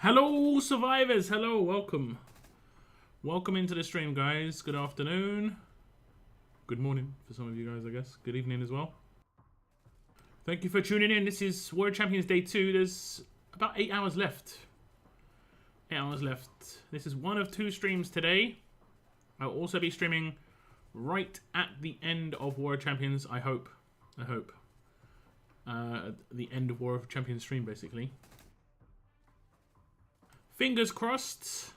Hello, survivors. Hello, welcome. Welcome into the stream, guys. Good afternoon. Good morning for some of you guys, I guess. Good evening as well. Thank you for tuning in. This is Warrior Champions Day 2. There's about 8 hours left. 8 hours left. This is one of 2 streams today. I'll also be streaming right at the end of Warrior Champions, I hope. The end of Warrior Champions stream, basically. Fingers crossed.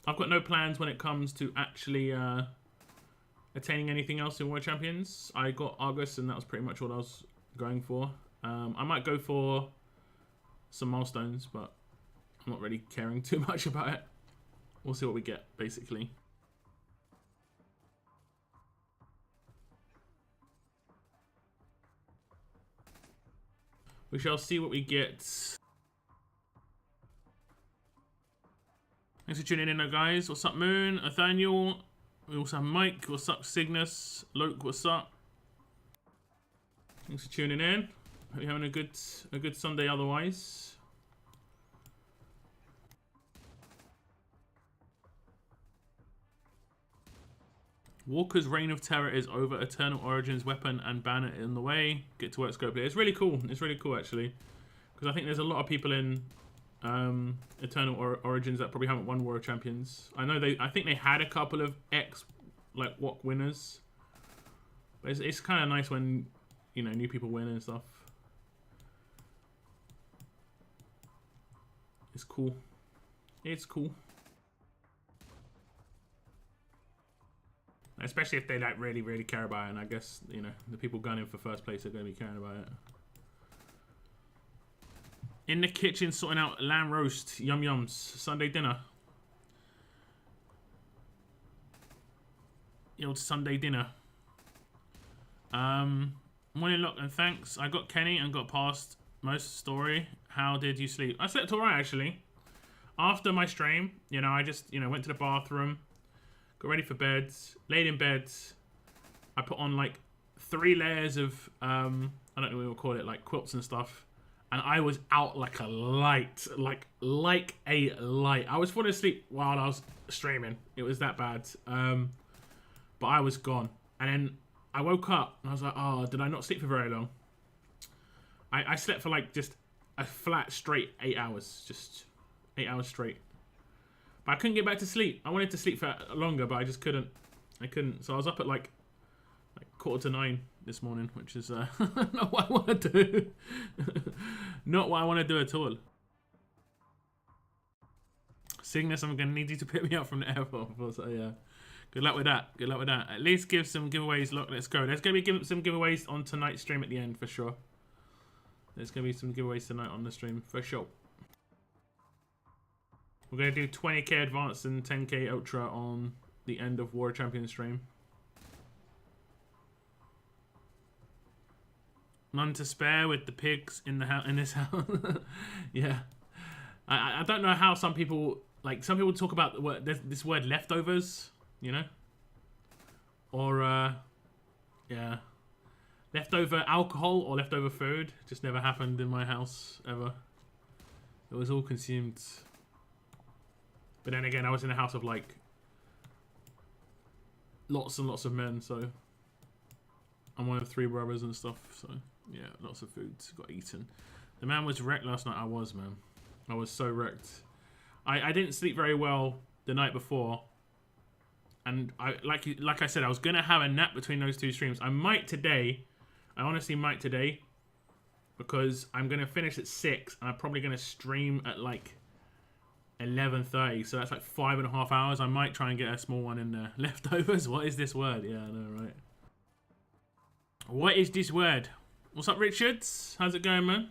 I've got no plans when it comes to actually attaining anything else in Warrior Champions. I got Argus and that was pretty much what I was going for. I might go for some milestones, but I'm not really caring too much about it. We'll see what we get, basically. We shall see what we get. Thanks for tuning in, guys. What's up, Moon? Nathaniel. We also have Mike. What's up, Cygnus? Luke, what's up? Thanks for tuning in. Hope you're having a good Sunday otherwise. Walker's Reign of Terror is over. Eternal Origins weapon and banner in the way. Get to work, scope it. It's really cool. It's really cool, actually. Because I think there's a lot of people in Eternal Origins that probably haven't won Warrior Champions. I think they had a couple of WOC winners. But it's kind of nice when, you know, new people win and stuff. It's cool. It's cool. Especially if they like really care about it, and I guess, you know, the people gunning for first place are going to be caring about it. In the kitchen sorting out lamb roast, yum yums, Sunday dinner. The old Sunday dinner. Morning lock and thanks. I got Kenny and got past most story. How did you sleep? I slept alright, actually. After my stream, you know, I just, you know, went to the bathroom. Got ready for bed, laid in bed. I put on like 3 layers of, I don't know what we'll call it, like quilts and stuff. And I was out like a light, like a light. I was falling asleep while I was streaming. It was that bad. But I was gone. And then I woke up and I was like, oh, did I not sleep for very long? I slept for like just a flat straight 8 hours. Just 8 hours straight. But I couldn't get back to sleep. I wanted to sleep for longer, but I just couldn't. I couldn't. So I was up at like 8:45 this morning, which is not what I want to do. Not what I want to do at all. Cygnus, I'm going to need you to pick me up from the airport. So yeah, good luck with that. Good luck with that. At least give some giveaways. Look, let's go. There's going to be some giveaways on tonight's stream at the end for sure. There's going to be some giveaways tonight on the stream for sure. We're going to do 20k Advanced and 10k Ultra on the end of Warrior Champions stream. None to spare with the pigs in the house. In this house, yeah. I don't know how some people talk about the word, this word leftovers, you know, or yeah, leftover alcohol or leftover food. Just never happened in my house ever. It was all consumed. But then again, I was in a house of like lots and lots of men, so I'm one of 3 brothers and stuff. So yeah, lots of food got eaten. The man was wrecked last night. I was, man. I was so wrecked. I didn't sleep very well the night before, and like I said, I was gonna have a nap between those 2 streams. I might today. I honestly might today, because I'm gonna finish at 6, and I'm probably gonna stream at like 11:30, so that's like 5.5 hours. I might try and get a small one in there. Leftovers? What is this word? Yeah, I know, right? What is this word? What's up, Richards? How's it going, man?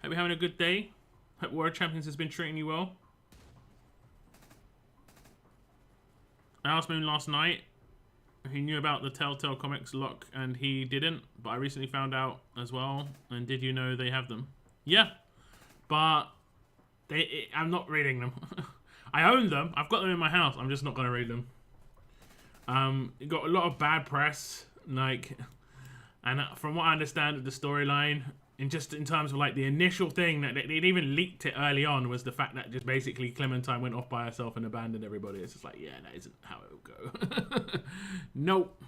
Hope you're having a good day. Hope Warrior Champions has been treating you well. I asked Moon last night if he knew about the Telltale Comics lock, and he didn't, but I recently found out as well. And did you know they have them? Yeah, but I'm not reading them. I own them. I've got them in my house. I'm just not going to read them. It got a lot of bad press, like, and from what I understand of the storyline, in terms of like the initial thing that they'd even leaked it early on was the fact that just basically Clementine went off by herself and abandoned everybody. It's just like, yeah, that isn't how it will go. Nope.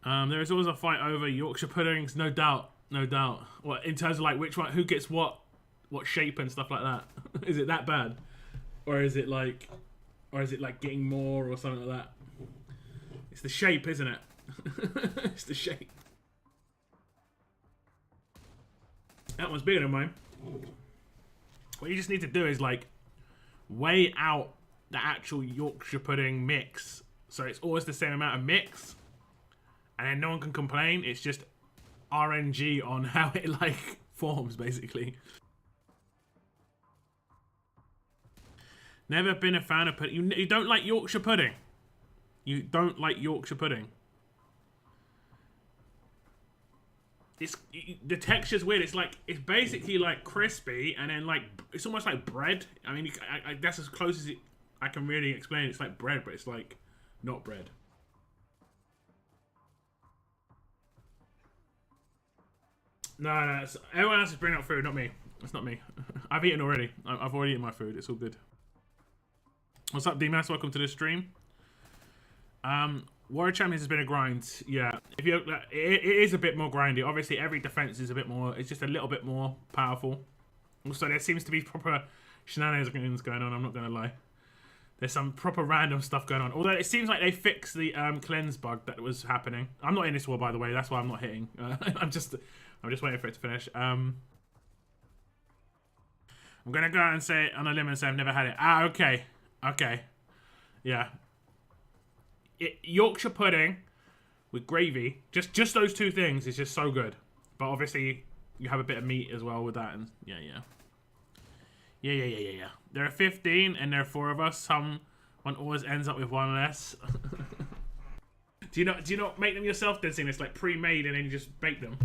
There is always a fight over Yorkshire puddings, no doubt, no doubt. What in terms of like which one, who gets what shape and stuff like that? Is it that bad, or is it like getting more or something like that? It's the shape, isn't it? It's the shape. That one's bigger than mine. What you just need to do is like weigh out the actual Yorkshire pudding mix, so it's always the same amount of mix. And then no one can complain. It's just RNG on how it like forms, basically. Never been a fan of pudding. You don't like Yorkshire pudding. You don't like Yorkshire pudding. The texture's weird. It's basically like crispy, and then like it's almost like bread. I mean, that's as close as I can really explain it. It's like bread, but it's like not bread. No, everyone else is bringing up food, not me. It's not me. I've eaten already. I've already eaten my food. It's all good. What's up, D-Mass? Welcome to the stream. Warrior Champions has been a grind. Yeah, it is a bit more grindy. Obviously, every defense is a bit more. It's just a little bit more powerful. Also, there seems to be proper shenanigans going on. I'm not gonna lie. There's some proper random stuff going on. Although it seems like they fixed the cleanse bug that was happening. I'm not in this war, by the way. That's why I'm not hitting. I'm just waiting for it to finish. I'm gonna go out and say it on a limb and say I've never had it. Ah, okay, yeah. Yorkshire pudding with gravy, just those two things is just so good. But obviously you have a bit of meat as well with that, and yeah. There are 15 and there are 4 of us. Someone always ends up with one less. Do you not make them yourself then, seeing it's like pre-made and then you just bake them?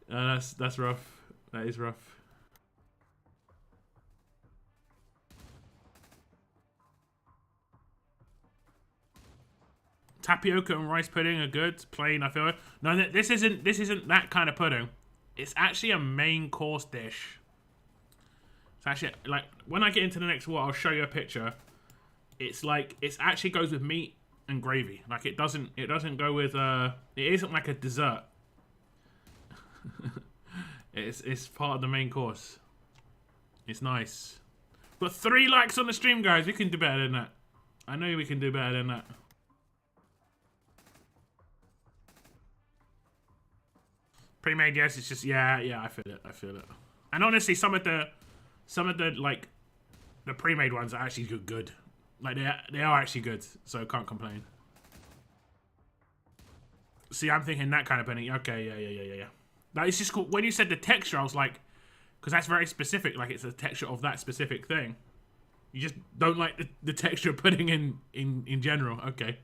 That's rough. That is rough. Tapioca and rice pudding are good. Plain, I feel. No, this isn't that kind of pudding. It's actually a main course dish. It's actually like when I get into the next war, I'll show you a picture. It's like it actually goes with meat and gravy. Like it doesn't go with it isn't like a dessert. It's part of the main course. It's nice. Got 3 likes on the stream, guys. We can do better than that. I know we can do better than that. Pre-made, yes. It's just yeah. I feel it. And honestly, some of the like the pre-made ones are actually good. Like they are actually good. So can't complain. See, I'm thinking that kind of penny. Okay, yeah. Like, it's just cool. When you said the texture, I was like, because that's very specific. Like it's the texture of that specific thing. You just don't like the texture of pudding in general. Okay.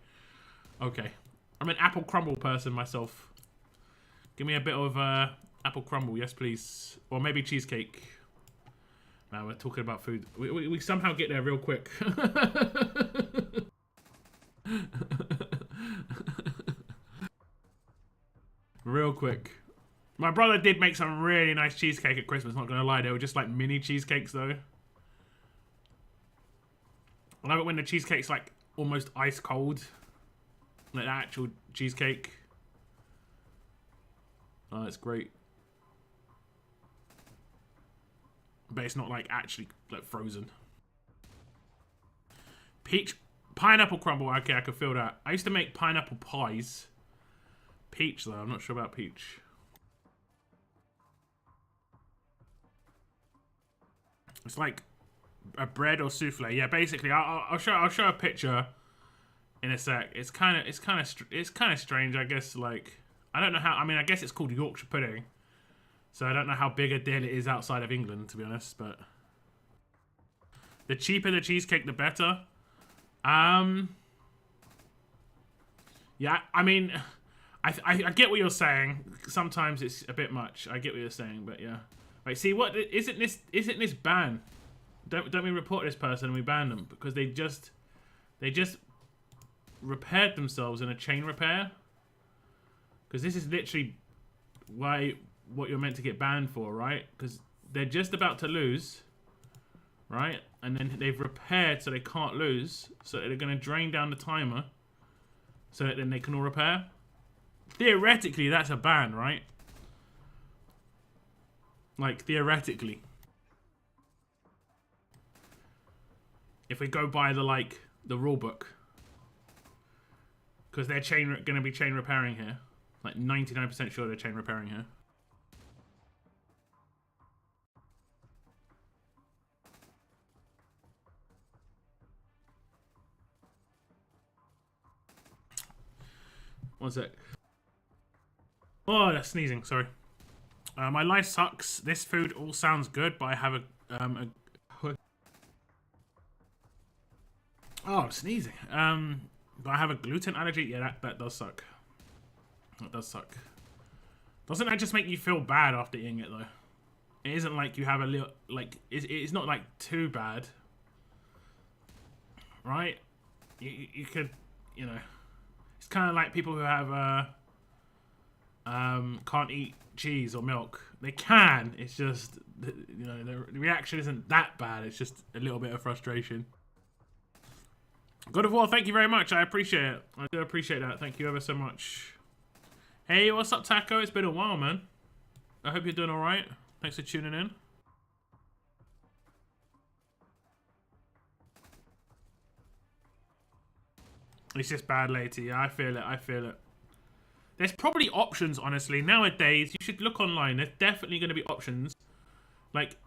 I'm an apple crumble person myself. Give me a bit of apple crumble, yes please. Or maybe cheesecake. Man, we're talking about food. We somehow get there real quick. Real quick. My brother did make some really nice cheesecake at Christmas, not gonna lie. They were just like mini cheesecakes though. I love it when the cheesecake's like almost ice cold. Like the actual cheesecake. Oh, it's great. But it's not like actually like frozen. Pineapple crumble. Okay, I can feel that. I used to make pineapple pies. Peach though, I'm not sure about peach. It's like a bread or souffle. Yeah, basically, I'll show a picture in a sec. It's kind of strange, I guess. Like, I don't know how. I mean, I guess it's called Yorkshire pudding, so I don't know how big a deal it is outside of England, to be honest. But the cheaper the cheesecake, the better. Yeah, I mean, I get what you're saying. Sometimes it's a bit much. I get what you're saying, but yeah. Wait, see what isn't this ban? Don't we report this person and we ban them because they just repaired themselves in a chain repair. Because this is literally what you're meant to get banned for, right? Because they're just about to lose, right? And then they've repaired so they can't lose. So they're going to drain down the timer so that then they can all repair. Theoretically, that's a ban, right? Like, theoretically. If we go by the rule book. Because they're going to be chain repairing here. Like 99% sure they're chain repairing here. One sec. Oh, that's sneezing. Sorry. My life sucks. This food all sounds good, but I have a oh, I'm sneezing. But I have a gluten allergy. Yeah, that does suck. That does suck. Doesn't that just make you feel bad after eating it though? It isn't like you have a little it's not like too bad, right? You could, you know, it's kind of like people who have can't eat cheese or milk. They can. It's just, you know, the reaction isn't that bad. It's just a little bit of frustration. God of War, thank you very much. I appreciate it. I do appreciate that. Thank you ever so much. Hey, what's up, Taco? It's been a while, man. I hope you're doing all right. Thanks for tuning in. It's just bad later. Yeah, I feel it. I feel it. There's probably options, honestly. Nowadays, you should look online. There's definitely going to be options. Like,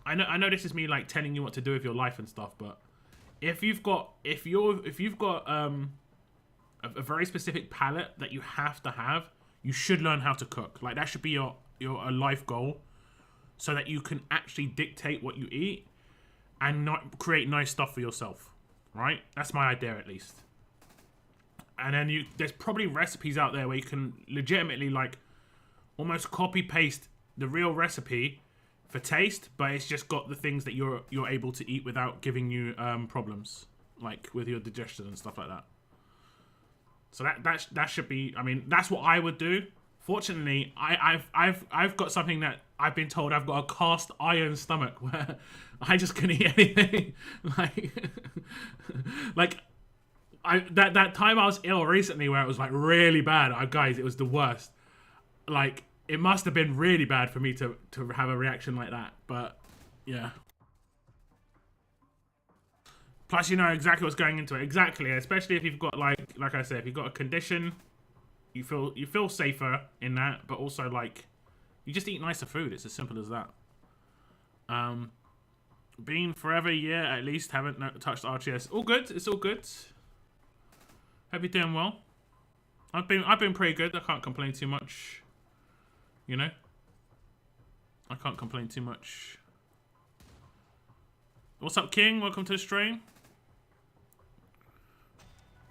I know this is me like telling you what to do with your life and stuff, but if you've got a very specific palate that you have to have, you should learn how to cook. Like, that should be your life goal, so that you can actually dictate what you eat and not create nice stuff for yourself, right? That's my idea, at least. And then there's probably recipes out there where you can legitimately like almost copy paste the real recipe for taste, but it's just got the things that you're able to eat without giving you problems, like with your digestion and stuff like that. So that should be. I mean, that's what I would do. Fortunately, I've got something that I've been told I've got a cast iron stomach where I just can eat anything. like that time I was ill recently where it was like really bad. Guys, it was the worst. Like, it must have been really bad for me to have a reaction like that. But yeah. Plus, you know exactly what's going into it. Exactly, especially if you've got like I said, if you've got a condition, you feel safer in that. But also, like, you just eat nicer food. It's as simple as that. Been forever a year at least. Haven't touched RTS. All good. It's all good. Hope you're doing well. I've been pretty good. I can't complain too much. You know, I can't complain too much. What's up, King? Welcome to the stream.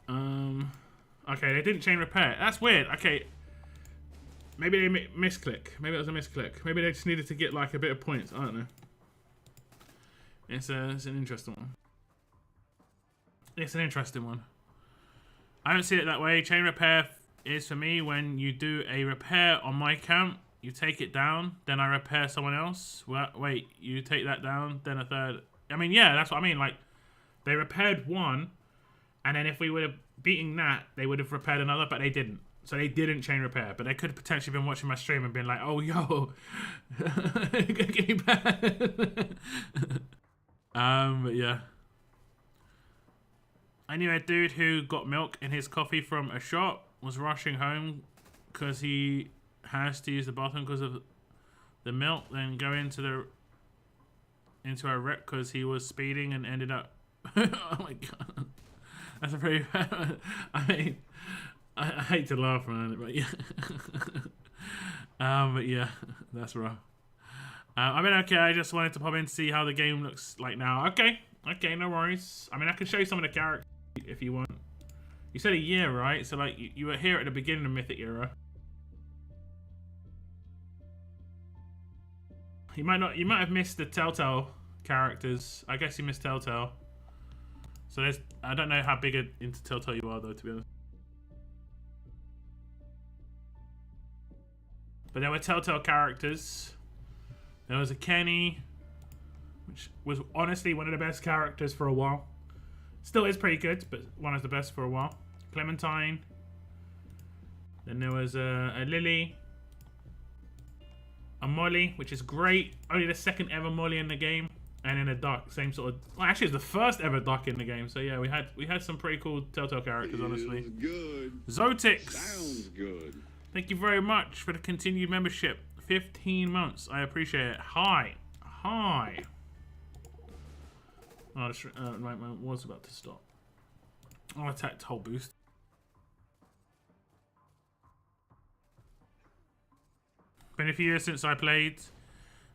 Okay, they didn't chain repair. That's weird. Okay, maybe they misclick. Maybe it was a misclick. Maybe they just needed to get like a bit of points. I don't know. It's an interesting one. It's an interesting one. I don't see it that way. Chain repair is for me when you do a repair on my camp, you take it down, then I repair someone else. Wait, you take that down, then a third. I mean, yeah, that's what I mean. Like, they repaired one, and then if we would have beaten that, they would have repaired another, but they didn't. So they didn't chain repair, but they could have potentially been watching my stream and been like, oh, yo, give me back. But yeah. I knew a dude who got milk in his coffee from a shop, was rushing home because he has to use the bathroom because of the milk, then go into a wreck because he was speeding and ended up. Oh my god, that's a very bad. I mean, I hate to laugh around it, but yeah. But yeah, that's rough. I mean, okay, I just wanted to pop in to see how the game looks like now. Okay, no worries. I mean, I can show you some of the characters if you want. You said a year, right? So, like, you were here at the beginning of Mythic era. You might have missed the Telltale characters. I guess you missed Telltale. So there's, I don't know how big into Telltale you are though, to be honest. But there were Telltale characters. There was a Kenny, which was honestly one of the best characters for a while. Still is pretty good, but one of the best for a while. Clementine. Then there was a Lily. A Molly, which is great. Only the second ever Molly in the game. And then a Duck, same sort of. Well, actually, it's the first ever Duck in the game. So yeah, we had some pretty cool Telltale characters, honestly. Good. Zotix. Sounds good. Thank you very much for the continued membership. 15 months. I appreciate it. Hi. Hi. Oh, my was about to stop. I'll attack whole boost. Been a few years since I played,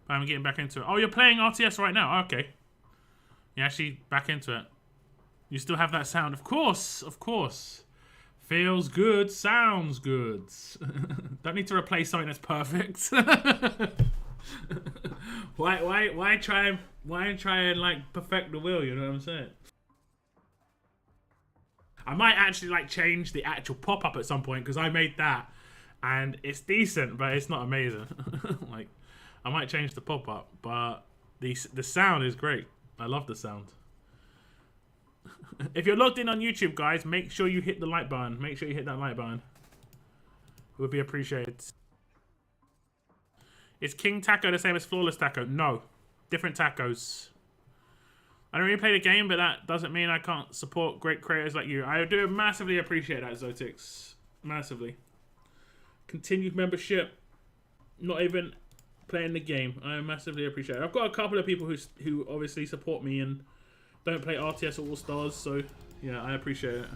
but I'm getting back into it. Oh, you're playing RTS right now? Okay. You're actually back into it. You still have that sound? Of course, of course. Feels good, sounds good. Don't need to replace something that's perfect. Why try and like perfect the wheel? You know what I'm saying? I might actually like change the actual pop-up at some point because I made that. And it's decent, but it's not amazing. Like, I might change the pop-up, but the sound is great. I love the sound. If you're logged in on YouTube, guys, make sure you hit the like button. Make sure you hit that like button. It would be appreciated. Is King Taco the same as Flawless Taco? No. Different tacos. I don't really play the game, but that doesn't mean I can't support great creators like you. I do massively appreciate that, Zotix. Massively. Continued membership, not even playing the game. I massively appreciate it. I've got a couple of people who obviously support me and don't play RTS All Stars, so yeah, I appreciate it.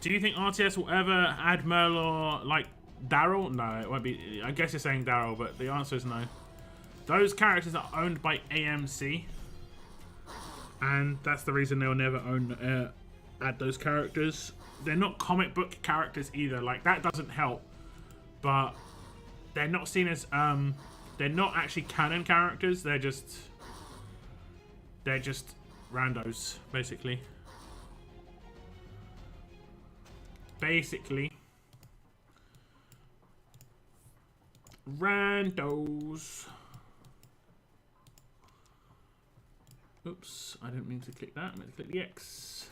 Do you think RTS will ever add Merle or like Daryl? No, it won't be. I guess you're saying Daryl, but the answer is no. Those characters are owned by AMC, and that's the reason they'll never own. Add those characters. They're not comic book characters either. Like, that doesn't help. But they're not seen as they're not actually canon characters. They're just randos, basically. Randos. Oops, I didn't mean to click that. I meant to click the X.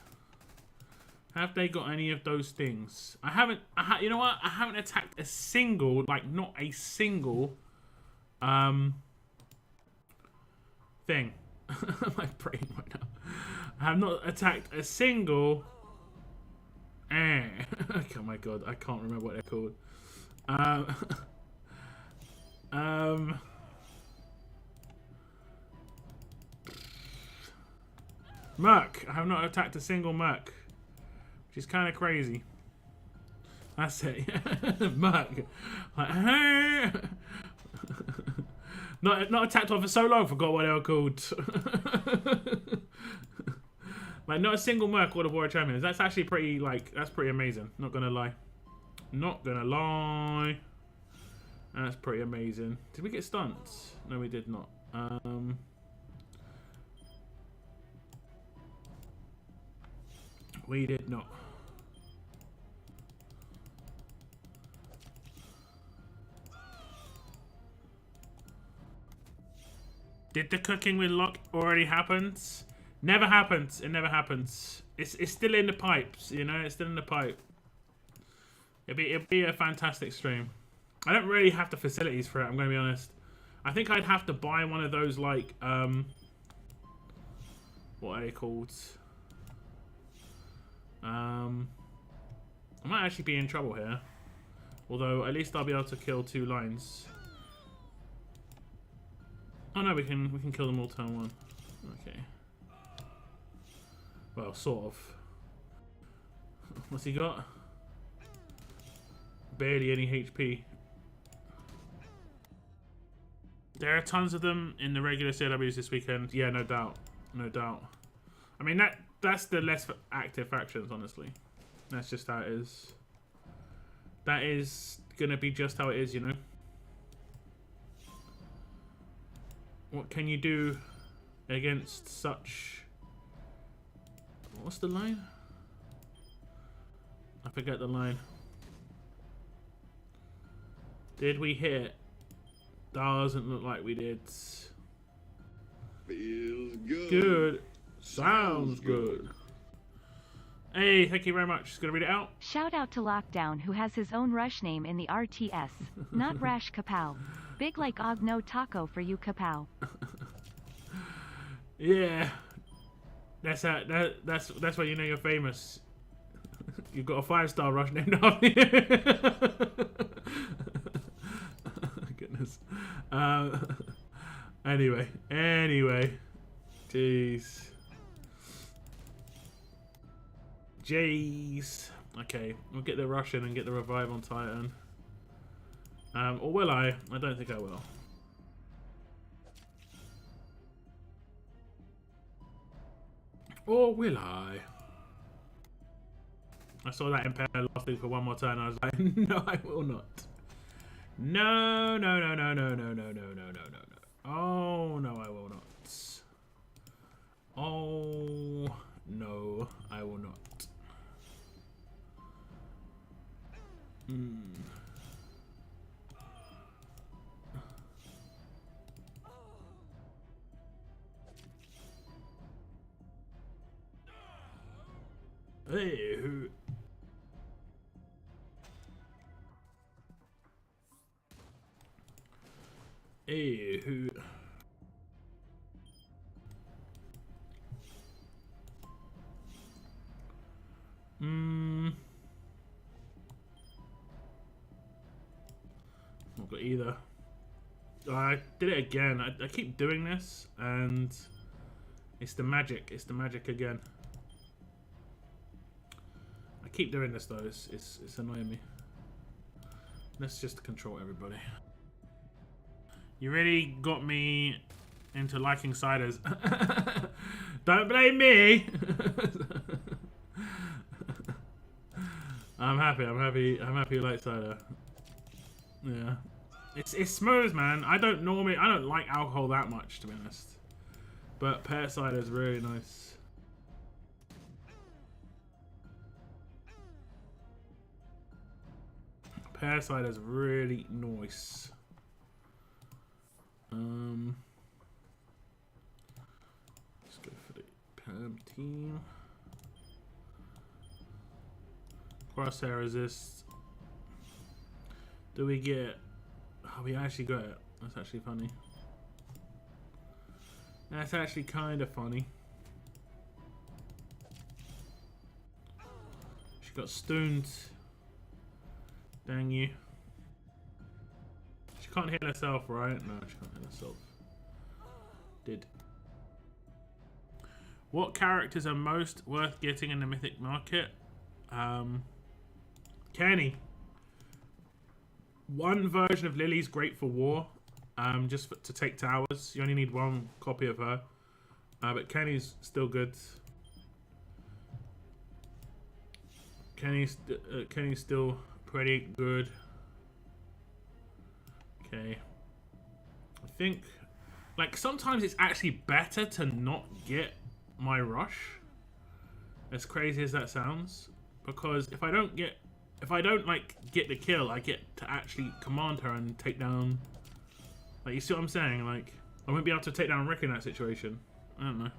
Have they got any of those things? I haven't. You know what? I haven't attacked a single, like not a single, thing. My brain right now. I have not attacked a single. Oh my god, I can't remember what they're called. Merc. I have not attacked a single Merc. Which is kind of crazy. That's it. Merc. Like, hey. Not attacked one for so long, forgot what they were called. Like, not a single Merc World of Warrior champions. That's actually pretty, like, that's pretty amazing. Not gonna lie. Not gonna lie. That's pretty amazing. Did we get stunts? No, we did not. We did not. Did the cooking with Locke already happen? Never happens. It never happens. It's still in the pipes, you know. It's still in the pipe. It'll be a fantastic stream. I don't really have the facilities for it. I'm going to be honest. I think I'd have to buy one of those like what are they called? I might actually be in trouble here. Although at least I'll be able to kill 2 lines. Oh no, we can kill them all turn 1. Okay. Well, sort of. What's he got? Barely any HP. There are tons of them in the regular CLWs this weekend. Yeah, no doubt. No doubt. I mean, that's the less active factions, honestly. That's just how it is. That is gonna be just how it is, you know? What can you do against such... What's the line? I forget the line. Did we hit? Doesn't look like we did. Feels good. Good. Sounds good. Hey, thank you very much. Just gonna read it out. Shout out to Lockdown, who has his own rush name in the RTS. Not Rash Kapow. Big like Og no taco for you Kapow. Yeah. That's why you know you're famous. You've got a 5-star rush named after you. Goodness. Anyway. Jeez. Okay, we'll get the rush in and get the revive on Titan. Or will I? I don't think I will. Or will I? I saw that Impair last week for one more turn. I was like, no, I will not. No. Oh, no, I will not. Oh, no, I will not. Hey, who? Hey, who? Not got either. I did it again. I keep doing this, and it's the magic. It's the magic again. I keep doing this though. It's annoying me. Let's just control everybody. You really got me into liking ciders. Don't blame me. I'm happy you like cider. Yeah. It's smooth, man. I don't like alcohol that much, to be honest. But pear cider is really nice. Pear cider is really nice. Let's go for the Pam team. Crosshair resist. Do we get... Oh, we actually got it. That's actually funny. That's actually kind of funny. She got stunned. Dang you. She can't heal herself, right? No, she can't heal herself. Did. What characters are most worth getting in the Mythic market? Kenny. One version of Lily's great for war. To take towers. You only need one copy of her. But Kenny's still good. Kenny's still pretty good. Okay. I think, like, sometimes it's actually better to not get my rush. As crazy as that sounds, because if I don't like get the kill, I get to actually command her and take down. Like, you see what I'm saying? Like, I won't be able to take down Rick in that situation. I don't know.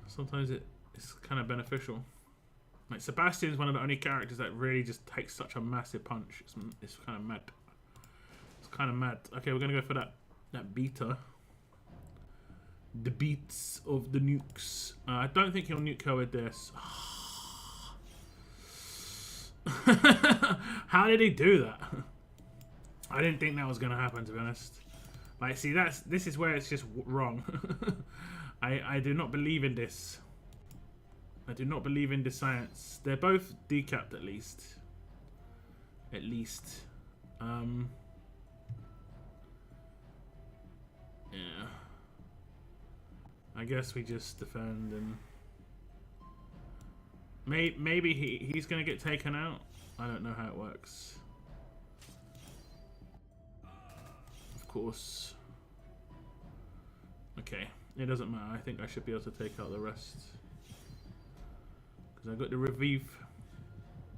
Sometimes it's kind of beneficial. Like, Sebastian's one of the only characters that really just takes such a massive punch. It's kind of mad. It's kind of mad. Okay, we're gonna go for that beta. The beats of the nukes. I don't think he'll nuke her with this. How did he do that? I didn't think that was gonna happen, to be honest. Like, see, this is where it's just wrong. I do not believe in this. I do not believe in the science. They're both decapped, at least. At least. Yeah. I guess we just defend and... Maybe he's gonna get taken out. I don't know how it works. Of course. Okay, it doesn't matter. I think I should be able to take out the rest. Because I got the revive.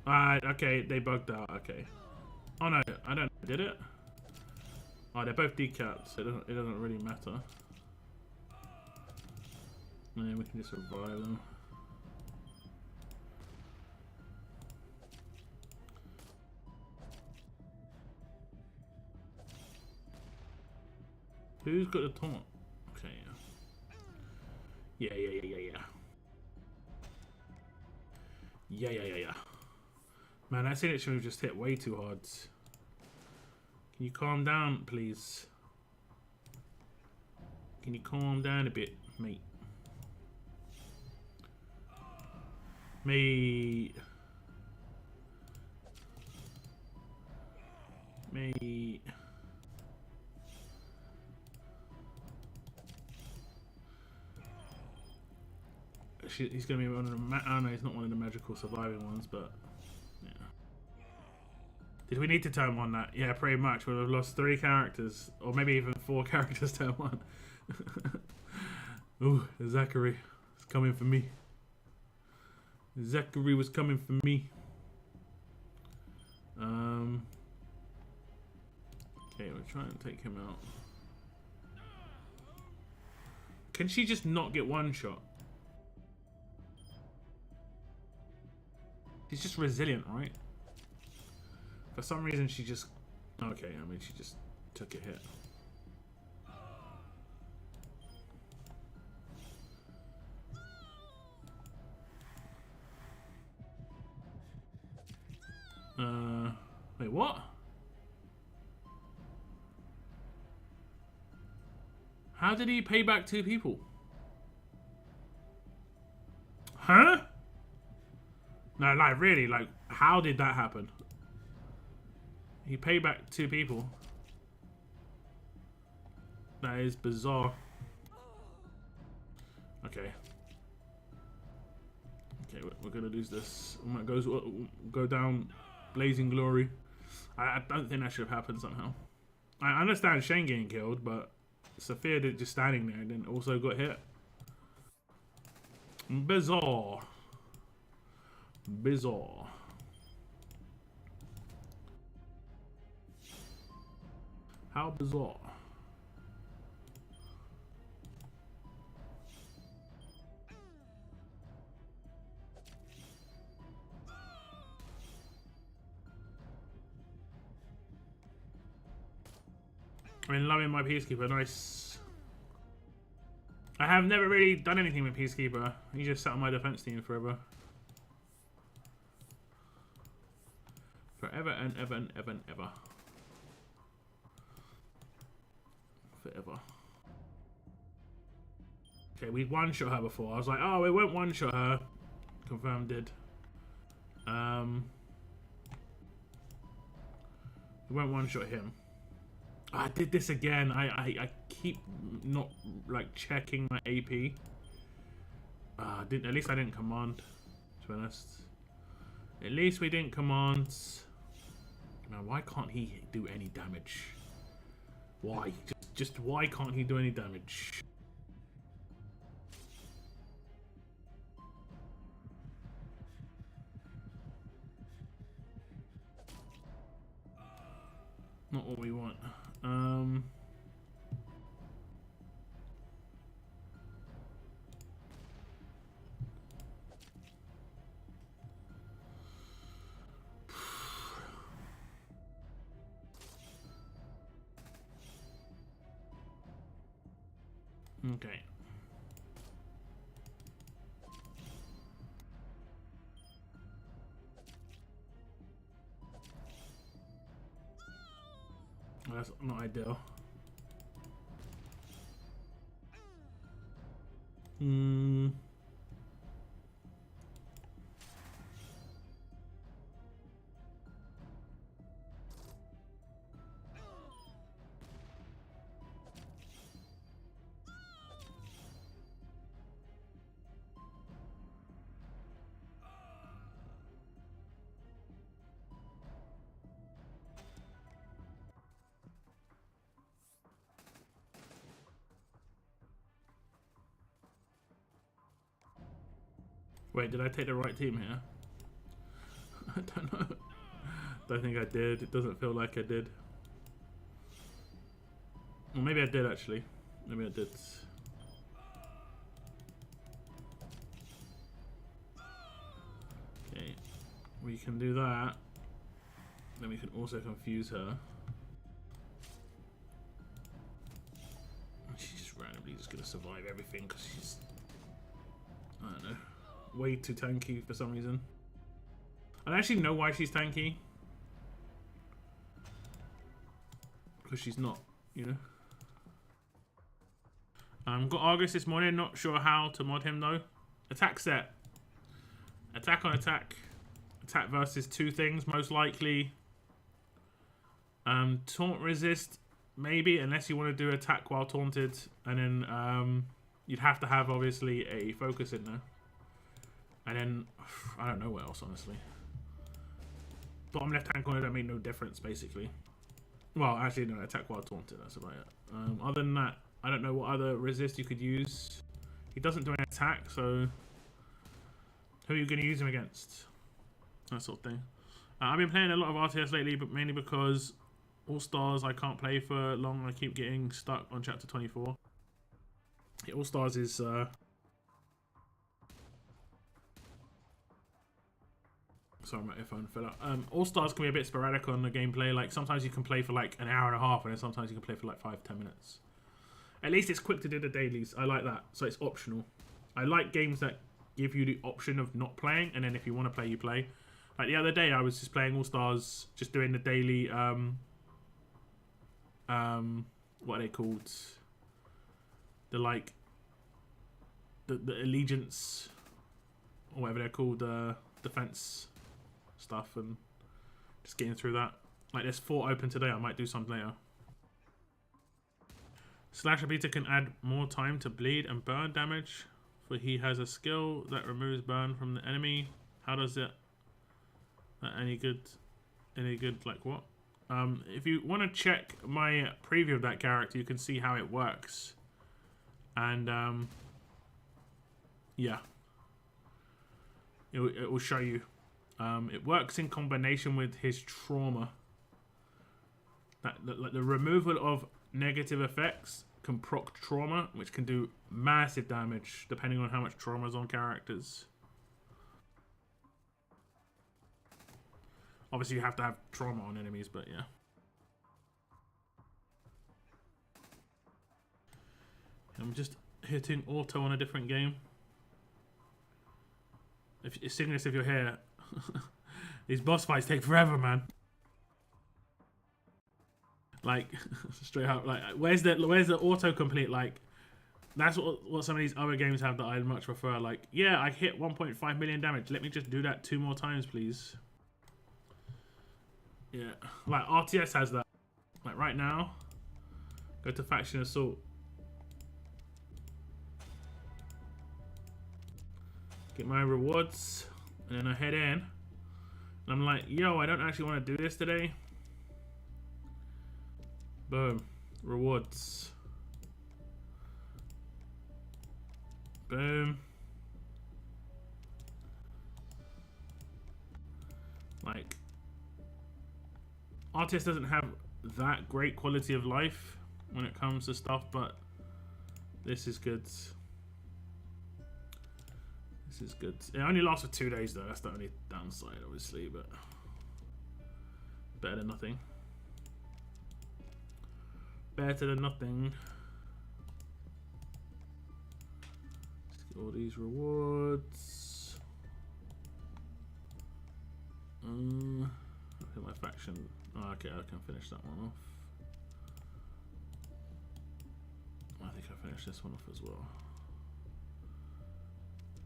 Okay, they bugged out. Okay. Oh no, I don't. Did it? Oh, they're both decaps. So it doesn't really matter. And then we can just revive them. Who's got the taunt? Okay, yeah. Yeah. Man, that signature move just hit way too hard. Can you calm down, please? Can you calm down a bit, mate? Mate. He's gonna be one of the. Oh no, he's not one of the magical surviving ones, but yeah. Did we need to turn one that? Yeah, pretty much. We'd have lost 3 characters, or maybe even 4 characters turn 1. Ooh, Zachary is coming for me. Zachary was coming for me. Okay, we're trying to take him out. Can she just not get one shot? She's just resilient, right? For some reason, she just... Okay, I mean, she just took a hit. Wait, what? How did he pay back 2 people? Huh? No, like, really, like, how did that happen? He paid back 2 people. That is bizarre. Okay. Okay, we're gonna lose this. We might go down blazing glory. I don't think that should have happened somehow. I understand Shane getting killed, but Sophia did just standing there and then also got hit. Bizarre. Bizarre. How bizarre. I've been loving my Peacekeeper, nice. I have never really done anything with Peacekeeper. He just sat on my defense team forever. Forever and ever and ever and ever. Forever. Okay, we'd one-shot her before. I was like, oh, we won't one-shot her. Confirmed did. We won't one-shot him. I did this again. I keep not like checking my AP. At least I didn't command, to be honest. At least we didn't command. Now why can't he do any damage? Why? Just why can't he do any damage? Not what we want. Okay. That's not ideal. Wait, did I take the right team here? I don't know. Don't think I did. It doesn't feel like I did. Well, maybe I did actually. Maybe I did. Okay, we can do that. Then we can also confuse her. She's just randomly just gonna survive everything because she's, I don't know, way too tanky for some reason. I don't actually know why she's tanky. Because she's not, you know. Got Argus this morning, not sure how to mod him though. Attack set. Attack on attack. Attack versus two things, most likely. Taunt resist, maybe, unless you want to do attack while taunted. And then you'd have to have, obviously, a focus in there. And then, I don't know what else, honestly. Bottom left hand corner don't make no difference, basically. Well, actually, no, attack while taunted, that's about it. Other than that, I don't know what other resist you could use. He doesn't do an attack, so who are you going to use him against? That sort of thing. I've been playing a lot of RTS lately, but mainly because All Stars I can't play for long. I keep getting stuck on chapter 24. Yeah, All Stars is sorry, my earphone fell out. All Stars can be a bit sporadic on the gameplay. Like sometimes you can play for like an hour and a half, and then sometimes you can play for like 5-10 minutes. At least it's quick to do the dailies. I like that, so it's optional. I like games that give you the option of not playing, and then if you want to play, you play. Like the other day, I was just playing All Stars, just doing the daily. What are they called? The like, the allegiance, or whatever they're called, defense stuff, and just getting through that. Like there's 4 open today. I might do some later. Slash Abita can add more time to bleed and burn damage, for he has a skill that removes burn from the enemy. How does it? Any good? Any good? Like what? If you want to check my preview of that character, you can see how it works. And yeah, it will show you. It works in combination with his trauma. Like the removal of negative effects can proc trauma, which can do massive damage depending on how much trauma is on characters. Obviously, you have to have trauma on enemies, but yeah. I'm just hitting auto on a different game. If Cygnus, if you're here, these boss fights take forever, man. Like straight up, like where's the autocomplete? Like that's what some of these other games have that I much prefer. Like yeah, I hit 1.5 million damage. Let me just do that 2 more times, please. Yeah, like RTS has that. Like right now, go to faction assault. Get my rewards, and then I head in. And I'm like, yo, I don't actually want to do this today. Boom. Rewards. Boom. Like, RTS doesn't have that great quality of life when it comes to stuff, but this is good. This is good. It only lasts for 2 days though, that's the only downside obviously, but better than nothing. Better than nothing. Let's get all these rewards. Hit my faction. Oh, okay, I can finish that one off. I think I finished this one off as well.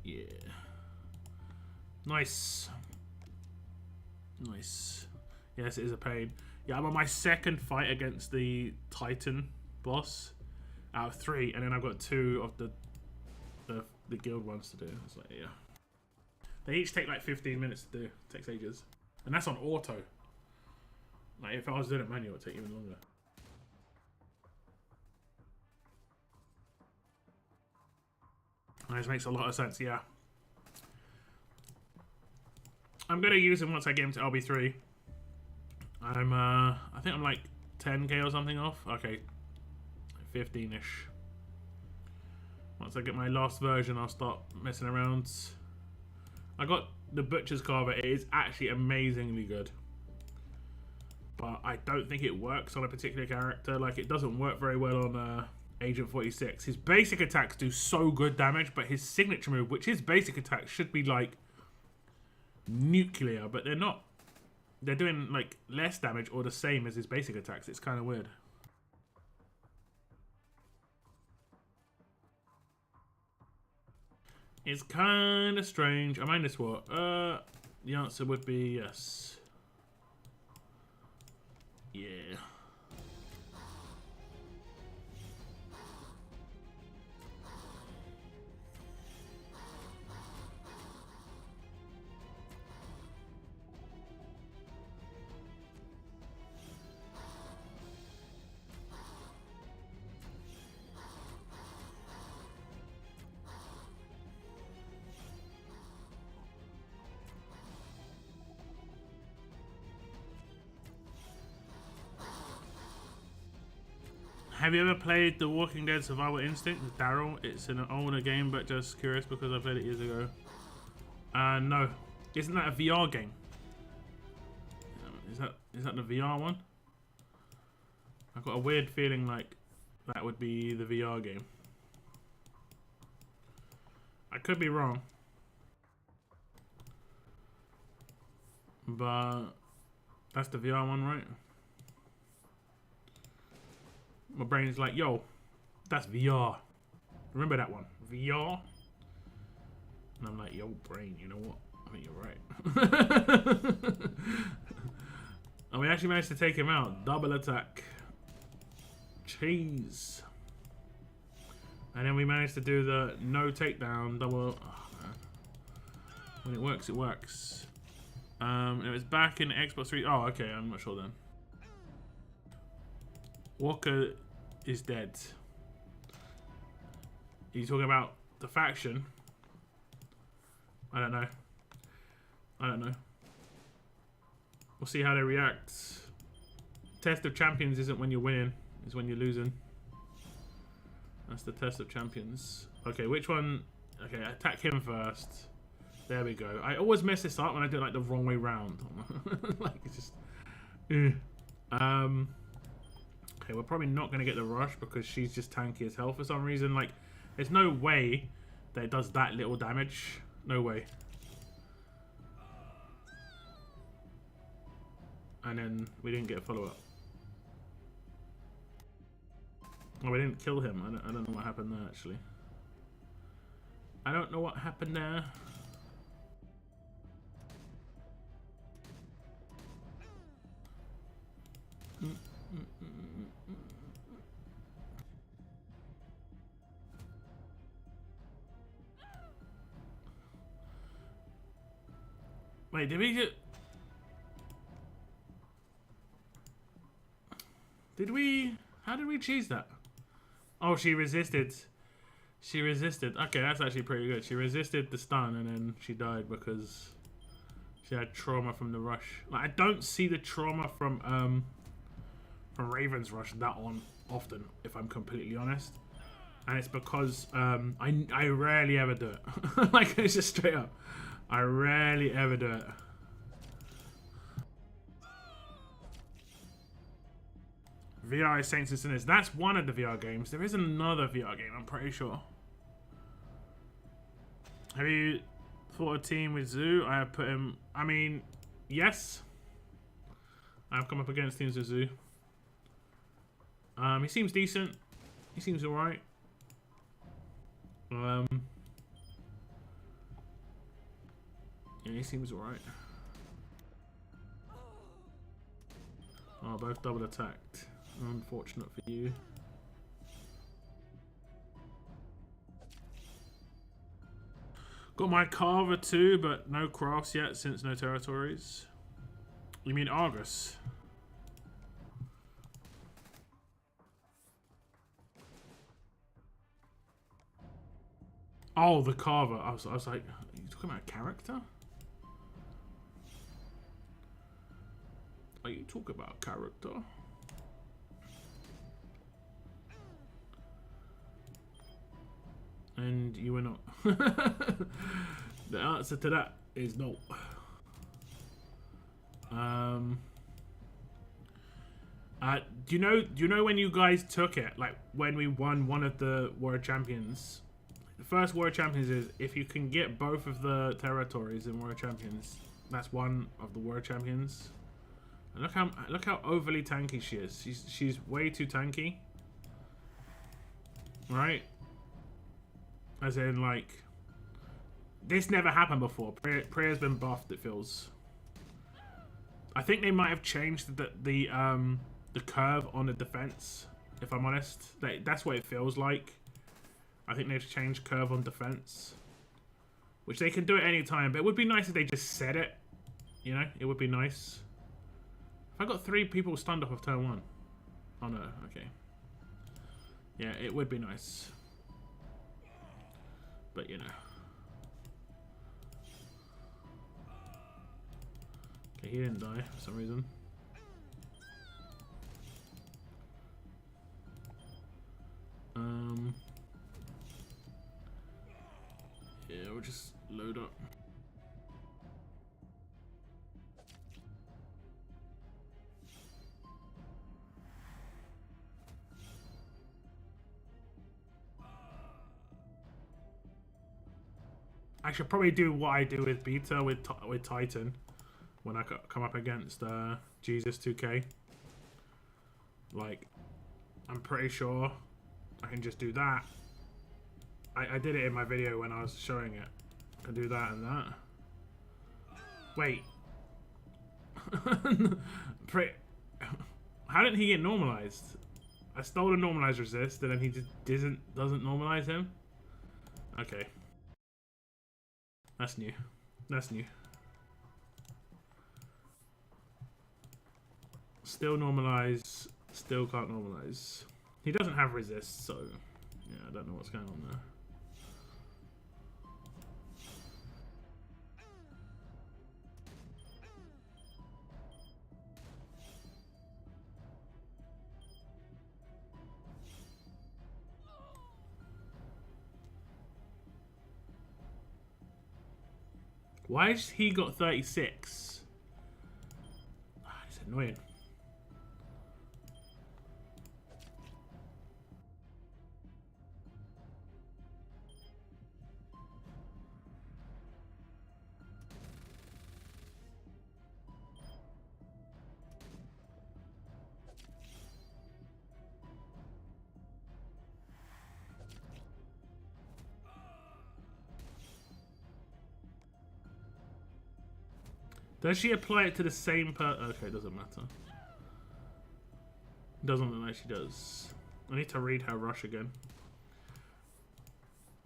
Yeah. Nice. Nice. Yes, it is a pain. Yeah, I'm on my 2nd fight against the Titan boss out of 3, and then I've got 2 of the guild ones to do. It's like, yeah. They each take like 15 minutes to do. It takes ages. And that's on auto. Like, if I was doing it manual, it would take even longer. That makes a lot of sense, yeah. I'm gonna use him once I get him to LB3. I think I'm like 10k or something off. Okay, 15ish. Once I get my last version, I'll start messing around. I got the Butcher's Carver. It is actually amazingly good, but I don't think it works on a particular character. Like, it doesn't work very well on Agent 46. His basic attacks do so good damage, but his signature move, which his basic attack should be like nuclear, but they're not. They're doing like less damage or the same as his basic attacks. It's kind of weird. It's kind of strange. Am I in this war? The answer would be yes. Yeah. Have you ever played The Walking Dead Survival Instinct with Daryl? It's an older game, but just curious because I played it years ago. No. Isn't that a VR game? Is that the VR one? I've got a weird feeling like that would be the VR game. I could be wrong. But that's the VR one, right? My brain's like, yo, that's VR. Remember that one? VR? And I'm like, yo, brain, you know what? I think you're right. And we actually managed to take him out. Double attack. Cheese. And then we managed to do the no takedown, double. Oh, man. When it works, it works. It was back in Xbox 3. Oh, okay, I'm not sure then. Walker is dead. Are you talking about the faction? I don't know. I don't know. We'll see how they react. Test of Champions isn't when you're winning, it's when you're losing. That's the Test of Champions. Okay, which one? Okay, attack him first. There we go. I always mess this up when I do it like the wrong way round. Like, it's just... Okay, we're probably not going to get the rush because she's just tanky as hell for some reason. Like, there's no way that it does that little damage. No way. And then we didn't get a follow-up. Oh, we didn't kill him. I don't know what happened there, actually. I don't know what happened there. Wait, did we get... Did we... How did we cheese that? Oh, she resisted. She resisted. Okay, that's actually pretty good. She resisted the stun and then she died because she had trauma from the rush. Like, I don't see the trauma from Raven's Rush that often, if I'm completely honest. And it's because I rarely ever do it. Like, it's just straight up. I rarely ever do it. VR is Saints and Sinners. That's one of the VR games. There is another VR game, I'm pretty sure. Have you fought a team with Zoo? I have put him... I mean, yes. I've come up against teams with Zoo. He seems decent. He seems alright. Yeah, he seems alright. Oh, both double attacked. Unfortunate for you. Got my Carver too, but no crafts yet since no territories. You mean Argus? Oh, the Carver. I was like, are you talking about a character? are you talking about, character? And you were not. The answer to that is no. Do you know when you guys took it? Like when we won one of the World Champions. The first World Champions is if you can get both of the territories in World Champions, that's one of the World Champions. And look how overly tanky she is. She's way too tanky. Right? As in, like, this never happened before. Priya's been buffed, it feels. I think they might have changed the curve on the defense, if I'm honest. That's what it feels like. I think they've changed curve on defense. Which they can do at any time, but it would be nice if they just said it. You know, it would be nice. I got 3 people stunned off of turn 1. Oh no, okay. Yeah, it would be nice. But you know. Okay, he didn't die for some reason. Yeah, we'll just load up. I should probably do what I do with Beta with Titan when I come up against Jesus 2K. Like, I'm pretty sure I can just do that. I did it in my video when I was showing it. I can do that and that. Wait. How didn't he get normalized? I stole a normalized resist and then he just doesn't normalize him? Okay. That's new. That's new. Still normalize. Still can't normalize. He doesn't have resist, so yeah, I don't know what's going on there. Why has he got 36? Ah, it's annoying. Does she apply it to the same okay, it doesn't matter. Doesn't look like she does. I need to read her rush again.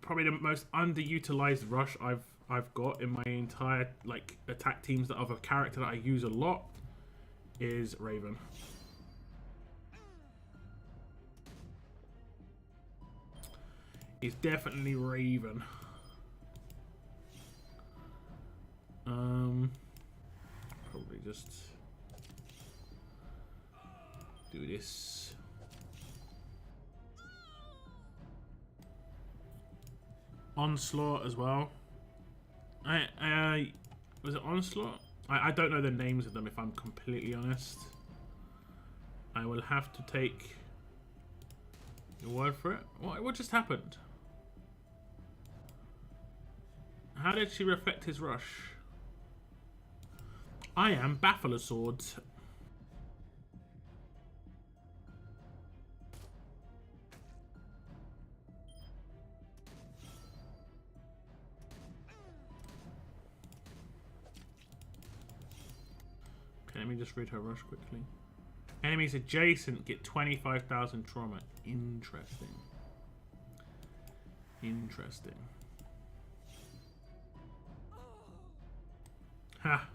Probably the most underutilized rush I've got in my entire like attack teams that have a character that I use a lot is Raven. It's definitely Raven. Probably just do this. Onslaught as well. Was it Onslaught? I don't know the names of them if I'm completely honest. I will have to take your word for it. What just happened? How did she reflect his rush? I am Baffler Swords. Okay, let me just read her rush quickly. Enemies adjacent get 25,000 trauma. Interesting. Interesting. Ha.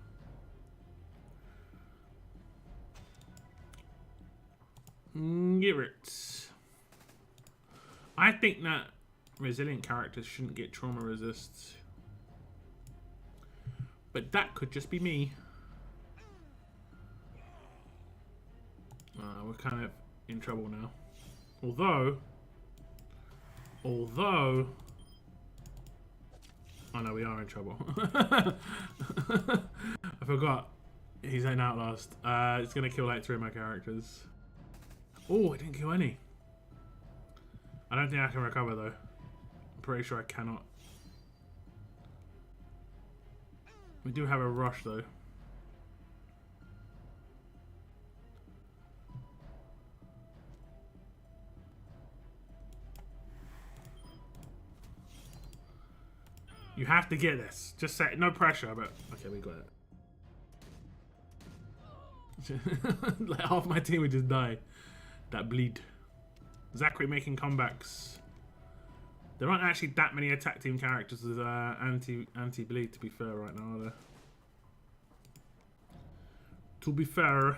Get it. I think that resilient characters shouldn't get trauma resists. But that could just be me. We're kind of in trouble now. Although, oh no, we are in trouble. I forgot. He's an outlast. It's gonna kill like 3 of my characters. Oh, I didn't kill any. I don't think I can recover though. I'm pretty sure I cannot. We do have a rush though. You have to get this. Just say no pressure, but okay, we got it. Like half my team would just die. That bleed. Zachary making comebacks. There aren't actually that many attack team characters with anti-bleed, to be fair, right now, are there? To be fair.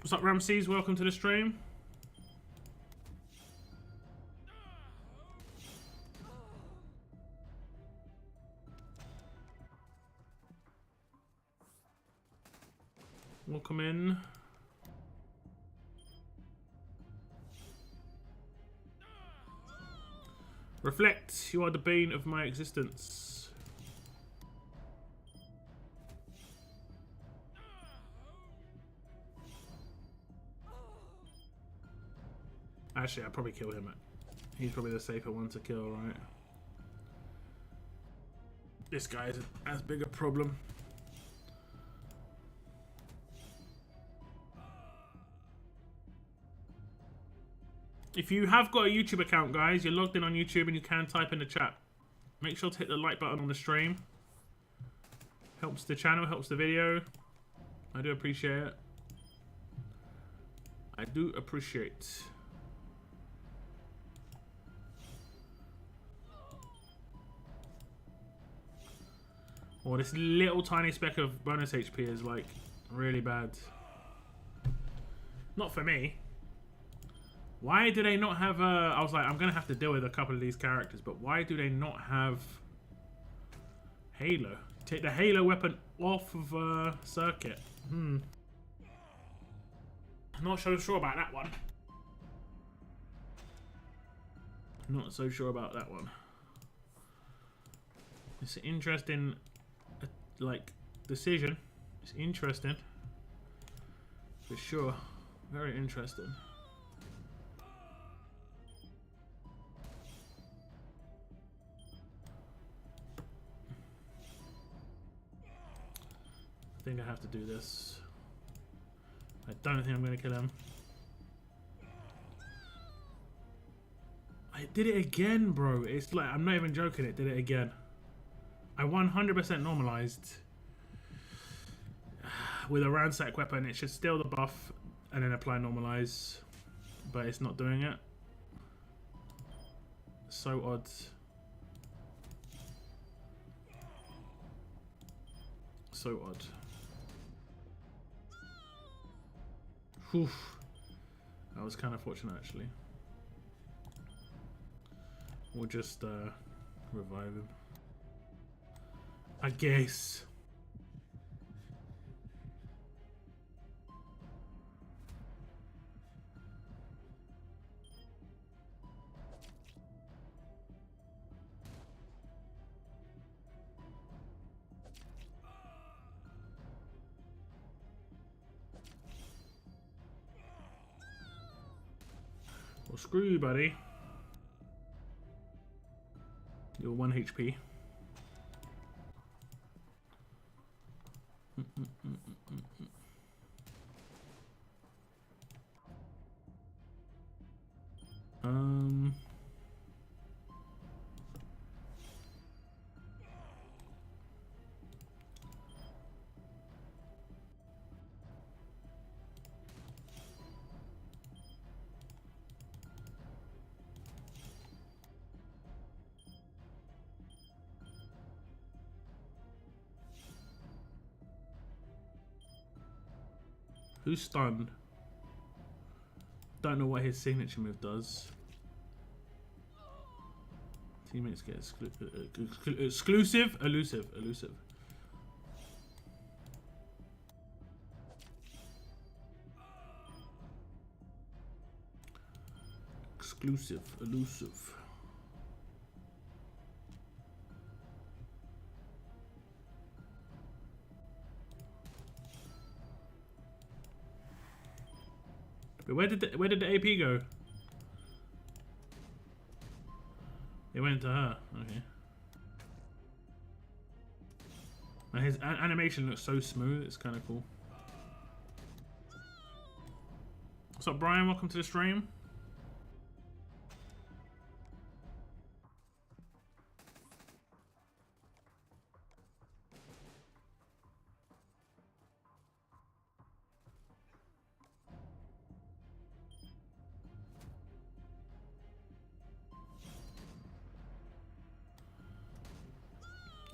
What's up, Ramses? Welcome to the stream. Welcome in. Reflect, you are the bane of my existence. Actually, I'd probably kill him. He's probably the safer one to kill, right? This guy is as big a problem. If you have got a YouTube account, guys, you're logged in on YouTube and you can type in the chat. Make sure to hit the like button on the stream. Helps the channel, helps the video. I do appreciate it. I do appreciate. Oh, this little tiny speck of bonus HP is like really bad. Not for me. Why do they not have I was like, I'm gonna have to deal with a couple of these characters, but why do they not have Halo? Take the Halo weapon off of circuit. Not so sure about that one. Not so sure about that one. It's an interesting like decision. It's interesting for sure. Very interesting. I think I have to do this. I don't think I'm going to kill him. I did it again, bro. It's like, I'm not even joking, it did it again. I 100% normalized with a ransack weapon. It should steal the buff and then apply normalize, but it's not doing it. So odd. So odd. Whew. That was kind of fortunate, actually. We'll just revive him, I guess. Well, screw you, buddy. You're 1 HP. Who's stunned? Don't know what his signature move does. Teammates get exclusive, elusive. Exclusive, elusive. But where did the AP go? It went to her. Okay. And his animation looks so smooth. It's kind of cool. What's up, Brian? Welcome to the stream.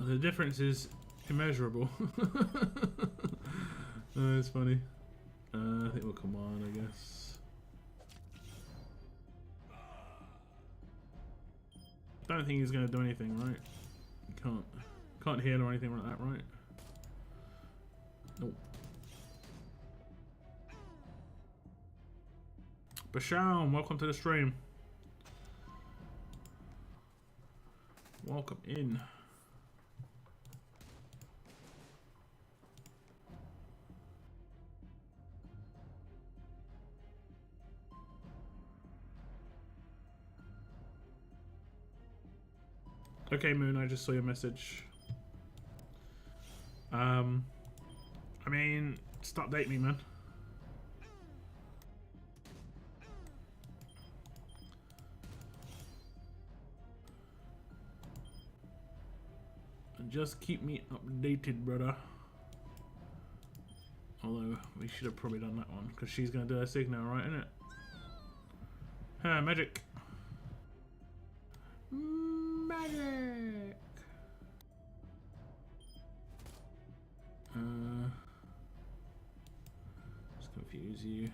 The difference is immeasurable. It's funny. I think we'll come on, I guess. Don't think he's gonna do anything, right? Can't heal or anything like that, right? Nope. Basham, welcome to the stream. Welcome in. Okay, Moon, I just saw your message. I mean, just update me, man. And just keep me updated, brother. Although, we should have probably done that one, because she's going to do her signal, right, innit? Magic. Magic. Just confuse you.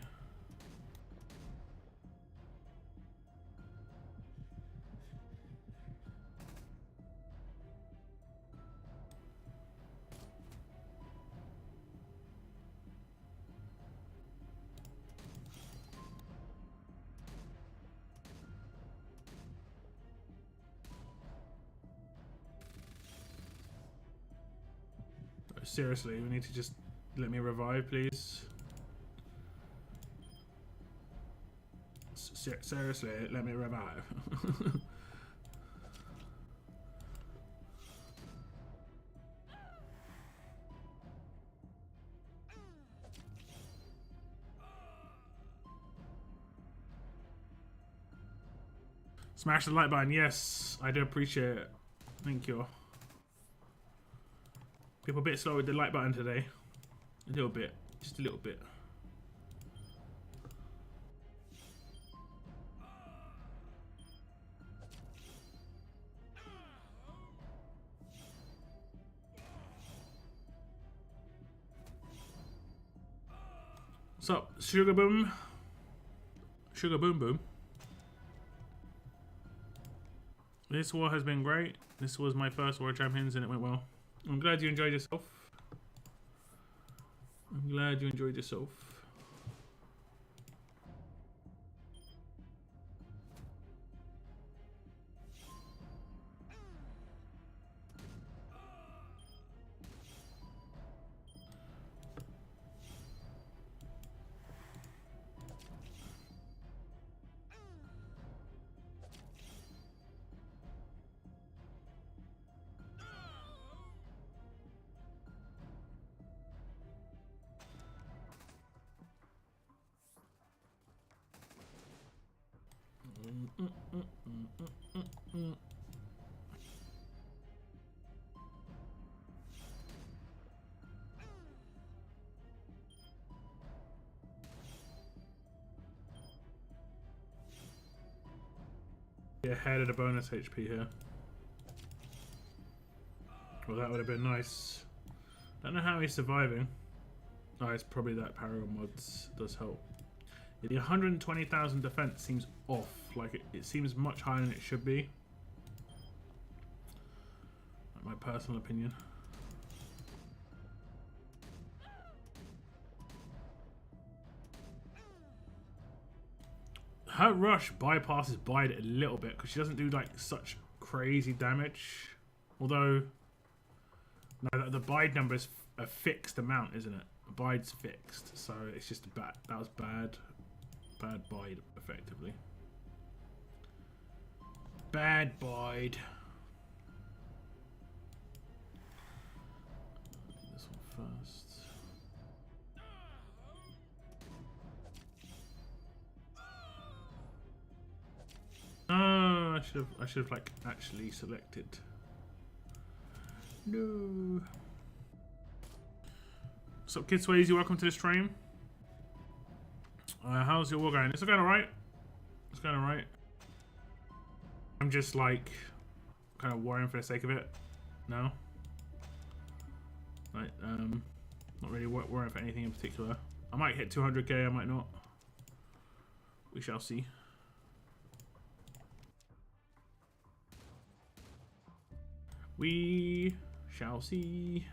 Seriously, we need to just let me revive, please. Seriously, let me revive. Smash the like button. Yes, I do appreciate it. Thank you. People a bit slow with the like button today. A little bit. Just a little bit. What's up, Sugar Boom? Sugar Boom Boom. This war has been great. This was my first World Champions and it went well. I'm glad you enjoyed yourself. I'm glad you enjoyed yourself. Ahead of the bonus HP here. Well, that would have been nice. Don't know how he's surviving. Oh, it's probably that Paragon mods does help. Yeah, the 120,000 defense seems off. Like it seems much higher than it should be. Like my personal opinion. Her rush bypasses Bide a little bit because she doesn't do like such crazy damage. Although, no, the Bide number is a fixed amount, isn't it? Bide's fixed, so it's just a bad. That was bad. Bad Bide, effectively. Bad Bide. This one first. Oh, I should have like actually selected. No. What's up, Kid Swayze? Welcome to the stream. How's your war going? It's going alright. It's going alright. I'm just like kind of worrying for the sake of it now. Like, not really worrying for anything in particular. I might hit 200k, I might not. We shall see. We shall see.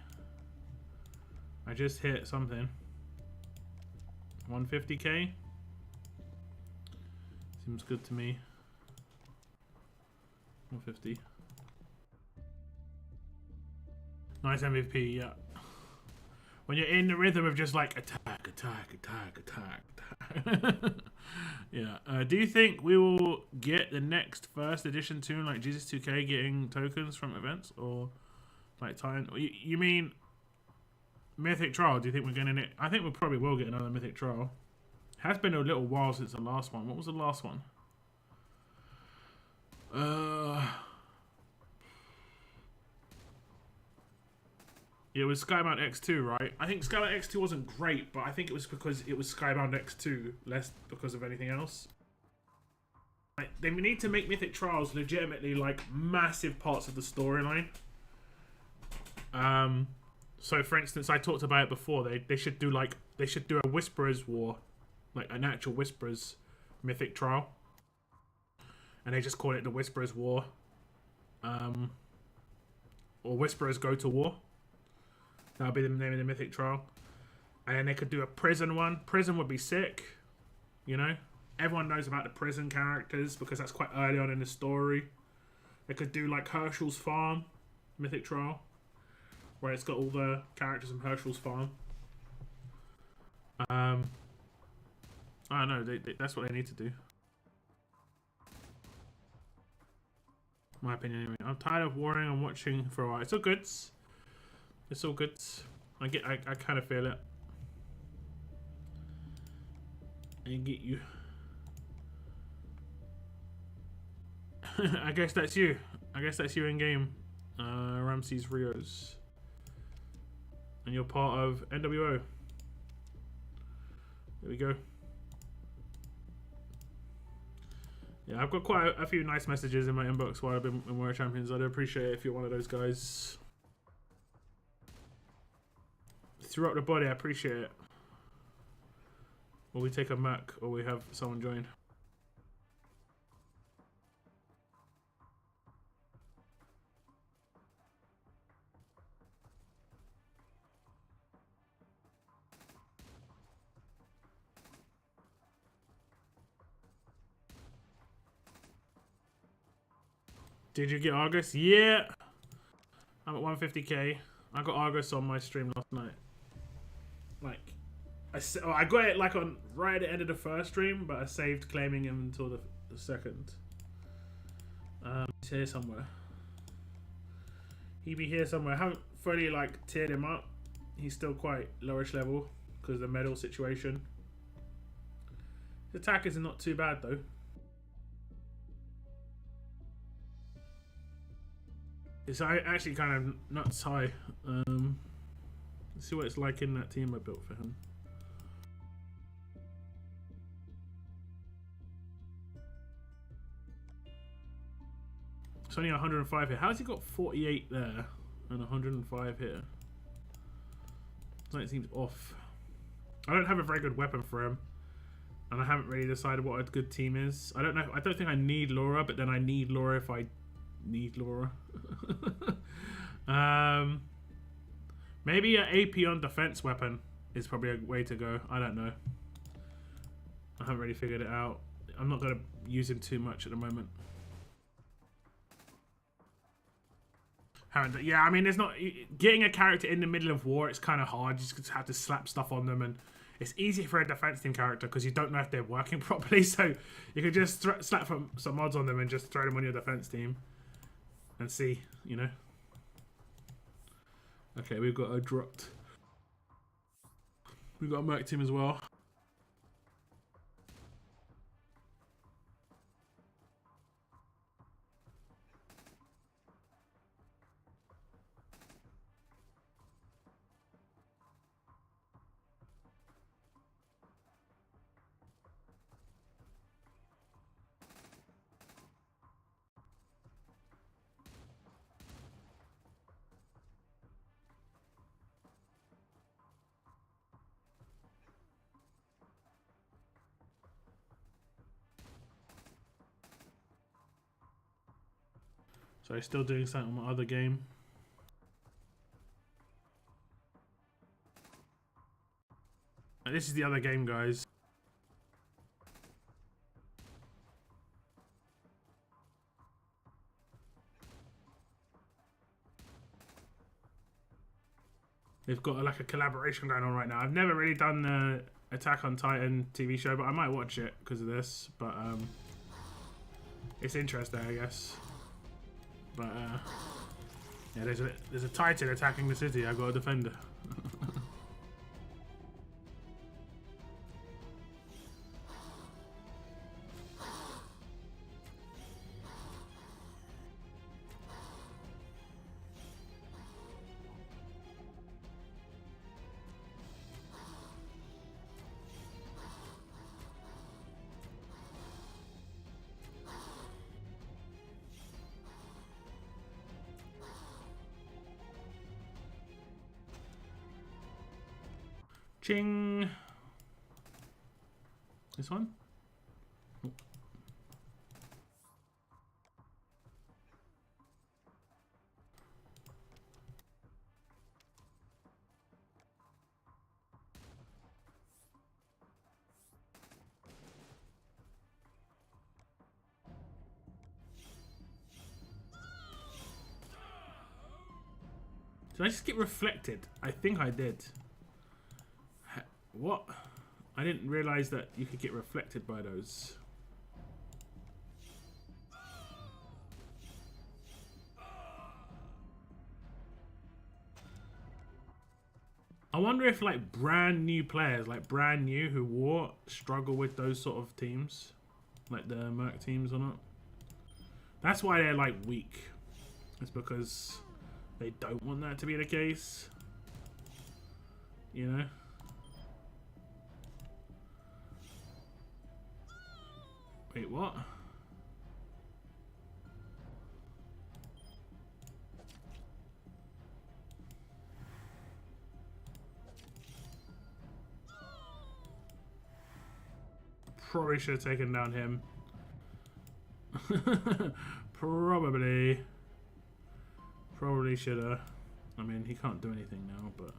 I just hit something. 150k. Seems good to me. 150. Nice MVP, yeah. When you're in the rhythm of just like attack, attack, attack, attack, attack. Yeah. Do you think we will get the next first edition tune like Jesus 2K getting tokens from events, or like Titan? You mean Mythic Trial? Do you think we're getting it? I think we probably will get another Mythic Trial. It has been a little while since the last one. What was the last one? Yeah, it was Skybound X2, right? I think Skybound X2 wasn't great, but I think it was because it was Skybound X2, less because of anything else. Like, they need to make Mythic Trials legitimately like massive parts of the storyline. So for instance, I talked about it before. They should do a Whisperer's War, like an actual Whisperer's Mythic Trial, and they just call it the Whisperer's War, or Whisperers Go to War. That'll be the name of the Mythic Trial. And then they could do a prison one. Prison would be sick. You know? Everyone knows about the prison characters because that's quite early on in the story. They could do like Herschel's Farm Mythic Trial, where it's got all the characters from Herschel's Farm. I don't know. That's what they need to do. My opinion anyway. I'm tired of warring and watching for a while. It's all good. It's all good. I kind of feel it. I get you. I guess that's you. I guess that's you in game. Ramses Rios. And you're part of NWO. There we go. Yeah, I've got quite a few nice messages in my inbox while I've been in Warrior Champions. I'd appreciate it if you're one of those guys. Throughout the body, I appreciate it. Or we take a Mac, or we have someone join. Did you get Argus? Yeah! I'm at 150k. I got Argus on my stream last night. Like, I got it like on right at the end of the first stream, but I saved claiming him until the second. He's here somewhere. He be here somewhere. I haven't fully like tiered him up. He's still quite lowish level because of the medal situation. His attack is not too bad though. It's actually kind of nuts high. Let's see what it's like in that team I built for him. It's only 105 here. How's he got 48 there and 105 here? That seems off. I don't have a very good weapon for him. And I haven't really decided what a good team is. I don't know. I don't think I need Laura, but then I need Laura if I need Laura. Maybe an AP on defense weapon is probably a way to go. I don't know. I haven't really figured it out. I'm not going to use him too much at the moment. Yeah, I mean, there's not... Getting a character in the middle of war, it's kind of hard. You just have to slap stuff on them, and it's easy for a defense team character because you don't know if they're working properly, so you can just slap some mods on them and just throw them on your defense team and see, you know. Okay, we've got a dropped. We've got a merc team as well. So I'm still doing something on my other game. And this is the other game, guys. They've got like a collaboration going on right now. I've never really done the Attack on Titan TV show, but I might watch it because of this. But it's interesting, I guess. But yeah, there's a Titan attacking the city. I got a defender. Ching. This one? Oh. Did I just get reflected? I think I did. What? I didn't realize that you could get reflected by those. I wonder if like brand new players, like brand new who war, struggle with those sort of teams, like the merc teams or not. That's why they're like weak. It's because they don't want that to be the case. You know? Wait, what? Probably should have taken down him. Probably should have. I mean, he can't do anything now, but...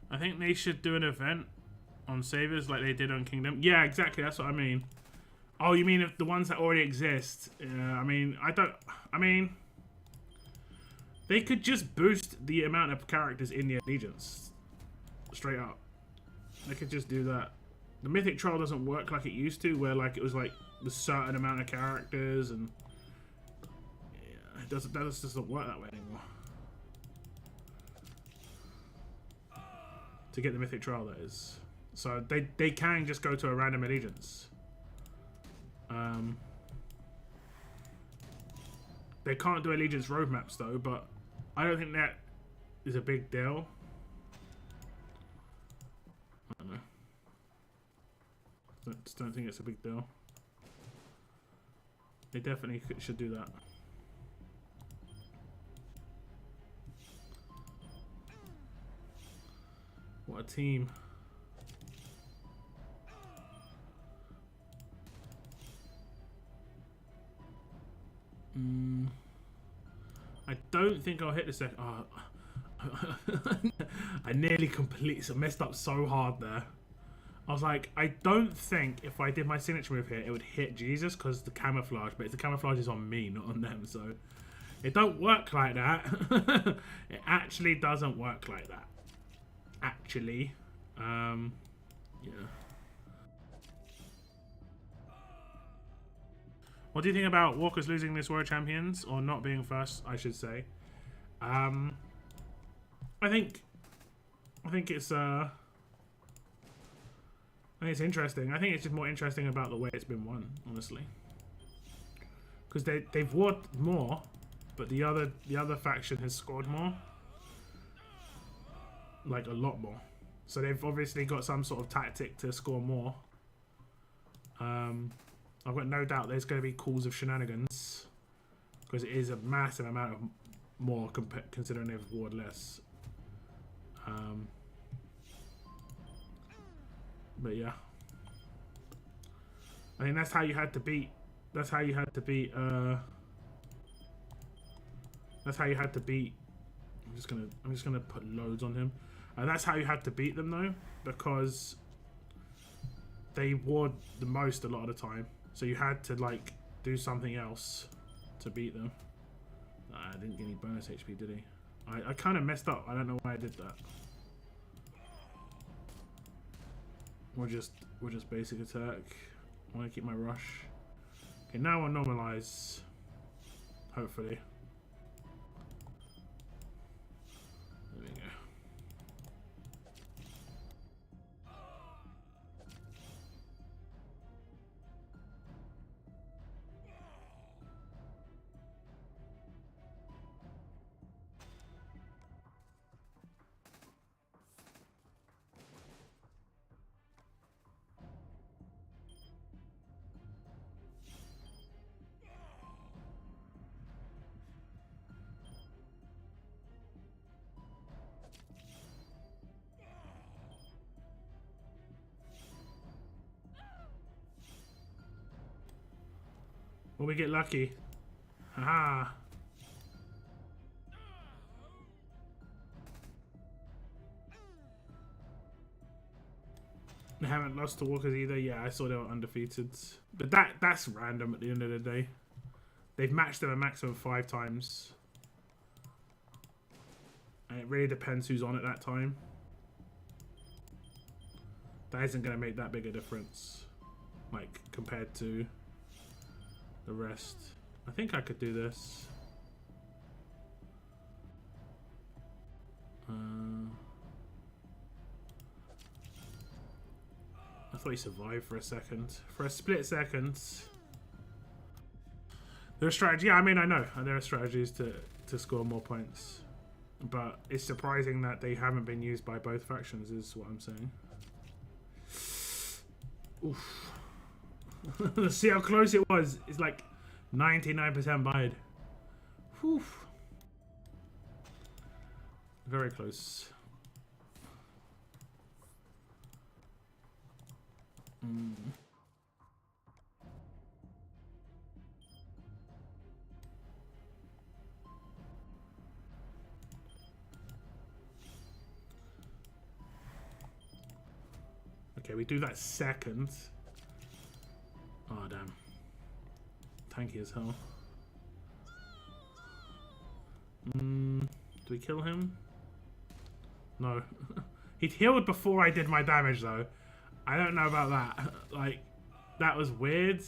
I think they should do an event on Savers like they did on Kingdom. Yeah, exactly. That's what I mean. Oh, you mean if the ones that already exist? Yeah, I mean, I mean, they could just boost the amount of characters in the allegiance. Straight up. They could just do that. The Mythic trial doesn't work like it used to, where like it was like the certain amount of characters, and yeah, that doesn't work that way anymore. To get the Mythic trial, that is. So they can just go to a random allegiance. They can't do allegiance roadmaps though, but I don't think that is a big deal. I don't know. Just don't think it's a big deal. They definitely should do that. What a team. I don't think I'll hit the second. Oh. I nearly completely messed up so hard there. I was like, I don't think if I did my signature move here, it would hit Jesus because the camouflage. But the camouflage is on me, not on them. So it don't work like that. It actually doesn't work like that. Actually, yeah. What do you think about Walkers losing this World Champions, or not being first, I should say? I think it's interesting. I think it's just more interesting about the way it's been won, honestly. Because they've won more, but the other faction has scored more. Like a lot more. So they've obviously got some sort of tactic to score more. I've got no doubt there's going to be calls of shenanigans, because it is a massive amount of more considering they've ward less. But yeah, I think that's how you had to beat. That's how you had to beat. That's how you had to beat. I'm just gonna put loads on him. That's how you had to beat them though, because they ward the most a lot of the time. So you had to like do something else to beat them. I didn't get any bonus HP, did he? I kind of messed up. I don't know why I did that. We're just basic attack. I want to keep my rush. Okay, now I'll normalize. Hopefully. There we go. Will we get lucky? Haha. They haven't lost to Walkers either. Yeah, I saw they were undefeated. But that's random at the end of the day. They've matched them a maximum of 5 times. And it really depends who's on at that time. That isn't going to make that big a difference. Like, compared to the rest. I think I could do this. I thought he survived for a second. For a split second. There are strategies. Yeah, I mean, I know. There are strategies to score more points. But it's surprising that they haven't been used by both factions, is what I'm saying. Oof. See how close it was? It's like 99% bide. Whew. Very close. Okay, we do that second. Oh, damn. Tanky as hell. Do we kill him? No. He'd healed before I did my damage, though. I don't know about that. Like, that was weird.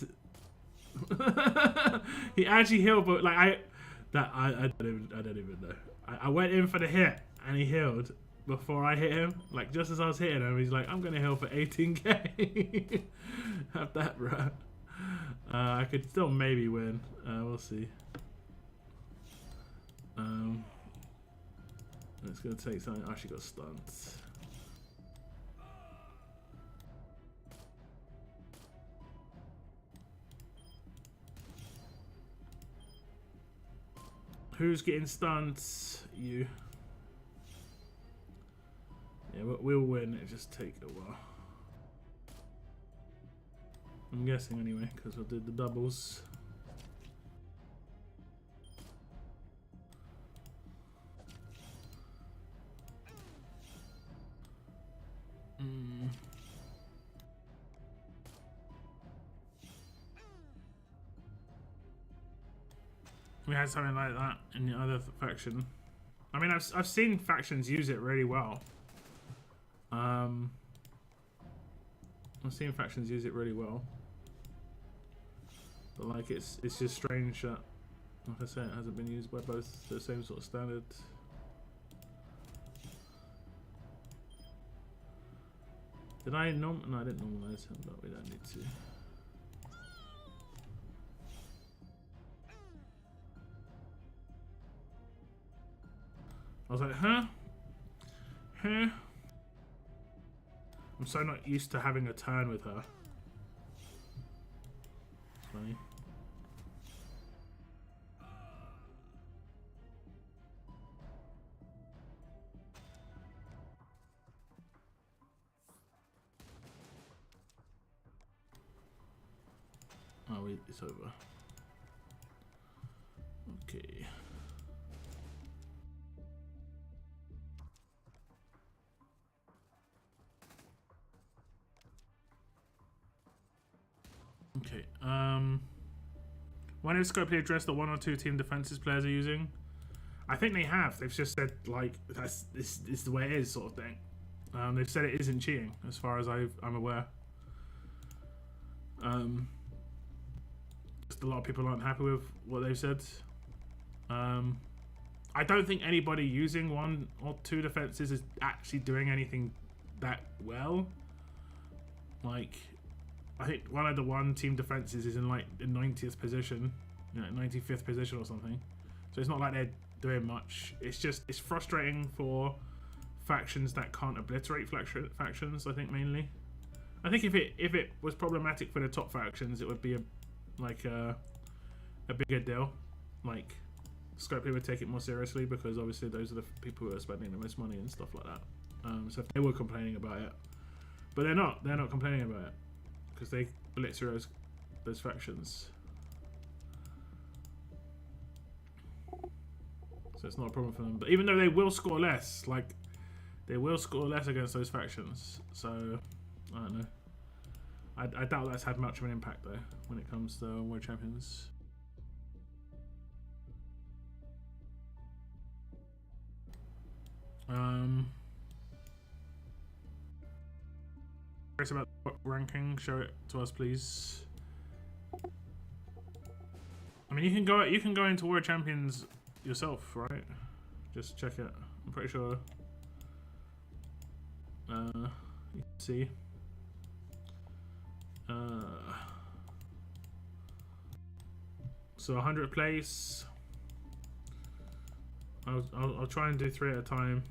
He actually healed, but like I don't even know. I went in for the hit, and he healed before I hit him. Like, just as I was hitting him, he's like, "I'm gonna heal for 18k." Have that, bro. I could still maybe win. We'll see. It's gonna take something. Oh, she got stunned. Who's getting stunned? You. Yeah, we'll win. It just take a while. I'm guessing anyway, because we'll do the doubles. We had something like that in the other faction. I mean, I've seen factions use it really well. I've seen factions use it really well, but like it's just strange that, like I say, it hasn't been used by both the same sort of standard. Did I no, I didn't normalize him, but we don't need to. I was like, huh? Huh? I'm so not used to having a turn with her. It's funny. Oh, wait, it's over. Okay. Okay. When has Scopely addressed the 1 or 2 team defenses players are using? I think they have. They've just said like this is the way it is, sort of thing. They've said it isn't cheating, as far as I'm aware. Just a lot of people aren't happy with what they've said. I don't think anybody using 1 or 2 defenses is actually doing anything that well. Like, I think one of the 1 team defenses is in like the 90th position, you know, 95th position or something. So it's not like they're doing much. It's just, it's frustrating for factions that can't obliterate factions, I think, mainly. I think if it was problematic for the top factions, it would be a bigger deal. Like, Scopely would take it more seriously, because obviously those are the people who are spending the most money and stuff like that. So if they were complaining about it, but they're not complaining about it, because they blitz through those factions. So it's not a problem for them. But even though they will score less, like, they will score less against those factions. So, I don't know. I doubt that's had much of an impact, though, when it comes to World Champions. Curious about the ranking. Show it to us, please. I mean, you can go into World Champions yourself, right? Just check it. I'm pretty sure. You can see. So 100 place. I'll try and do 3 at a time.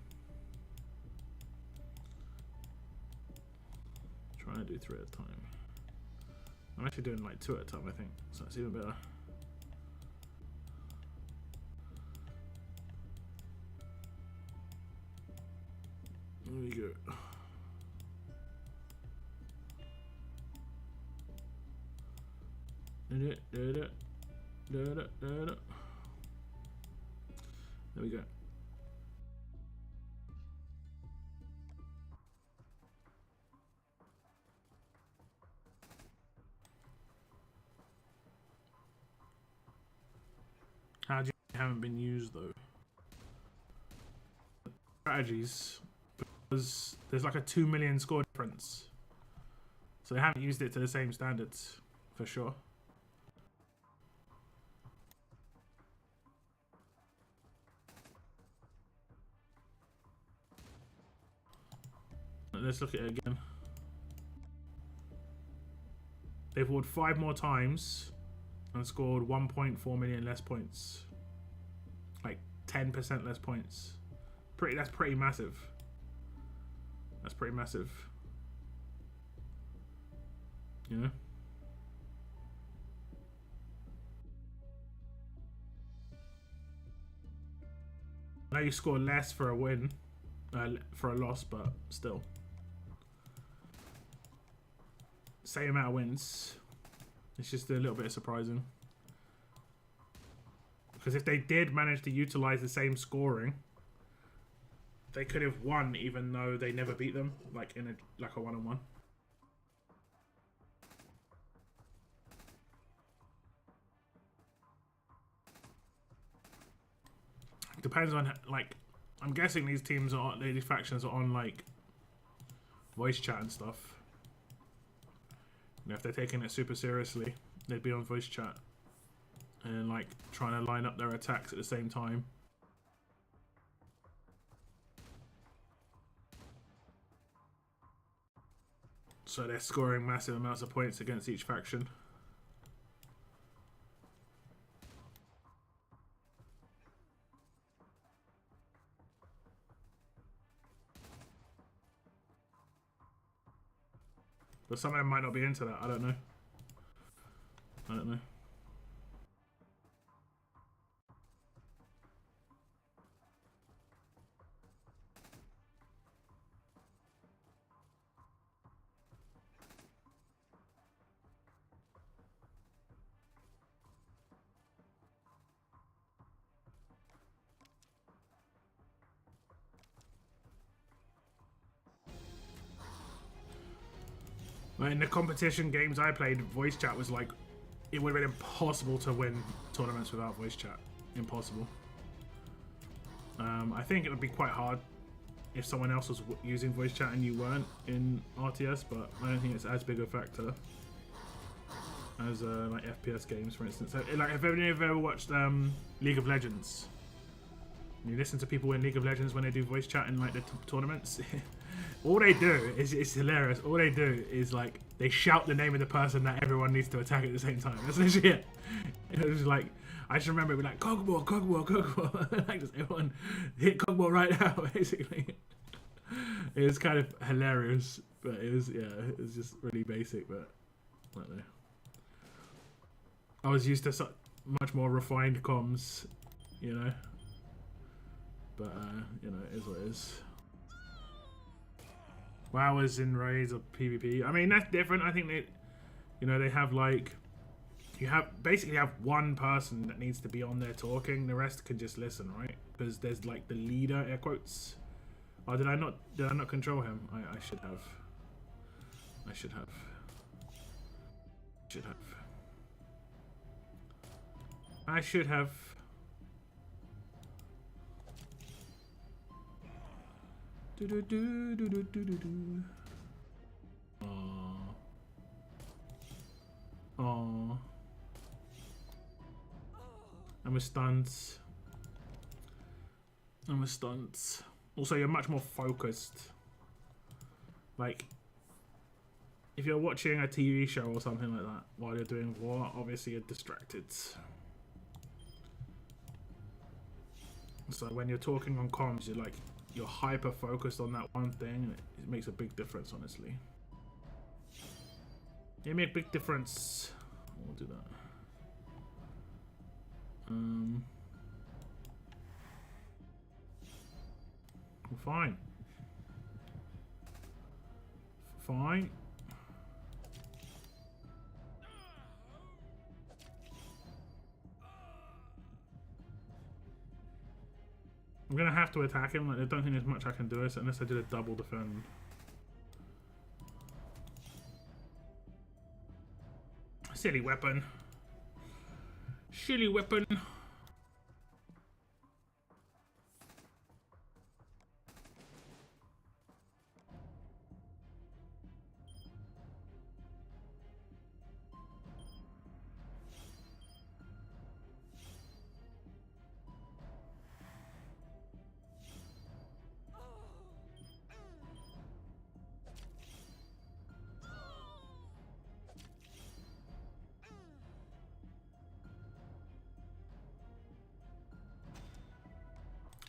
Trying to do 3 at a time. I'm actually doing like 2 at a time, I think, so that's even better. There we go. There we go. How do you haven't been used though? Strategies, because there's like a 2 million score difference, so they haven't used it to the same standards for sure. Let's look at it again. They've won 5 more times and scored 1.4 million less points. Like 10% less points That's pretty massive. That's pretty massive. You know? I know you score less for a win, for a loss, but still. Same amount of wins. It's just a little bit surprising. Because if they did manage to utilize the same scoring, they could have won even though they never beat them, like in a one-on-one. Depends on, like, I'm guessing these teams are, these factions are on like voice chat and stuff. You know, if they're taking it super seriously, they'd be on voice chat and like trying to line up their attacks at the same time. So they're scoring massive amounts of points against each faction. But some of them might not be into that. I don't know. I don't know. In the competition games I played, voice chat was like, it would have been impossible to win tournaments without voice chat. Impossible. I think it would be quite hard if someone else was using voice chat and you weren't in RTS, but I don't think it's as big a factor as like FPS games, for instance. So, like, have any of you ever watched League of Legends? You listen to people in League of Legends when they do voice chat in like the tournaments. All they do is, it's hilarious. All they do is like they shout the name of the person that everyone needs to attack at the same time. That's literally it. It was like, I just remember it was like Cogball, Cogball, Cogball. Like just everyone hit Cogball right now, basically. It was kind of hilarious, but it was, yeah, it was just really basic. But I don't know. I was used to much more refined comms, you know. But you know, it is what it is. WoWers in raids or PvP. I mean, that's different. I think they, you know, they have like, you basically have one person that needs to be on there talking. The rest can just listen, right? Because there's like the leader, air quotes. Oh, did I not control him? I should have. I should have. Should have. I should have. Do do do do do do do do. Aww. Aww. I'm a stunt. I'm a stunt. Also, you're much more focused. Like, if you're watching a TV show or something like that while you're doing war, obviously you're distracted. So when you're talking on comms, you're hyper focused on that one thing, and it makes a big difference, honestly. It makes a big difference. We'll do that. Fine. Fine. I'm gonna have to attack him. Like, I don't think there's much I can do unless I did a double defend. Silly weapon. Silly weapon.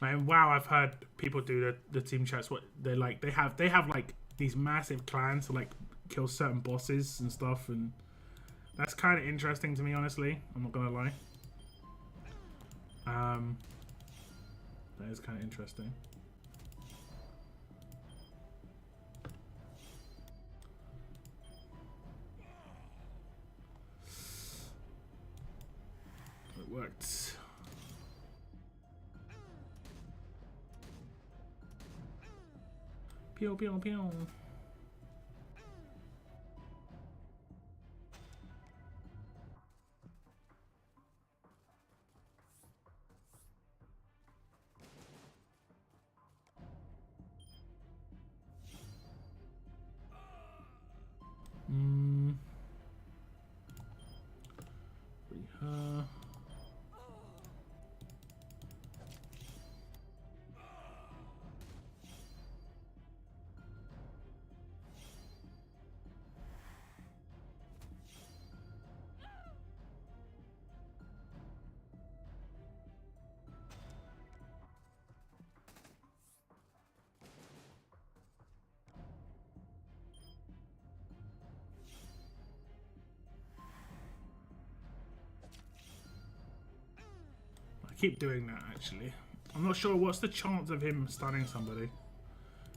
And wow, I've heard people do the team chats. What they like, they have like these massive clans to like kill certain bosses and stuff, and that's kind of interesting to me, honestly. I'm not gonna lie. That is kind of interesting. It worked. Pew pew pew. Keep doing that, actually. I'm not sure what's the chance of him stunning somebody.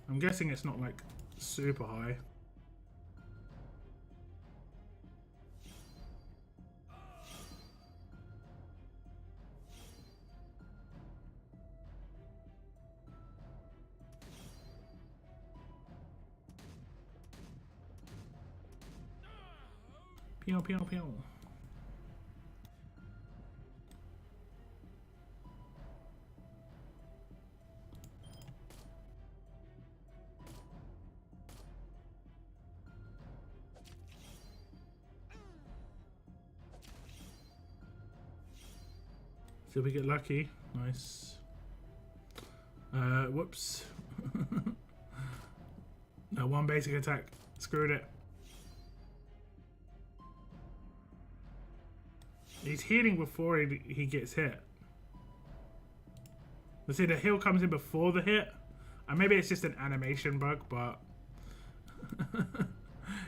I'm guessing it's not like super high. Pew pew pew. So we get lucky. Nice. Whoops. No, one basic attack. Screwed it. He's healing before he gets hit. Let's see, the heal comes in before the hit. And maybe it's just an animation bug, but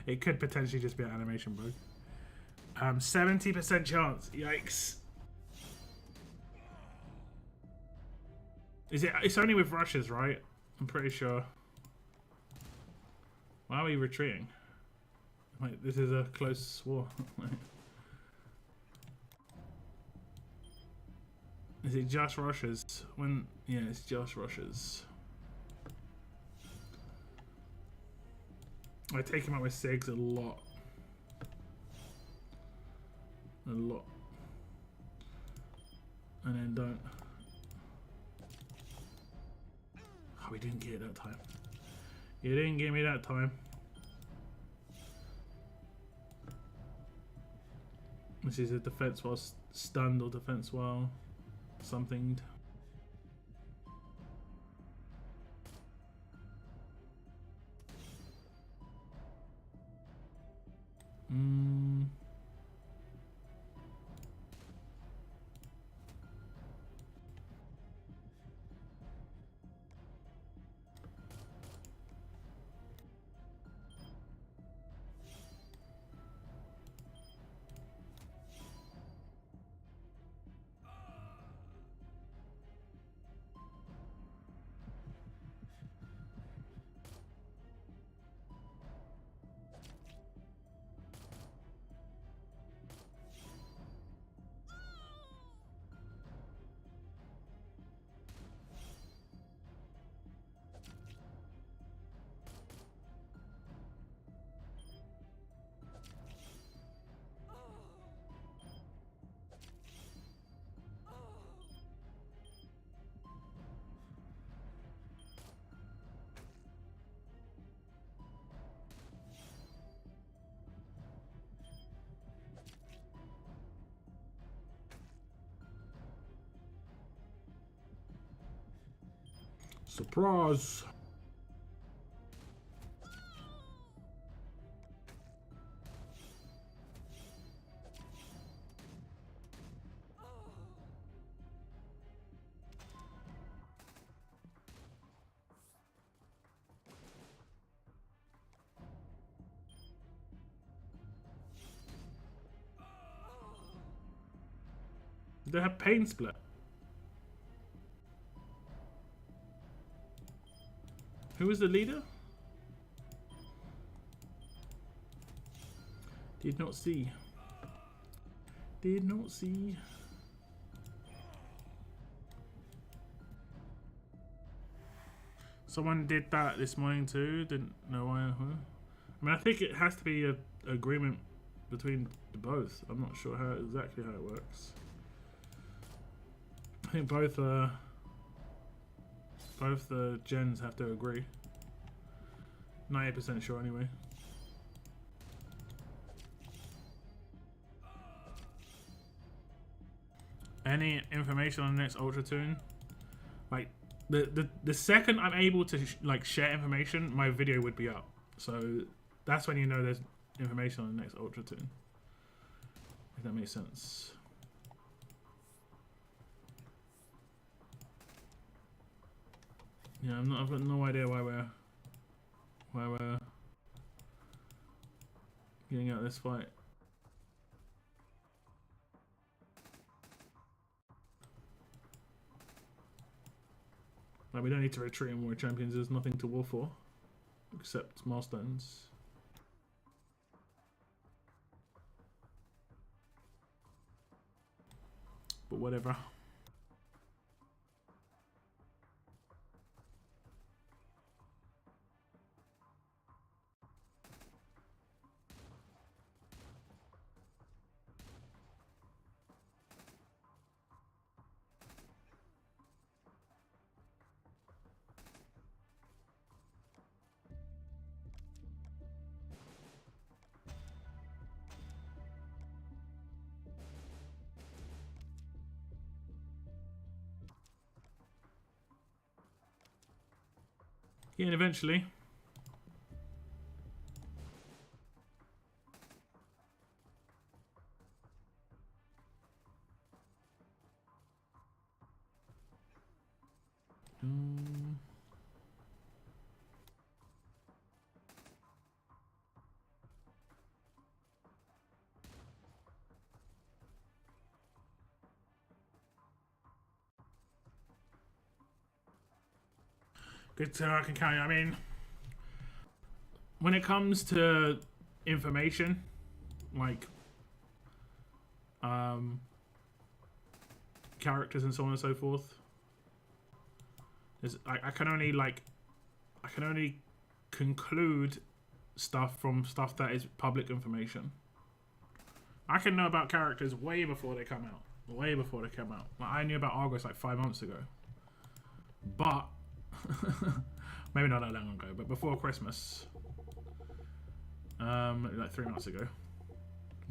it could potentially just be an animation bug. 70% chance. Yikes. It's only with rushes, right? I'm pretty sure. Why are we retreating? Like, this is a close war. Is it just rushes? Yeah, it's just rushes. I take him out with SIGs a lot. A lot. And then don't. Oh, we didn't get it that time. You didn't give me that time. This is a defense while stunned or defense while something. Surprise! they have pain split? Who was the leader? Did not see. Did not see. Someone did that this morning too. Didn't know why. Huh? I mean, I think it has to be an agreement between the both. I'm not sure exactly how it works. I think both the gens have to agree. 90% sure anyway. Any information on the next Ultra Tune? Like the second I'm able to like share information, my video would be up. So that's when you know there's information on the next Ultra Tune. If that makes sense. Yeah, I've got no idea why we're getting out of this fight. Like, we don't need to retreat in Warrior Champions. There's nothing to war for, except milestones. But whatever. Yeah, and eventually. Good to know I can count. I mean, when it comes to information, like characters and so on and so forth, I can only conclude stuff from stuff that is public information. I can know about characters way before they come out. Way before they come out. Like, I knew about Argos like 5 months ago. But maybe not that long ago, but before Christmas. Like 3 months ago.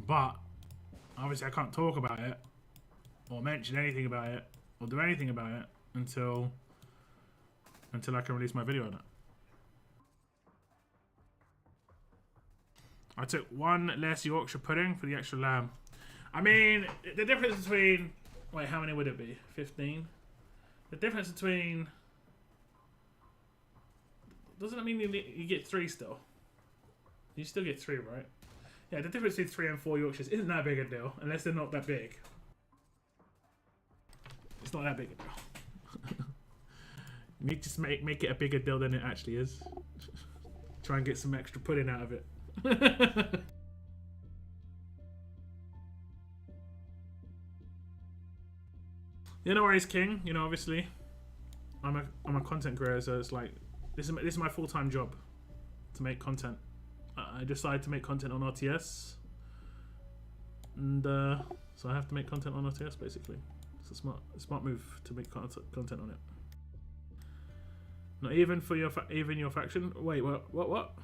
But obviously I can't talk about it or mention anything about it or do anything about it until I can release my video on it. I took one less Yorkshire pudding for the extra lamb. I mean, the difference between... Wait, how many would it be? 15? The difference between... Doesn't it mean you get 3 still? You still get 3, right? Yeah, the difference between 3 and 4 Yorkshires isn't that big a deal, unless they're not that big. It's not that big a deal. You need to make it a bigger deal than it actually is. Try and get some extra pudding out of it. Yeah, no worries, King. You know, obviously, I'm a content creator, so it's like this is my full-time job to make content. I decided to make content on RTS, and so I have to make content on RTS basically. It's a smart move to make content on it. Not even for your faction. Wait, what?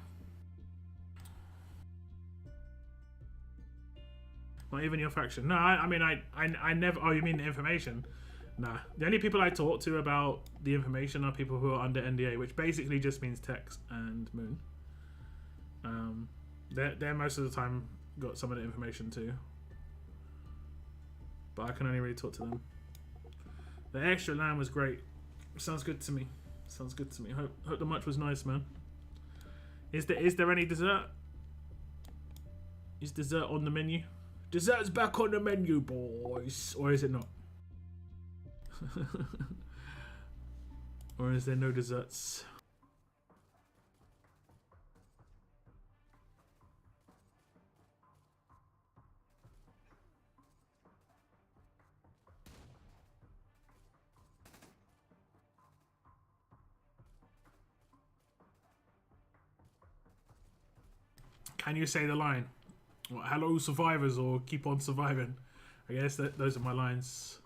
Not even your faction. No, I mean I never. Oh, you mean the information? Nah. The only people I talk to about the information are people who are under NDA, which basically just means Tex and Moon. They're most of the time got some of the information too, but I can only really talk to them. The extra lamb was great. Sounds good to me. Sounds good to me. Hope the munch was nice, man. Is there any dessert? Is dessert on the menu? Dessert's back on the menu, boys. Or is it not? Or is there no desserts? Can you say the line? What, hello survivors, or keep on surviving? I guess that those are my lines.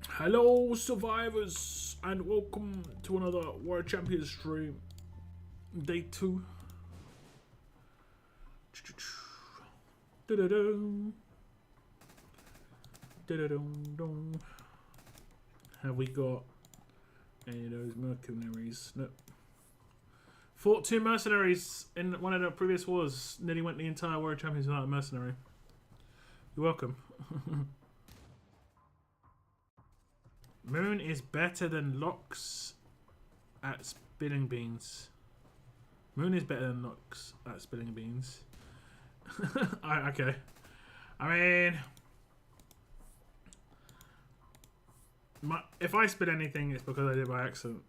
Hello survivors, and welcome to another World Champions stream. Day 2. Have we got any of those mercenaries? Nope. Fought 2 mercenaries in one of the previous wars. Nearly went the entire World Champions without a mercenary. You're welcome. Moon is better than Locks at spilling beans. Moon is better than Locks at spilling beans. Okay. I mean, if I spill anything, it's because I did it by accident.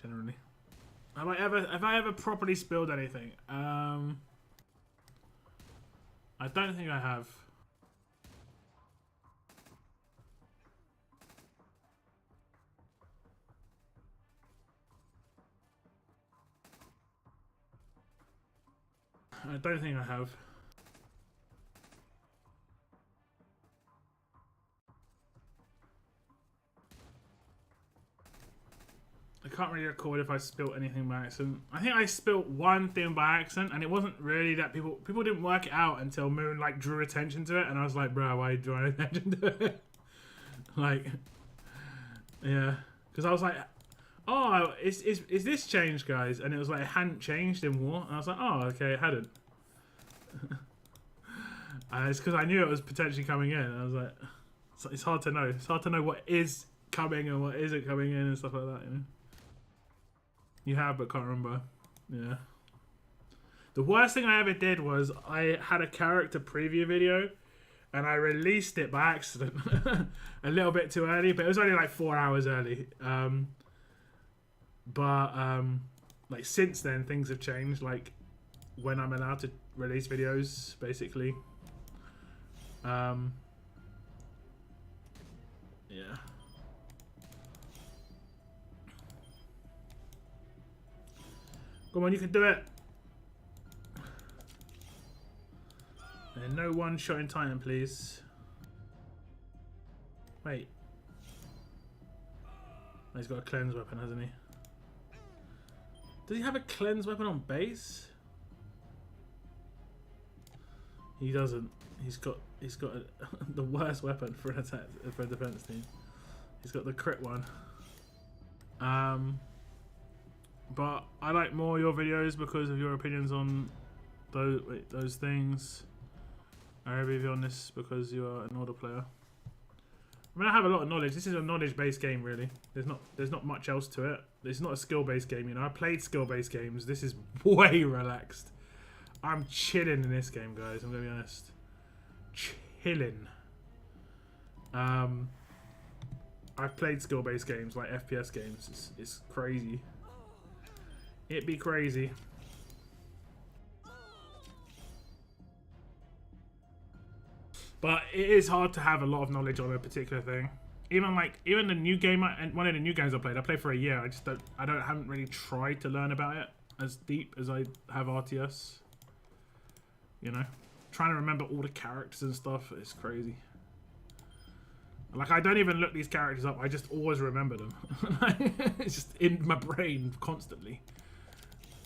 Generally, have I ever properly spilled anything? I don't think I have. I don't think I have. I can't really record if I spilt anything by accident. I think I spilt one thing by accident, and it wasn't really that people didn't work it out until Moon like drew attention to it, and I was like, bro, why are you drawing attention to it? Like, yeah, because I was like, oh, is this changed, guys? And it was like it hadn't changed in war, and I was like, oh, okay, it hadn't. It's because I knew it was potentially coming in. And I was like, it's hard to know. It's hard to know what is coming and what isn't coming in and stuff like that. You know. You have, but can't remember. Yeah. The worst thing I ever did was I had a character preview video, and I released it by accident, a little bit too early, but it was only like 4 hours early. Like since then, things have changed. Like when I'm allowed to release videos, basically. Yeah. Come on, you can do it. And no one shot in time, please. Wait. Oh, he's got a cleanse weapon, hasn't he? Does he have a cleanse weapon on base? He doesn't. He's got the worst weapon for an attack for a defense team. He's got the crit one. But I like more your videos because of your opinions on those things. I review on this because you are an older player. I mean, I have a lot of knowledge. This is a knowledge-based game, really. There's not much else to it. It's not a skill-based game, you know. I played skill-based games. This is way relaxed. I'm chilling in this game, guys. I'm gonna be honest. Chilling. I've played skill-based games like FPS games. It's crazy. It'd be crazy. But it is hard to have a lot of knowledge on a particular thing. Even the new game, one of the new games I played for a year. I haven't really tried to learn about it as deep as I have RTS. You know, trying to remember all the characters and stuff is crazy. Like, I don't even look these characters up. I just always remember them. It's just in my brain constantly,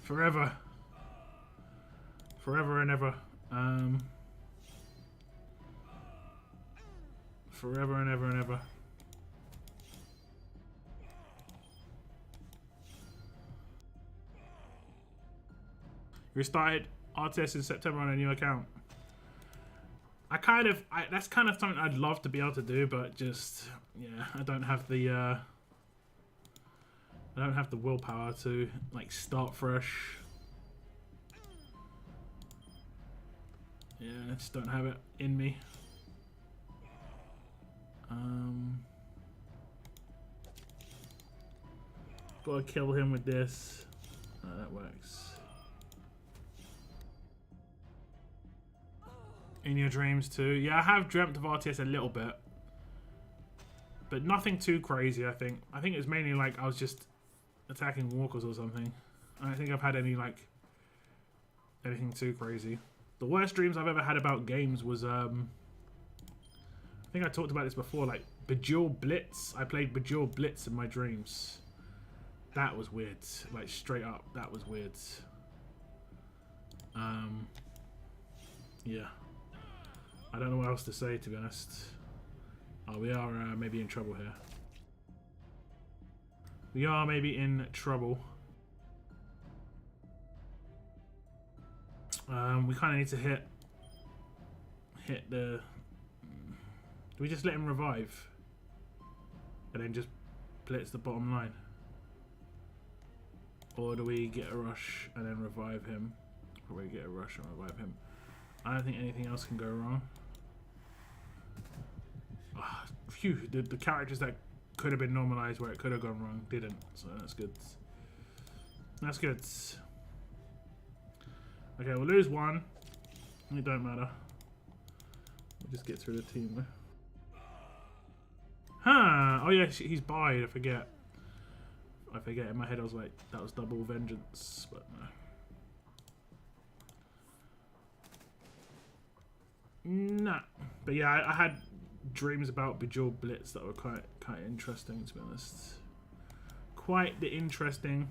forever and ever. Forever and ever and ever. You restarted RTS in September on a new account. That's kind of something I'd love to be able to do, but just, yeah, I don't have the willpower to like start fresh. Yeah, I just don't have it in me. Gotta kill him with this. That works. In your dreams too. Yeah, I have dreamt of RTS a little bit. But nothing too crazy, I think. I think it's mainly like I was just attacking walkers or something. I don't think I've had any like anything too crazy. The worst dreams I've ever had about games was I think I talked about this before, like Bejeweled Blitz. I played Bejeweled Blitz in my dreams. That was weird. Like straight up, that was weird. Yeah. I don't know what else to say, to be honest. Oh, we are maybe in trouble here. We are maybe in trouble. We kind of need to hit the... Do we just let him revive? And then just blitz the bottom line? Or do we get a rush and then revive him? Or we get a rush and revive him? I don't think anything else can go wrong. Oh, phew, the characters that could have been normalized where it could have gone wrong didn't, so that's good. That's good. Okay, we'll lose one. It don't matter. We'll just get through the team. Huh! Oh yeah, he's buyed. I forget. In my head I was like, that was double vengeance, but no. Nah. But yeah, I had dreams about Bejeweled Blitz that were quite interesting, to be honest. Quite the interesting.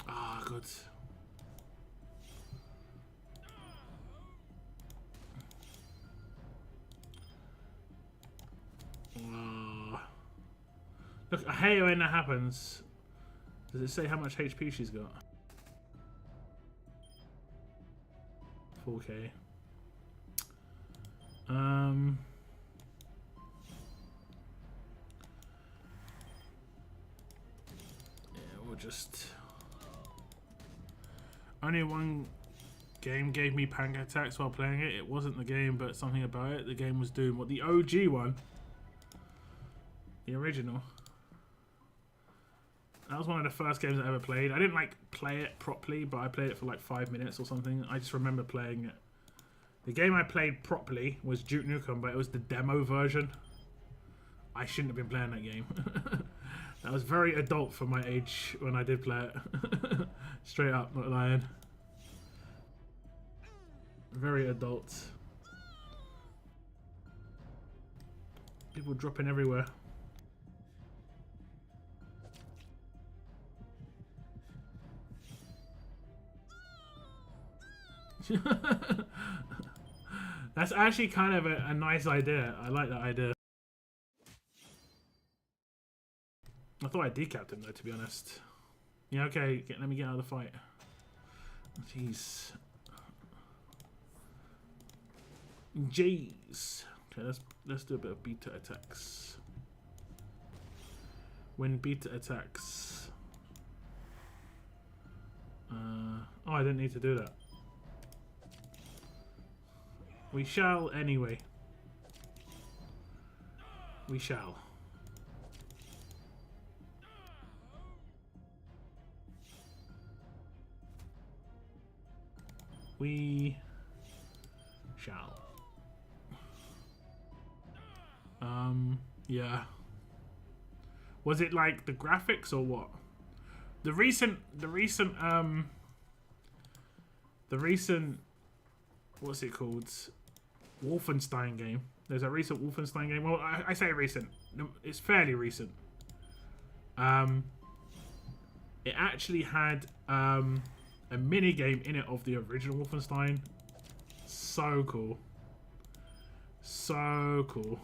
Ah, good. Look, I hate when that happens. Does it say how much HP she's got? 4k. Yeah, we'll just... Only one game gave me panic attacks while playing it. It wasn't the game, but something about it. The game was Doom. What, the OG one? The original? That was one of the first games I ever played. I didn't like play it properly, but I played it for like 5 minutes or something. I just remember playing it. The game I played properly was Duke Nukem, but it was the demo version. I shouldn't have been playing that game. That was very adult for my age when I did play it. Straight up, not lying. Very adult. People dropping everywhere. That's actually kind of a nice idea. I like that idea. I thought I decapped him though, to be honest. Yeah, okay, let me get out of the fight. Jeez. Jeez. Okay, let's do a bit of beta attacks. When beta attacks. Oh, I didn't need to do that. We shall anyway. We shall. We shall. Yeah. Was it like the graphics or what? The recent what's it called? Wolfenstein game. There's a recent Wolfenstein game. Well, I say recent. It's fairly recent. It actually had a mini game in it of the original Wolfenstein. So cool. So cool.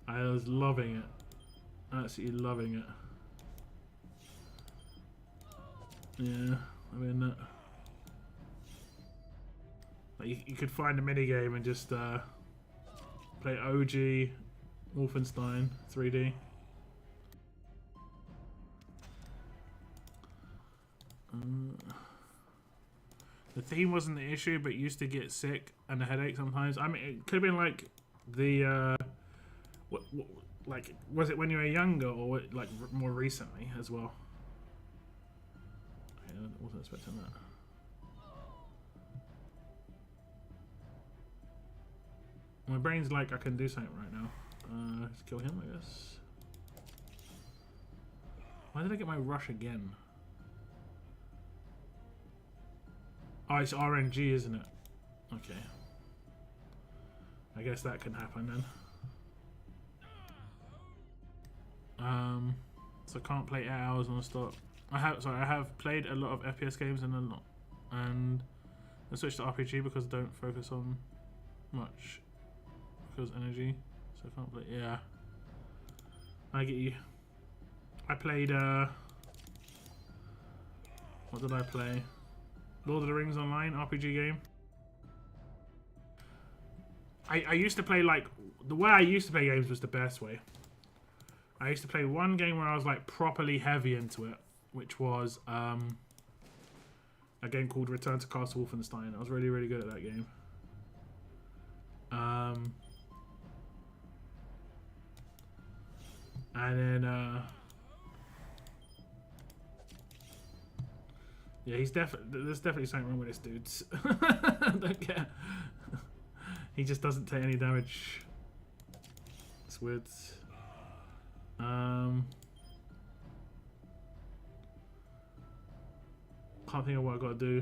I was loving it. Absolutely loving it. Yeah, I mean, like you could find a mini game and just play OG Wolfenstein 3D. The theme wasn't the issue, but used to get sick and a headache sometimes. I mean, it could have been like the like was it when you were younger or like more recently as well? Okay, I wasn't expecting that. My brain's like I can do something right now. Let's kill him, I guess. Why did I get my rush again? Oh, it's RNG, isn't it? Okay. I guess that can happen then. So I can't play 8 hours non-stop. I have played a lot of FPS games and I switched to RPG because I don't focus on much because energy. So I can't play. Yeah, I get you. I played. What did I play? Lord of the Rings Online RPG game. I used to play like the way I used to play games was the best way. I used to play one game where I was like properly heavy into it, which was a game called Return to Castle Wolfenstein. I was really, really good at that game. And then yeah, there's definitely something wrong with this dude. I don't care. He just doesn't take any damage. It's weird. Can't think of what I gotta do.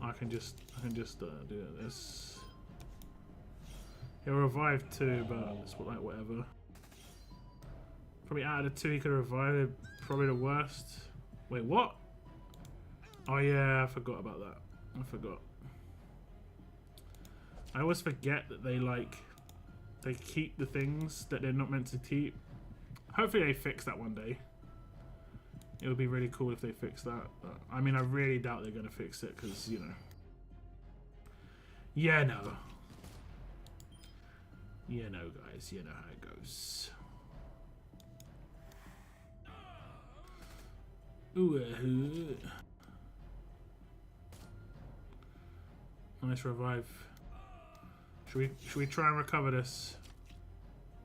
I can just do this. He'll revive too, but it's like whatever. Probably out of the two he could have revived, probably the worst. Wait, what? Oh yeah, I forgot about that. I forgot. I always forget that they keep the things that they're not meant to keep. Hopefully they fix that one day. It would be really cool if they fix that. But, I mean, I really doubt they're going to fix it because, you know. Yeah, no. You know, guys. You know how it goes. Ooh, nice revive. Should we try and recover this?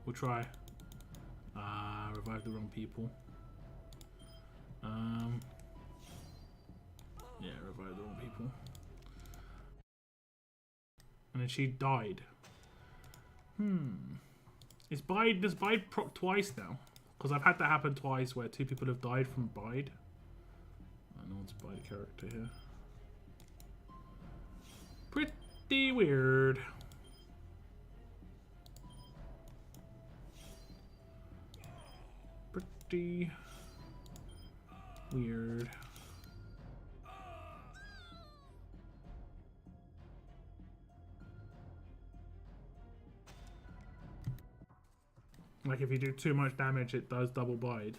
We'll try. Revive the wrong people. Yeah, revive the wrong people. And then she died. Does Bide proc twice now? Because I've had that happen twice where 2 people have died from Bide. No one's a Bide character here. Pretty weird. Pretty weird. Like if you do too much damage, it does double Bide.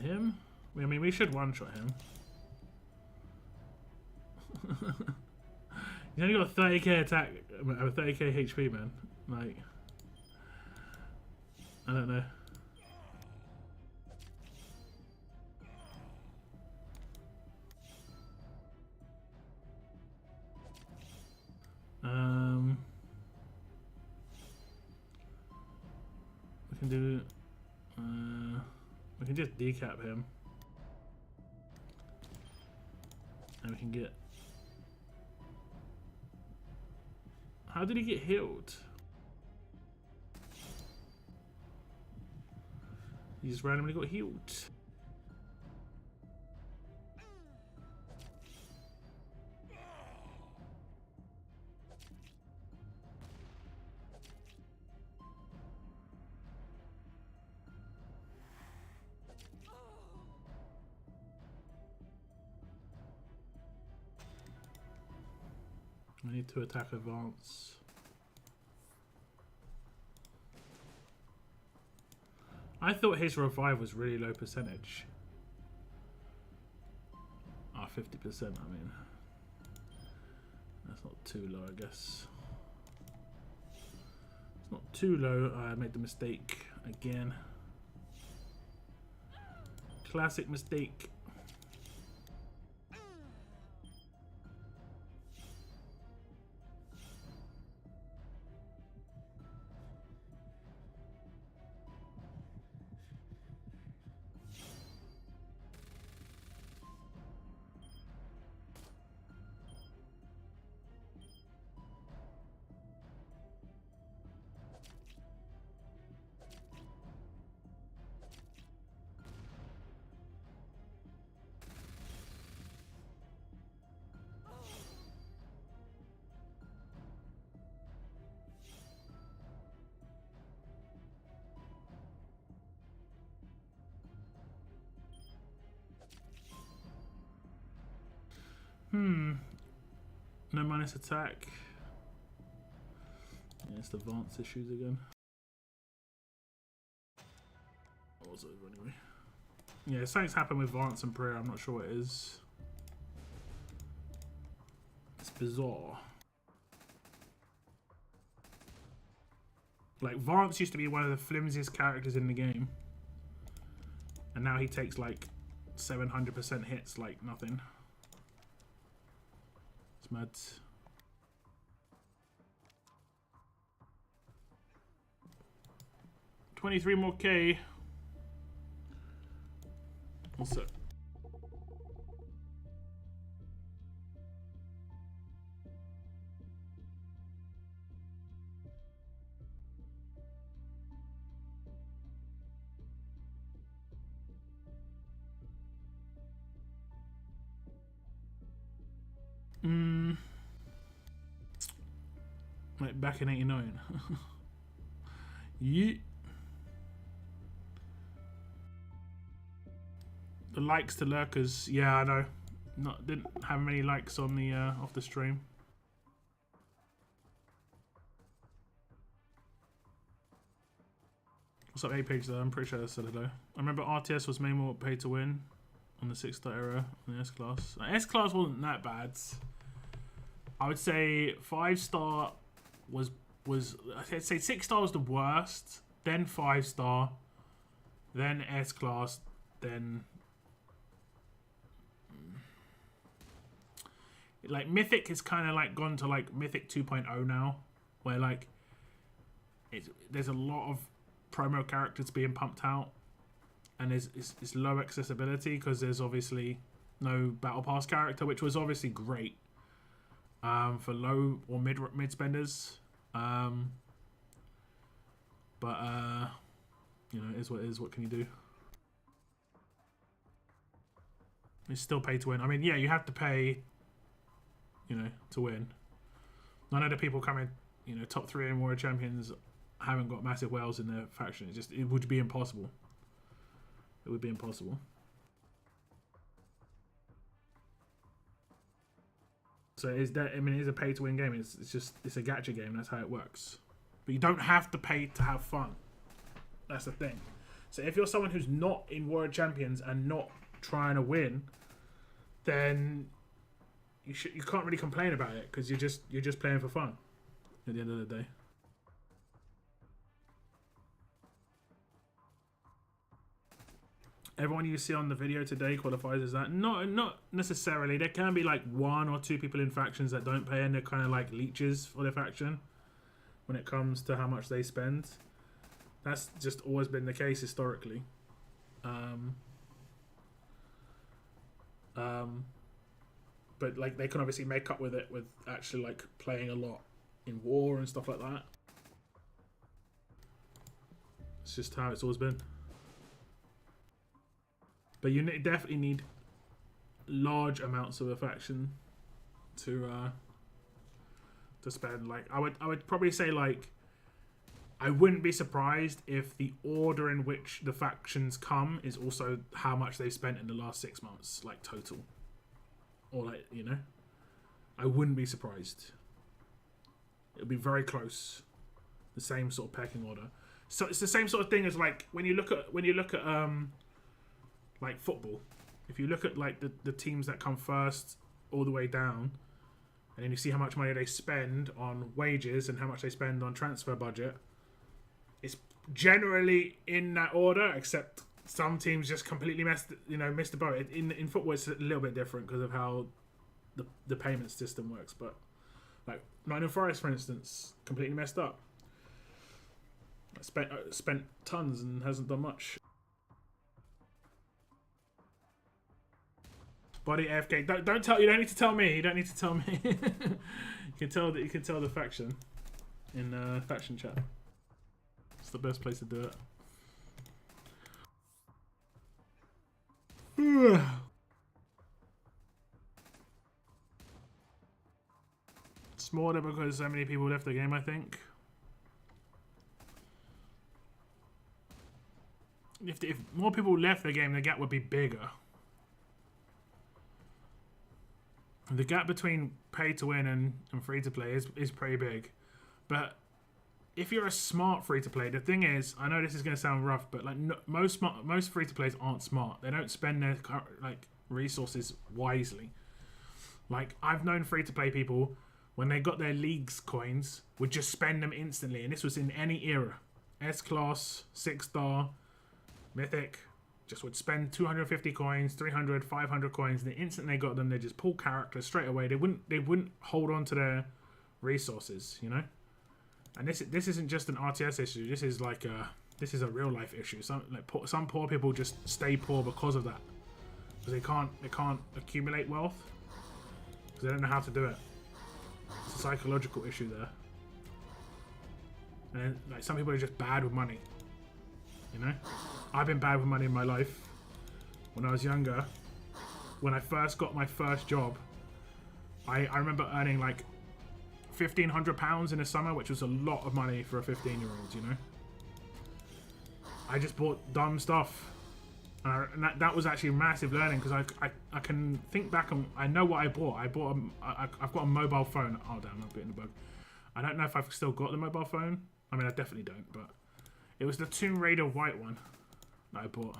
Him? I mean, we should one-shot him. He's only got a 30k attack, 30k HP, man. Like, I don't know. We can do. We can just decap him, and we can get. How did he get healed? He just randomly got healed. I need to attack advance. I thought his revive was really low percentage. 50%, I mean. That's not too low, I guess. It's not too low. I made the mistake again. Classic mistake. No minus attack. Yeah, it's the advanced issues again. What was it anyway? Yeah, something's happened with Vance and Prayer. I'm not sure what it is. It's bizarre. Like, Vance used to be one of the flimsiest characters in the game. And now he takes like 700% hits like nothing. It's mad. $23 more K. What's up? Like back in '89. Yeah. The likes to lurkers, yeah, I know. Didn't have many likes on the off the stream. What's up, A-Page though? I'm pretty sure I said hello. I remember RTS was made more pay to win on the 6-star era on the S-Class. S-Class wasn't that bad. I would say 5-star was I'd say 6-star was the worst, then 5-star, then S-Class, then like Mythic is kind of like gone to like Mythic 2.0 now, where like there's a lot of promo characters being pumped out, and it's low accessibility because there's obviously no battle pass character, which was obviously great for low or mid spenders, but you know, it is what it is. What can you do? It's still pay to win. I mean, yeah, you have to pay, you know, to win. None of the people coming, you know, top 3 and Warrior Champions haven't got massive whales in their faction. It would be impossible. It would be impossible. So is that? I mean, it is a pay to win game. It's a gacha game. That's how it works. But you don't have to pay to have fun. That's the thing. So if you're someone who's not in Warrior Champions and not trying to win, then you can't really complain about it because you're just playing for fun at the end of the day. Everyone you see on the video today qualifies as that? Not necessarily. There can be like 1 or 2 people in factions that don't pay, and they're kind of like leeches for their faction when it comes to how much they spend. That's just always been the case historically. But like they can obviously make up with it with actually like playing a lot in war and stuff like that. It's just how it's always been. But you definitely need large amounts of a faction to spend. Like I would probably say like I wouldn't be surprised if the order in which the factions come is also how much they've spent in the last 6 months, like total. Or like, you know, I wouldn't be surprised. It'll be very close, the same sort of pecking order. So it's the same sort of thing as like when you look at like football. If you look at like the teams that come first all the way down, and then you see how much money they spend on wages and how much they spend on transfer budget, it's generally in that order, except some teams just completely missed the boat. In football, it's a little bit different because of how the payment system works. But like Nottingham Forest, for instance, completely messed up. Spent tons and hasn't done much. Body AFK. Don't tell. You don't need to tell me. You don't need to tell me. You can tell that. You can tell the faction in faction chat. It's the best place to do it. Smaller because so many people left the game, I think. If more people left the game, the gap would be bigger. The gap between pay to win and free to play is pretty big. But if you're a smart free to play, the thing is, I know this is going to sound rough, but like most free to plays aren't smart. They don't spend their resources wisely. Like I've known free to play people, when they got their leagues coins, would just spend them instantly, and this was in any era. S-Class, 6-star, Mythic, just would spend 250 coins, 300, 500 coins, and the instant they got them, they just pull characters straight away. They wouldn't hold on to their resources, you know. And this isn't just an RTS issue. This is like this is a real life issue. Some poor people just stay poor because of that, because they can't accumulate wealth because they don't know how to do it. It's a psychological issue there. And like some people are just bad with money. You know, I've been bad with money in my life. When I was younger, when I first got my first job, I remember earning like £1,500 in a summer, which was a lot of money for a 15-year-old. You know, I just bought dumb stuff. And that was actually massive learning, because I can think back and I know what I bought. I've got a mobile phone. Oh damn, I'm bitten the bug. I don't know if I've still got the mobile phone. I mean, I definitely don't, but it was the Tomb Raider white one that I bought.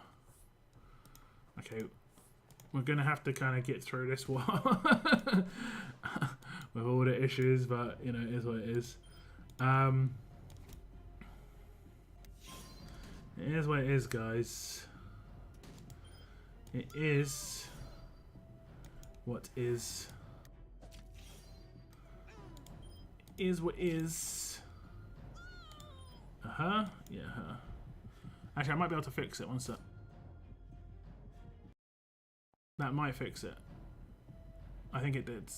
Okay, we're gonna have to kind of get through this one with all the issues, but you know, it is what it is. It is what it is, guys. It is what is. Is what is. Yeah. Actually, I might be able to fix it. One sec. That might fix it. I think it did.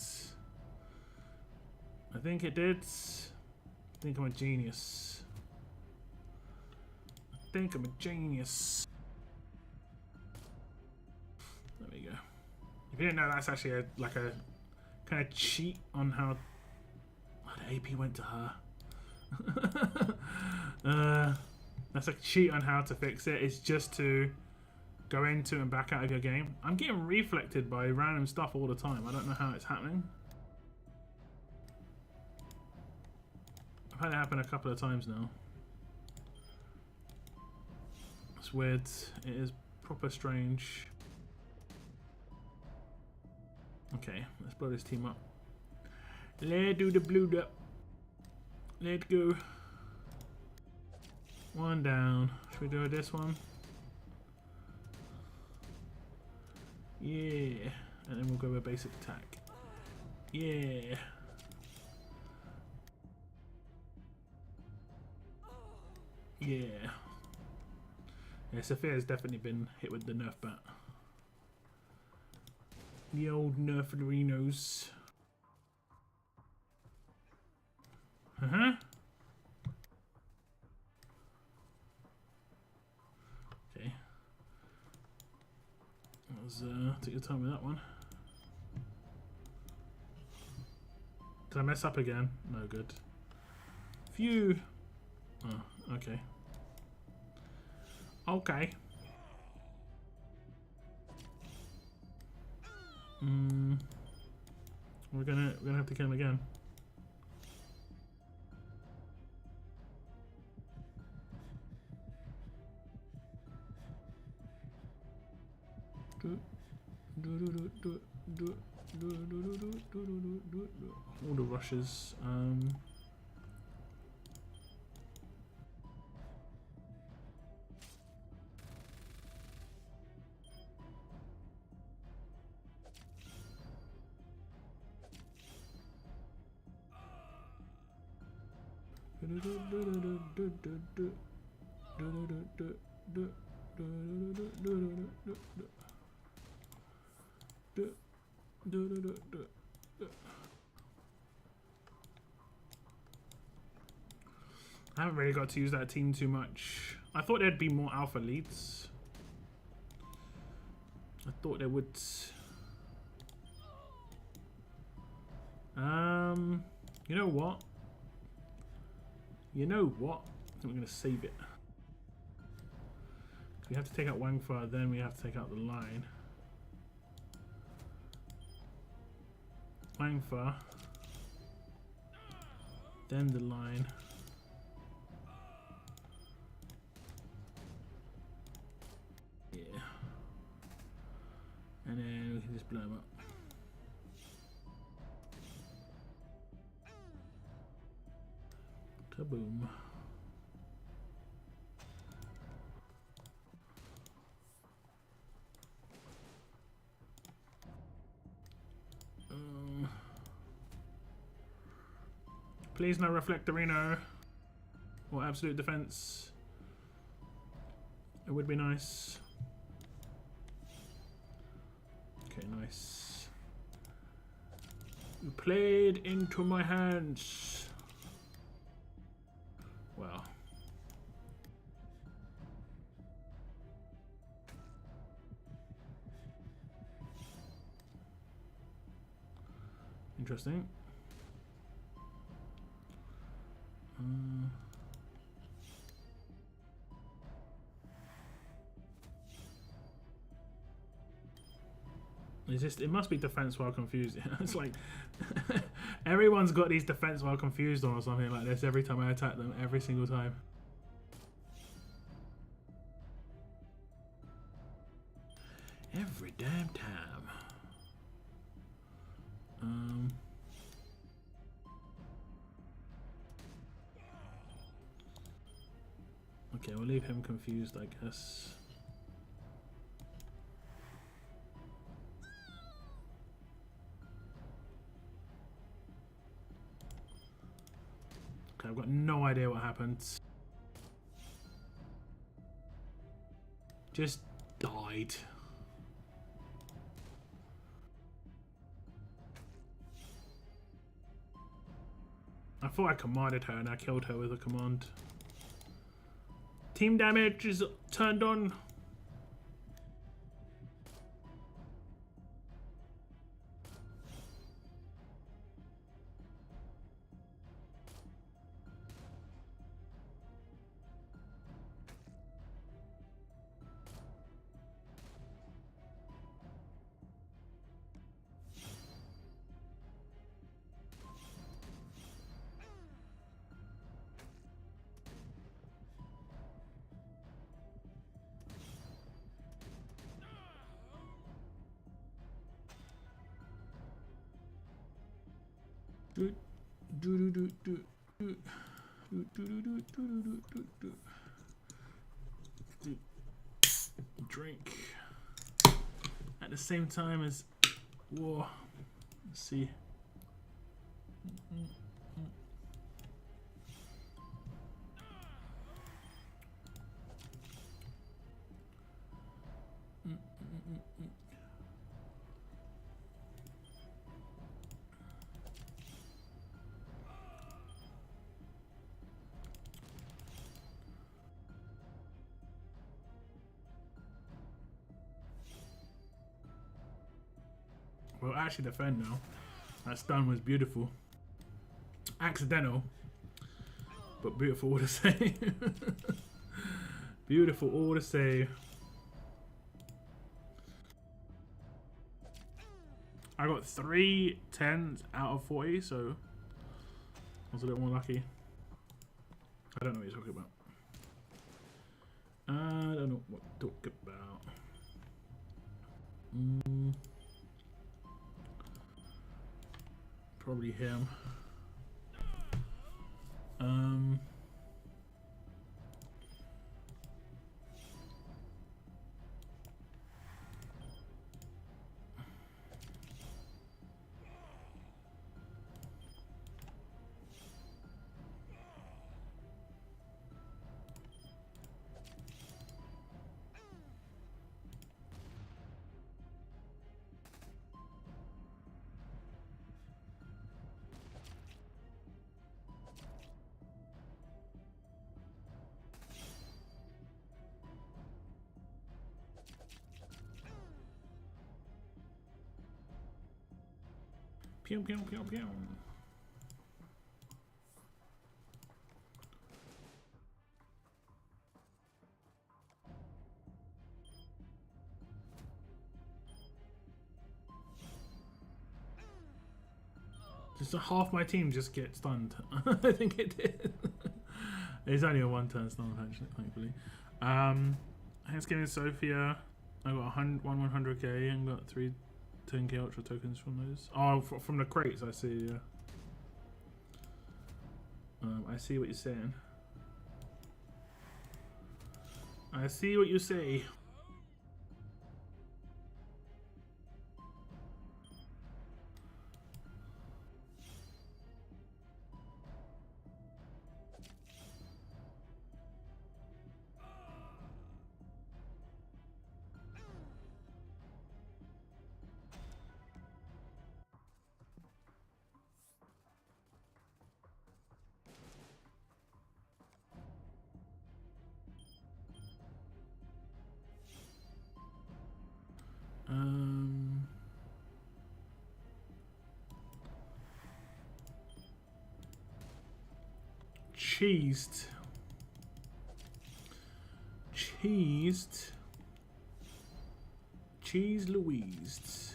I think it did. I think I'm a genius. I think I'm a genius. There we go. If you didn't know, that's actually a kind of cheat on how the AP went to her. That's a cheat on how to fix it. It's just to go into and back out of your game. I'm getting reflected by random stuff all the time. I don't know how it's happening. I've had it happen a couple of times now. It's weird. It is proper strange. Okay, let's blow this team up. Let's do the blue up. Let's go. One down. Should we do this one? Yeah. And then we'll go with basic attack. Yeah. Yeah. Yeah, Sophia's definitely been hit with the Nerf bat. The old Nerferinos. Okay. That was, take your time with that one. Did I mess up again? No good. Phew. Oh, okay. Okay. We're gonna have to kill him again. Do it. All the rushes. I haven't really got to use that team too much. I thought there'd be more alpha leads. I thought there would. You know what? You know what? I think we're gonna save it. We have to take out Wangfa, then we have to take out the line. Wangfa, then the line. Yeah. And then we can just blow him up. Kaboom. Please no Reflectorino or Absolute Defense. It would be nice. Okay, nice. You played into my hands. Wow. Interesting. It's just, it must be defense while confused. It's like everyone's got these defense while confused on or something like this every time I attack them, every single time. Every damn time. Okay, we'll leave him confused, I guess. Okay, I've got no idea what happened. Just died. I thought I commanded her and I killed her with a command. Team damage is turned on. Drink at the same time as war. Let's see. We'll actually defend now. That stun was beautiful. Accidental, but beautiful all the same. Beautiful all the same. I got 3 10s out of 40, so I was a bit more lucky. I don't know what you're talking about. I don't know what to talk about. Probably him. Pew pew pew pew. Just half my team just get stunned. I think it did. It's only a one-turn stun, actually, thankfully. Thanksgiving Sophia. I got 100k and got 3 10k ultra tokens from those. Oh, from the crates, I see. Yeah. I see what you're saying. I see what you say. Cheesed. Cheese Louise.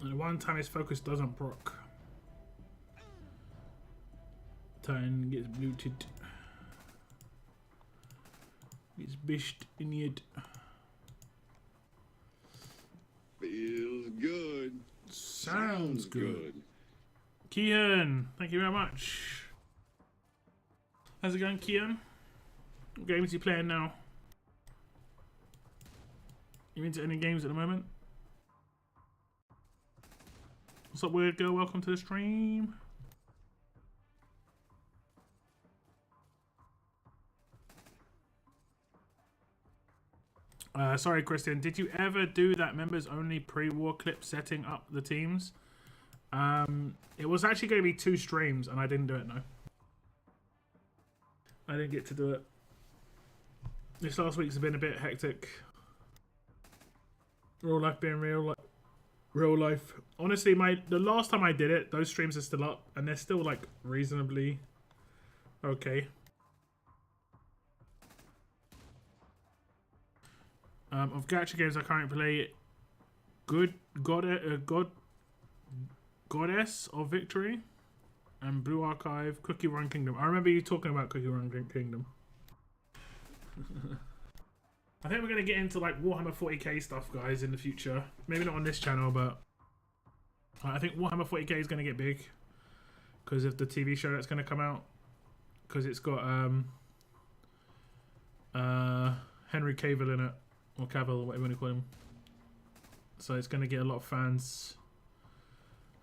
And one time his focus doesn't proc. Titan gets looted. Gets bished in the head. Feels good. Sounds good. Kian, thank you very much. How's it going, Kian? What games are you playing now? You into any games at the moment? What's up, weird girl? Welcome to the stream. Sorry, Christian. Did you ever do that members only pre-war clip setting up the teams? It was actually going to be 2 streams, and I didn't do it. No, I didn't get to do it. This last week's been a bit hectic. Real life being real life. Honestly, the last time I did it, those streams are still up, and they're still like reasonably okay. Of gacha games I currently play, Goddess of Victory, and Blue Archive, Cookie Run Kingdom. I remember you talking about Cookie Run Kingdom. I think we're going to get into like Warhammer 40k stuff, guys, in the future. Maybe not on this channel, but I think Warhammer 40k is going to get big because of the TV show that's going to come out. Because it's got Henry Cavill in it, or Cavill, whatever you want to call him. So it's going to get a lot of fans,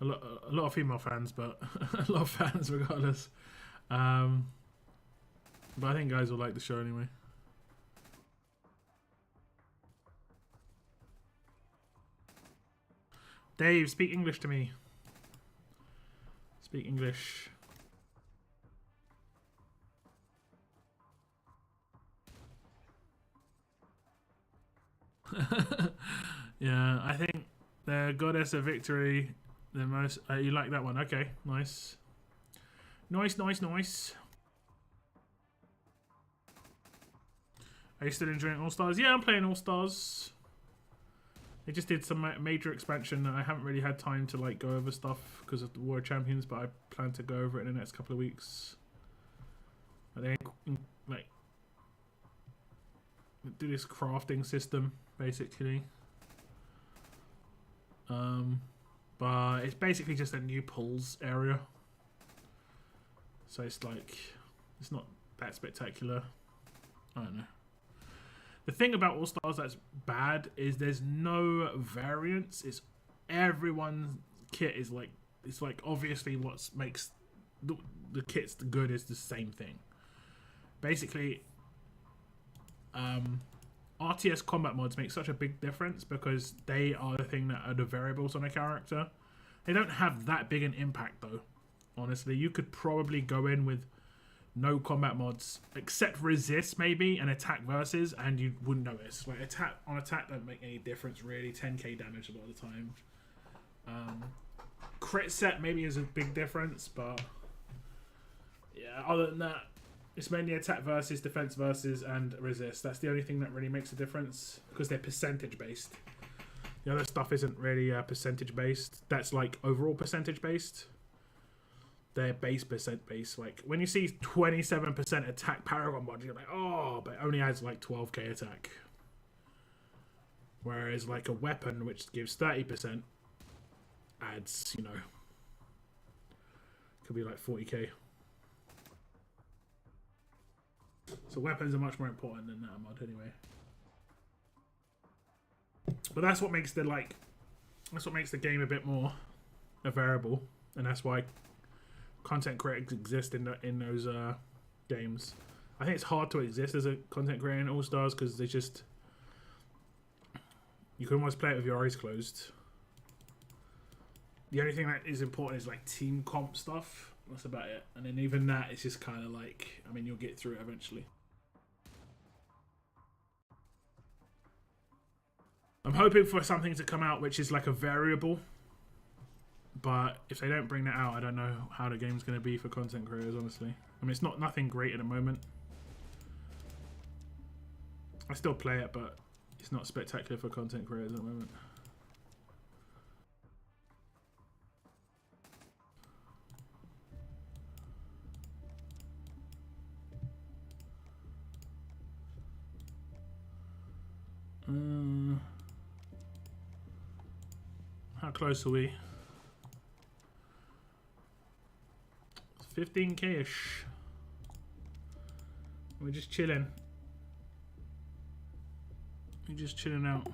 a lot of female fans, but a lot of fans regardless. But I think guys will like the show anyway. Dave, speak English to me. Speak English. Yeah, I think the Goddess of Victory, the most... you like that one? Okay, nice. Nice, nice, nice. Are you still enjoying All-Stars? Yeah, I'm playing All-Stars. They just did some major expansion and I haven't really had time to like go over stuff because of the War of Champions, but I plan to go over it in the next couple of weeks. But they like do this crafting system basically. But it's basically just a new pulls area. So it's like it's not that spectacular. I don't know. The thing about All Stars that's bad is there's no variance. It's everyone's kit is like it's like obviously what makes the kits good is the same thing. Basically, RTS combat mods make such a big difference because they are the thing that are the variables on a character. They don't have that big an impact though. Honestly, you could probably go in with no combat mods except resist maybe and attack versus and you wouldn't notice. Like attack don't make any difference really. 10k damage a lot of the time. Crit set maybe is a big difference, but yeah, other than that it's mainly attack versus, defense versus and resist. That's the only thing that really makes a difference because they're percentage based. The other stuff isn't really percentage based. That's like overall percentage based. Their base percent base. Like when you see 27% attack Paragon mod, you're like, oh, but it only adds like 12k attack. Whereas like a weapon which gives 30% adds, you know, could be like 40k. So weapons are much more important than that mod anyway. But that's what makes the game a bit more a variable, and that's why content creators exist in those games. I think it's hard to exist as a content creator in All Stars because they just you can almost play it with your eyes closed. The only thing that is important is like team comp stuff. That's about it. And then even that is just kind of like, I mean, you'll get through it eventually. I'm hoping for something to come out which is like a variable. But if they don't bring that out, I don't know how the game's going to be for content creators, honestly. I mean, it's nothing great at the moment. I still play it, but it's not spectacular for content creators at the moment. How close are we? 15k-ish. We're just chilling. We're just chilling out.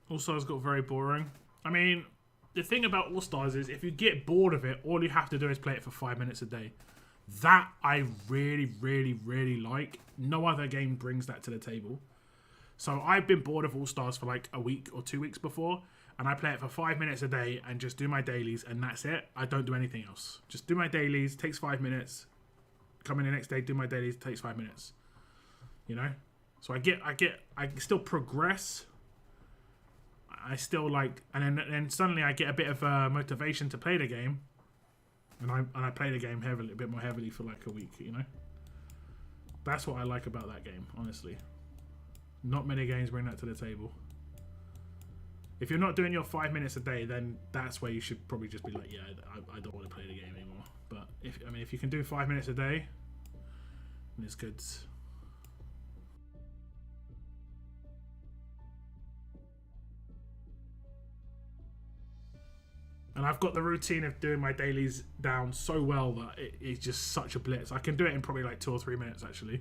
All Stars got very boring. I mean, the thing about All Stars is if you get bored of it, all you have to do is play it for 5 minutes a day. That I really, really, really like. No other game brings that to the table. So I've been bored of All Stars for like a week or 2 weeks before, and I play it for 5 minutes a day and just do my dailies, and that's it. I don't do anything else. Just do my dailies, takes 5 minutes. Come in the next day, do my dailies, takes 5 minutes. You know? So I still progress. I still like, and then suddenly I get a bit of motivation to play the game. And I play the game heavily, a bit more heavily for like a week, you know? That's what I like about that game, honestly. Not many games bring that to the table. If you're not doing your 5 minutes a day, then that's where you should probably just be like, yeah, I don't want to play the game anymore. But if you can do 5 minutes a day, then it's good. And I've got the routine of doing my dailies down so well that it's just such a blitz. I can do it in probably like 2 or 3 minutes, actually.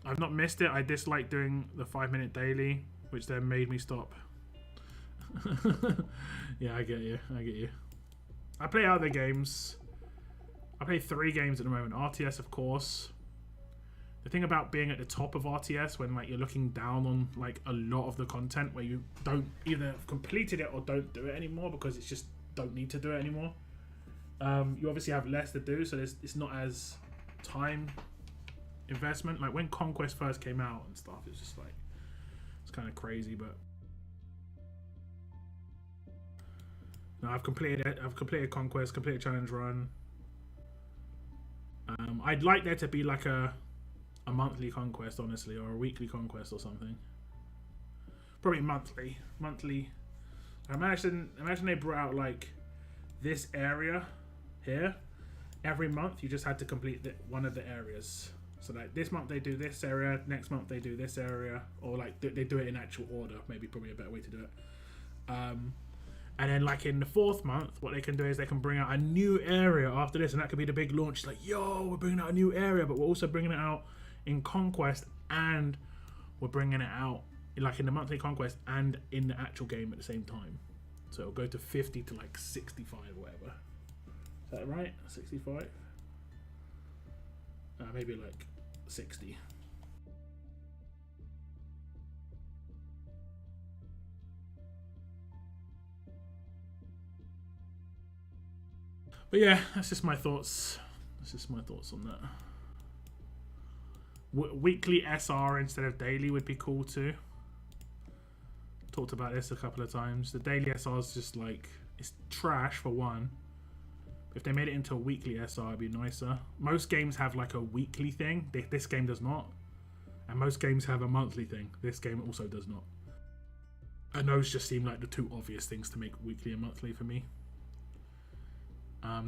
I've not missed it. I dislike doing the 5 minute daily, which then made me stop. Yeah, I get you. I get you. I play other games. I play 3 games at the moment. RTS, of course. The thing about being at the top of RTS when like you're looking down on like a lot of the content where you don't either have completed it or don't do it anymore because it's just don't need to do it anymore. You obviously have less to do, so it's not as time investment. Like when Conquest first came out and stuff, it's just like it's kind of crazy. But no, I've completed Conquest, completed Challenge Run. I'd like there to be like a monthly Conquest, honestly, or a weekly Conquest or something. Probably monthly. Imagine they brought out like this area here. Every month you just had to complete one of the areas. So like this month they do this area, next month they do this area, or like they do it in actual order. Maybe probably a better way to do it. And then like in the 4th month, what they can do is they can bring out a new area after this, and that could be the big launch. It's like, yo, we're bringing out a new area, but we're also bringing it out in Conquest, and we're bringing it out like in the monthly Conquest and in the actual game at the same time. So it'll go to 50 to like 65 or whatever. Is that right? 65? Maybe like 60. But yeah, that's just my thoughts. That's just my thoughts on that. Weekly SR instead of daily would be cool too. Talked about this a couple of times. The daily SR is just like, it's trash for one. If they made it into a weekly SR, it'd be nicer. Most games have like a weekly thing. This game does not. And most games have a monthly thing. This game also does not. And those just seem like the 2 obvious things to make weekly and monthly for me.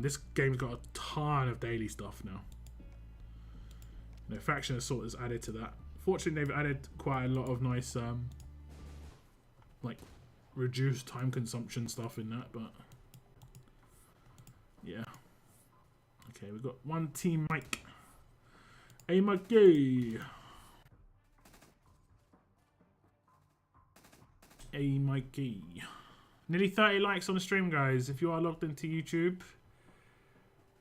This game's got a ton of daily stuff now. You know, Faction Assault has added to that. Fortunately, they've added quite a lot of nice, like, reduced time consumption stuff in that, but yeah. Okay, we've got one team Mike. Hey, Mikey. Hey, Mikey. Nearly 30 likes on the stream, guys. If you are logged into YouTube,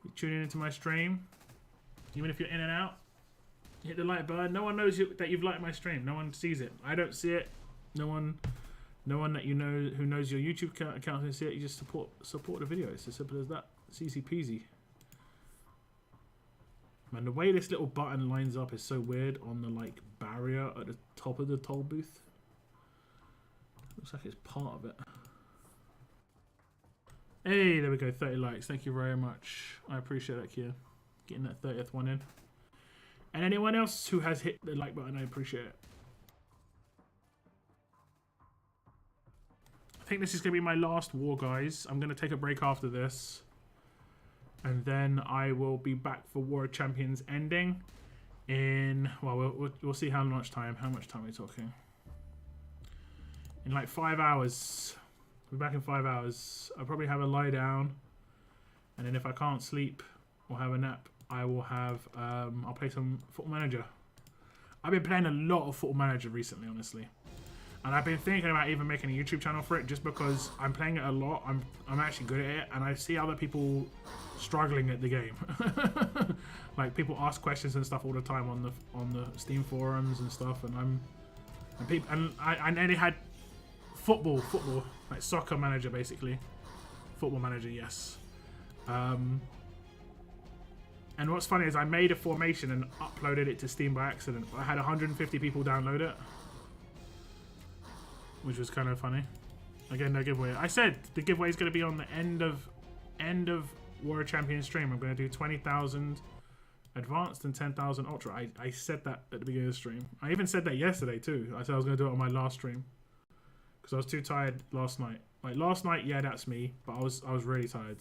you're tuning into my stream, even if you're in and out, hit the like button. No one knows that you've liked my stream. No one sees it. I don't see it. No one that you know who knows your YouTube account can see it. You just support the video. It's as simple as that. It's easy peasy. Man, the way this little button lines up is so weird on the like barrier at the top of the toll booth. Looks like it's part of it. Hey, there we go. 30 likes. Thank you very much. I appreciate that, Kia. Getting that 30th one in. And anyone else who has hit the like button, I appreciate it. I think this is going to be my last war, guys. I'm going to take a break after this. And then I will be back for War of Champions ending in... Well, we'll see how much time. How much time are we talking? In like 5 hours. We'll be back in 5 hours. I'll probably have a lie down. And then if I can't sleep or have a nap, I will have... I'll play some Football Manager. I've been playing a lot of Football Manager recently, honestly. And I've been thinking about even making a YouTube channel for it just because I'm playing it a lot. I'm actually good at it. And I see other people struggling at the game. Like, people ask questions and stuff all the time on the Steam forums and stuff. And I nearly had football, like soccer manager, basically. Football Manager, yes. And what's funny is I made a formation and uploaded it to Steam by accident. I had 150 people download it, which was kind of funny. Again, no giveaway. I said the giveaway is going to be on the end of War of Champions stream. I'm going to do 20,000 advanced and 10,000 ultra. I said that at the beginning of the stream. I even said that yesterday too. I said I was going to do it on my last stream because I was too tired last night. Like last night, yeah, that's me. But I was really tired.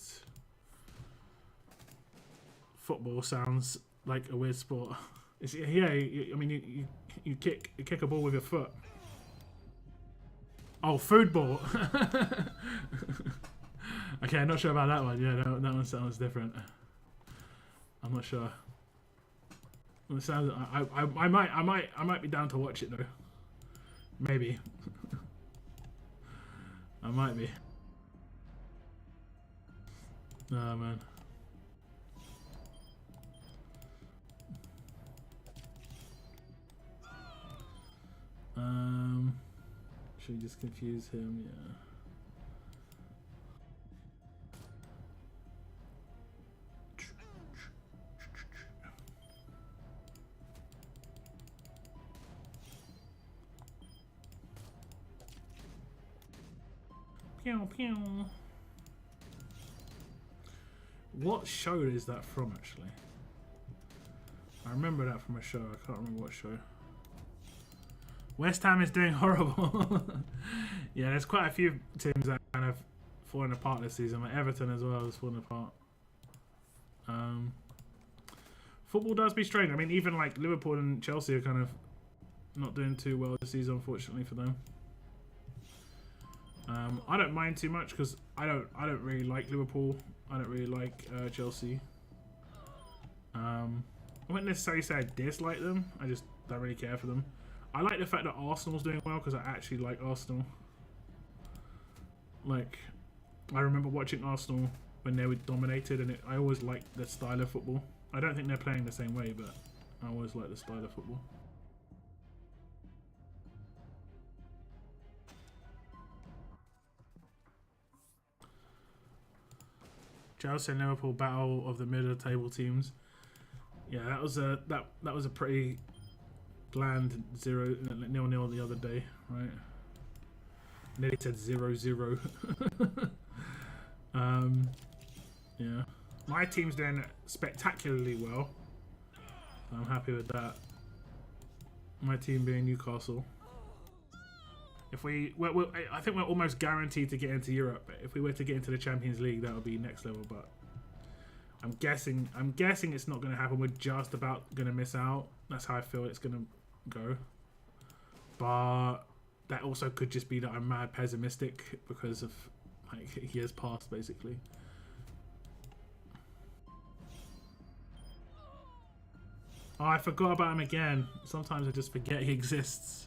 Football sounds like a weird sport. It's, yeah, I mean you kick a ball with your foot. Oh, football. Okay, I'm not sure about that one. Yeah, that one sounds different. I'm not sure. It sounds. I might be down to watch it though. Maybe. I might be. Oh man. Should we just confuse him? Yeah. Pew pew. What show is that from, actually? I remember that from a show. I can't remember what show. West Ham is doing horrible. Yeah, there's quite a few teams that kind of falling apart this season. Like Everton as well is falling apart. Football does be strange. I mean, even like Liverpool and Chelsea are kind of not doing too well this season, unfortunately for them. I don't mind too much because I don't really like Liverpool. I don't really like Chelsea. I wouldn't necessarily say I dislike them. I just don't really care for them. I like the fact that Arsenal's doing well because I actually like Arsenal. Like, I remember watching Arsenal when they were dominated, and I always liked the style of football. I don't think they're playing the same way, but I always like the style of football. Chelsea and Liverpool battle of the middle of the table teams. Yeah, that was a pretty bland 0-0 the other day, right? Nearly said 0-0. Yeah, my team's doing spectacularly well. I'm happy with that. My team being Newcastle. If I think we're almost guaranteed to get into Europe. If we were to get into the Champions League, that would be next level. But I'm guessing it's not going to happen. We're just about going to miss out. That's how I feel it's going to go. But that also could just be that I'm mad pessimistic because of like years past, basically. Oh, I forgot about him again. Sometimes I just forget he exists.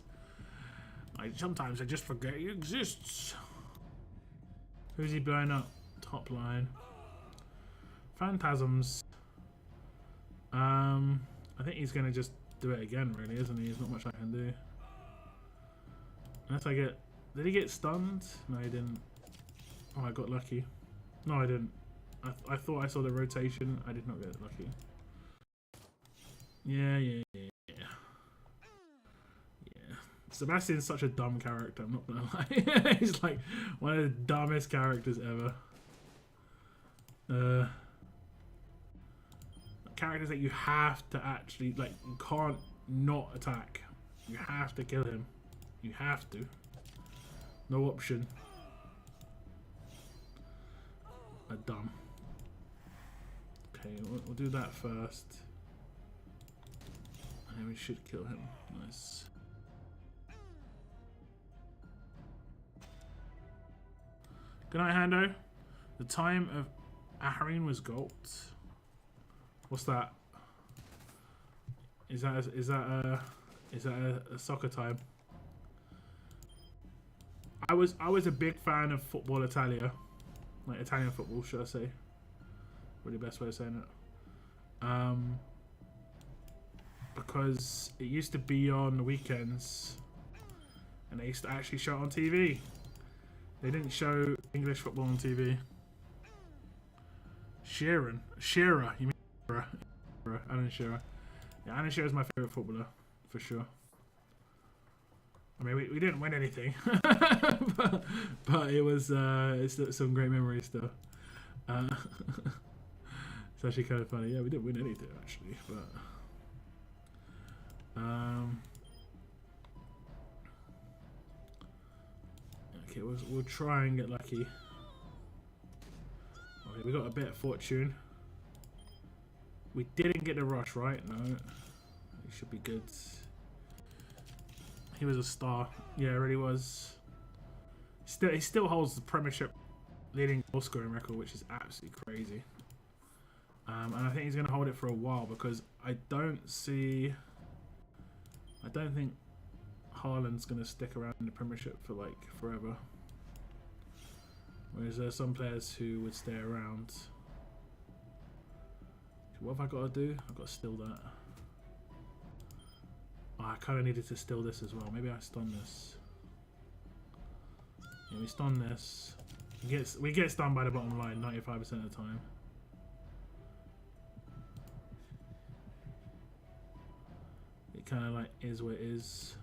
Sometimes I just forget he exists. Who's he blowing up? Top line. Phantasms. I think he's gonna just do it again, really, isn't he? There's not much I can do. Unless I get... Did he get stunned? No, he didn't. Oh, I got lucky. No, I didn't. I thought I saw the rotation. I did not get lucky. Yeah. Sebastian's such a dumb character, I'm not gonna lie. He's like one of the dumbest characters ever. Characters that you have to actually, like, you can't not attack. You have to kill him. You have to. No option. Dumb. Okay, we'll do that first. And then we should kill him. Nice. Good night, Hando. The time of Ahrin was gold. What's that? Is that a soccer time? I was a big fan of Football Italia, like Italian football, should I say? Really best way of saying it. Because it used to be on the weekends, and they used to actually show it on TV. They didn't show English football on TV. Shearer, you mean Shearer? Alan Shearer. Yeah, Alan Shearer is my favourite footballer, for sure. I mean, we didn't win anything, but it was it's some great memories still. It's actually kind of funny. Yeah, we didn't win anything actually, but okay, we'll try and get lucky. Okay, we got a bit of fortune. We didn't get the rush, right? No, it should be good. He was a star. Yeah, it really was. He still holds the Premiership leading goal scoring record, which is absolutely crazy. And I think he's going to hold it for a while because I don't think Haaland's going to stick around in the Premiership for like forever. Whereas there are some players who would stay around. What have I got to do? I've got to steal that. Oh, I kind of needed to steal this as well. Maybe I stun this. Yeah, we stun this. We get stunned by the bottom line 95% of the time. It kind of like is what it is.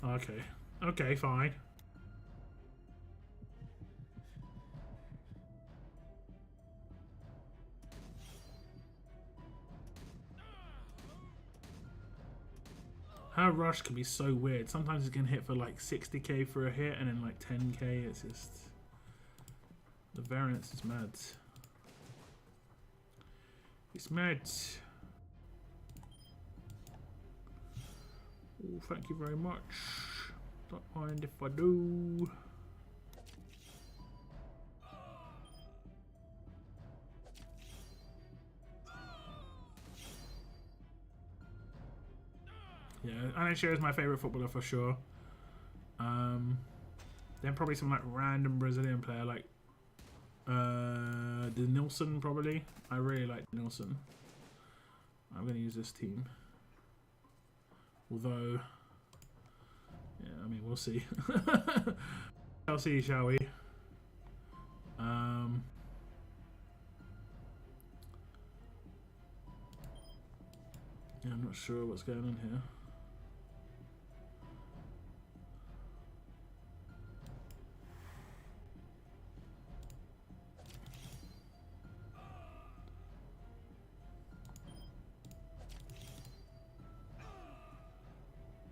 Okay. Okay, fine. How rush can be so weird. Sometimes it can hit for like 60k for a hit and then like 10k. It's just... the variance is mad. It's mad. Oh, thank you very much. Don't mind if I do. Yeah, Anishir is my favourite footballer for sure. Then probably some like random Brazilian player like Denilson probably. I really like Denilson. I'm going to use this team. Although, yeah, I mean, we'll see. We'll see, shall we? Yeah, I'm not sure what's going on here.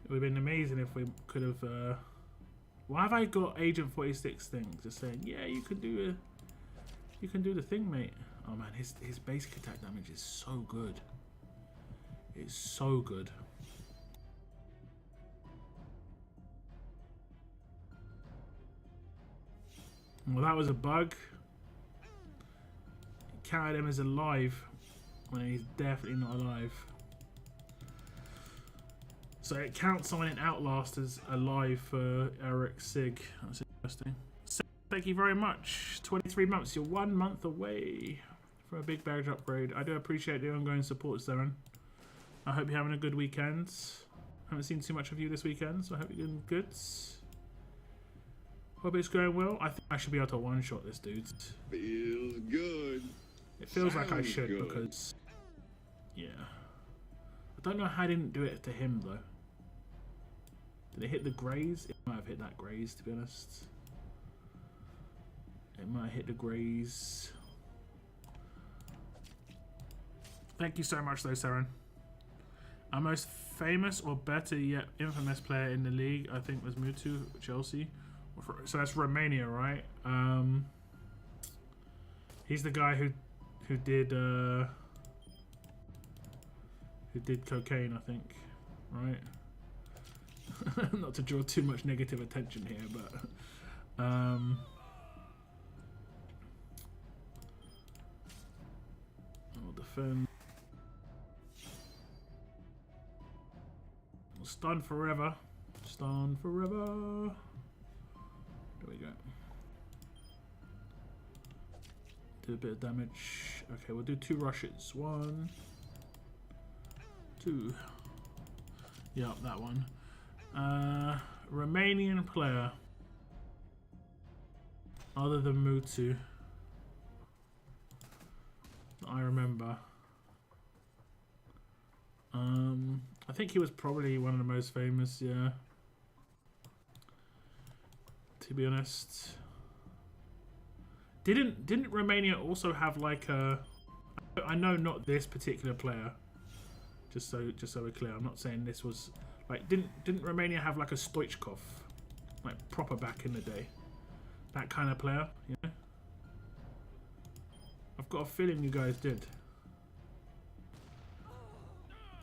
It would have been amazing if we could have. Why have I got Agent 46 thing just saying, yeah, you can do the thing, mate. Oh man, his basic attack damage is so good. It's so good. Well, that was a bug. He counted him as alive when he's definitely not alive. So it counts someone in Outlast as alive for Eric Sig. That's interesting. So thank you very much. 23 months. You're 1 month away from a big badge upgrade. I do appreciate the ongoing support, Saren. I hope you're having a good weekend. Haven't seen too much of you this weekend, so I hope you're doing good. Hope it's going well. I think I should be able to one-shot this dude. Feels good. It feels like I Sounds should good. because... yeah. I don't know how I didn't do it to him, though. Did it hit the graze? It might have hit that graze, to be honest. It might have hit the graze. Thank you so much, though, Saren. Our most famous, or better yet, infamous player in the league, I think, was Mutu, Chelsea. So that's Romania, right? He's the guy who did cocaine, I think, right? Not to draw too much negative attention here, but I'll defend. Stun forever. Stun forever. There we go. Do a bit of damage. Okay, we'll do 2 rushes. 1, 2. Yep, that one. Romanian player. Other than Mutu. I remember. I think he was probably one of the most famous, yeah. To be honest. Didn't Romania also have like a... I know not this particular player. Just so we're clear, I'm not saying this was like didn't Romania have like a Stoichkov, like proper back in the day, that kind of player, you know? I've got a feeling you guys did.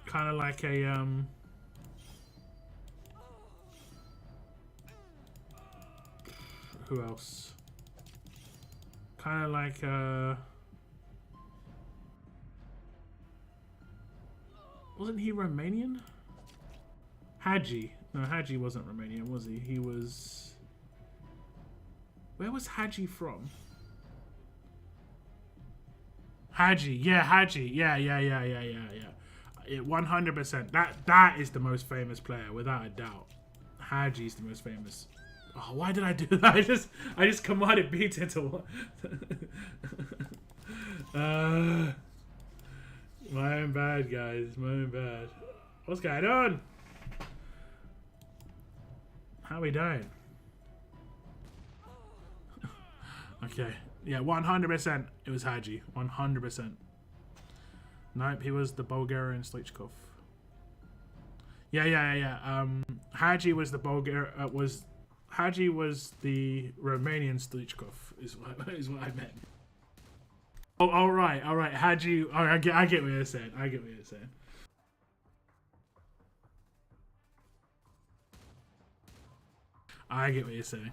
Kind of like a who else? Kind of like wasn't he Romanian? Hadji. No, Hadji wasn't Romanian, was he? He was... Where was Haji from? Haji, yeah, Haji, yeah. 100%. That is the most famous player, without a doubt. Haji's the most famous. Oh, why did I do that? I just commanded beat it to my own bad, guys. My own bad. What's going on? How we doing? Okay. Yeah, 100%. It was Haji. 100%. Nope, he was the Bulgarian Stoichkov. Yeah. Haji was the Haji was the Romanian Stoichkov. Is what I meant. Oh, all right. Haji. Oh, I get what you're saying. I get what you're saying.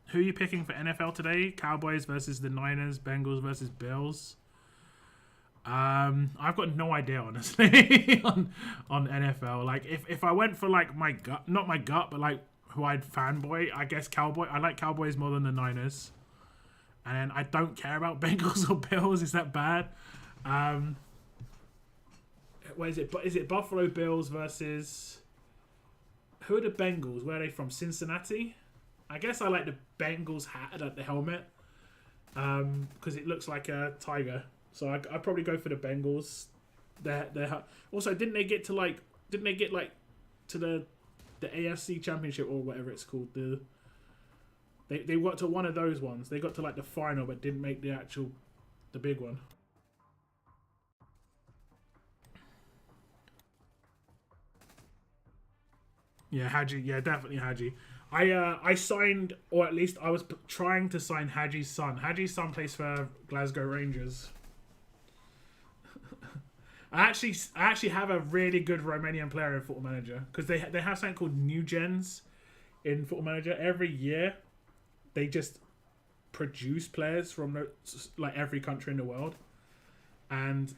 Who are you picking for NFL today? Cowboys versus the Niners, Bengals versus Bills. I've got no idea, honestly, on NFL. Like, if I went for like my gut, not my gut, but like who I'd fanboy, I guess Cowboy. I like Cowboys more than the Niners, and I don't care about Bengals or Bills. Is that bad? What is it? Is it Buffalo Bills versus? Who are the Bengals? Where are they from? Cincinnati. I guess I like the Bengals hat, the helmet, because it looks like a tiger. So I'd probably go for the Bengals. Also, didn't they get to like to the AFC Championship or whatever it's called? They got to one of those ones. They got to like the final, but didn't make the big one. Yeah, Haji. Yeah, definitely Haji. I signed, or at least I was trying to sign Haji's son. Haji's son plays for Glasgow Rangers. I actually have a really good Romanian player in Football Manager, because they have something called New Gens in Football Manager. Every year, they just produce players from like every country in the world, and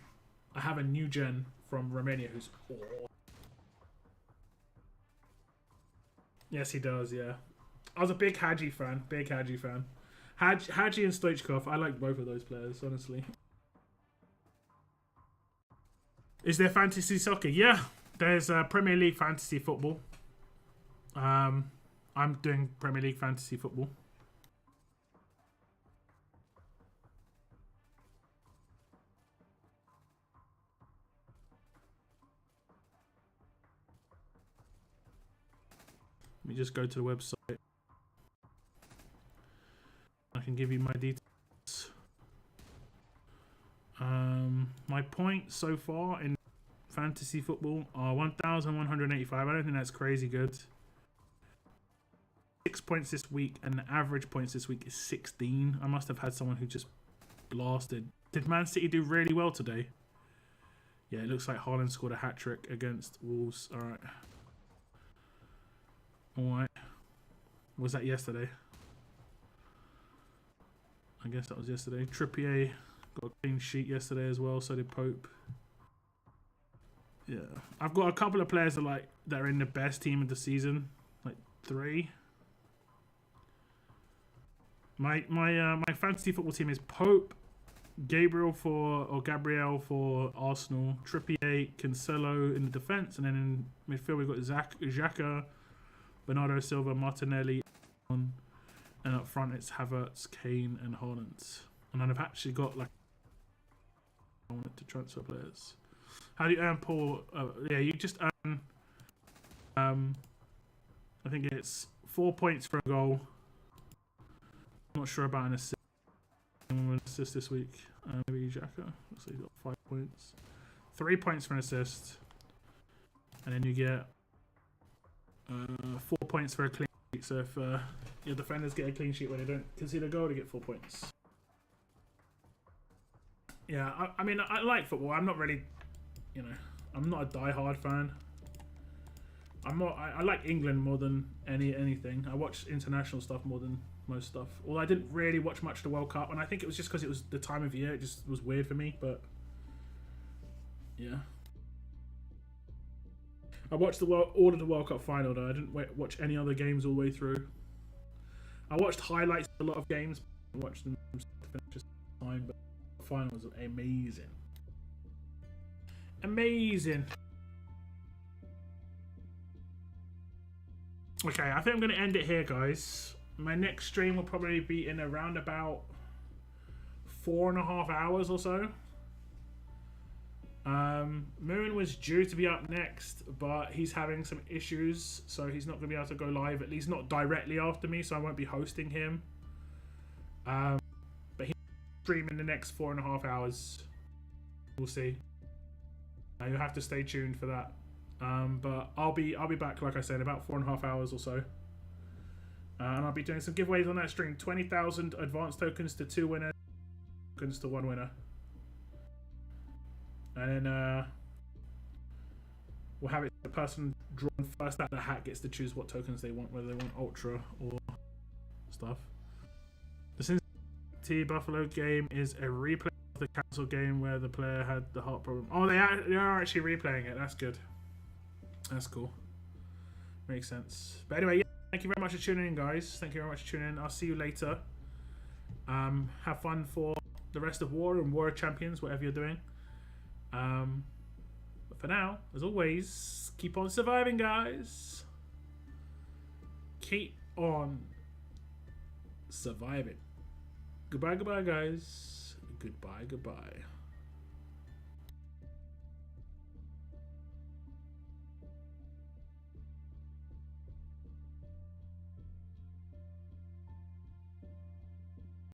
I have a New Gen from Romania who's awesome. Yes, he does, yeah. I was a big Haji fan. Haji and Stoichkov. I like both of those players, honestly. Is there fantasy soccer? Yeah, there's Premier League fantasy football. I'm doing Premier League fantasy football. Let me just go to the website. I can give you my details. My points so far in fantasy football are 1,185. I don't think that's crazy good. 6 points this week, and the average points this week is 16. I must have had someone who just blasted. Did Man City do really well today? Yeah, it looks like Haaland scored a hat-trick against Wolves. Alright. Was that yesterday? I guess that was yesterday. Trippier got a clean sheet yesterday as well, so did Pope. Yeah. I've got a couple of players that are in the best team of the season. Like 3. My fantasy football team is Pope, Gabriel for Arsenal, Trippier, Cancelo in the defence, and then in midfield we've got Xhaka, Bernardo Silva, Martinelli, and up front it's Havertz, Kane, and Haaland. And then I've actually got like I wanted to transfer players. How do you earn Paul? Yeah, you just earn. I think it's 4 points for a goal. I'm not sure about an assist. An assist this week. Maybe Xhaka. Looks like he's got 5 points. 3 points for an assist, and then you get 4 points for a clean sheet. So if your defenders get a clean sheet when they don't concede a goal, they get 4 points. Yeah, I mean, I like football. I'm not really, I'm not a die-hard fan. I like England more than anything. I watch international stuff more than most stuff. Although I didn't really watch much of the World Cup, and I think it was just because it was the time of year. It just was weird for me, but yeah. I watched all of the World Cup final though. I didn't watch any other games all the way through. I watched highlights of a lot of games. I watched them from start to finish this time, but the final was amazing. Amazing. Okay, I think I'm going to end it here, guys. My next stream will probably be in around about 4.5 hours or so. Moon was due to be up next, but he's having some issues, so he's not going to be able to go live, at least not directly after me, so I won't be hosting him. But he's streaming the next 4.5 hours. We'll see. You'll have to stay tuned for that. But I'll be back, like I said, about 4.5 hours or so. And I'll be doing some giveaways on that stream. 20,000 advanced tokens to 2 winners, tokens to 1 winner. And then we'll have it, the person drawn first out of the hat gets to choose what tokens they want, whether they want Ultra or stuff. The Cincinnati Buffalo game is a replay of the cancel game where the player had the heart problem. Oh, they are actually replaying it. That's good. That's cool. Makes sense. But anyway, yeah, thank you very much for tuning in, guys. Thank you very much for tuning in. I'll see you later. Have fun for the rest of War and War of Champions, whatever you're doing. But for now, as always, keep on surviving, guys. Keep on surviving. Goodbye, goodbye, guys. Goodbye, goodbye.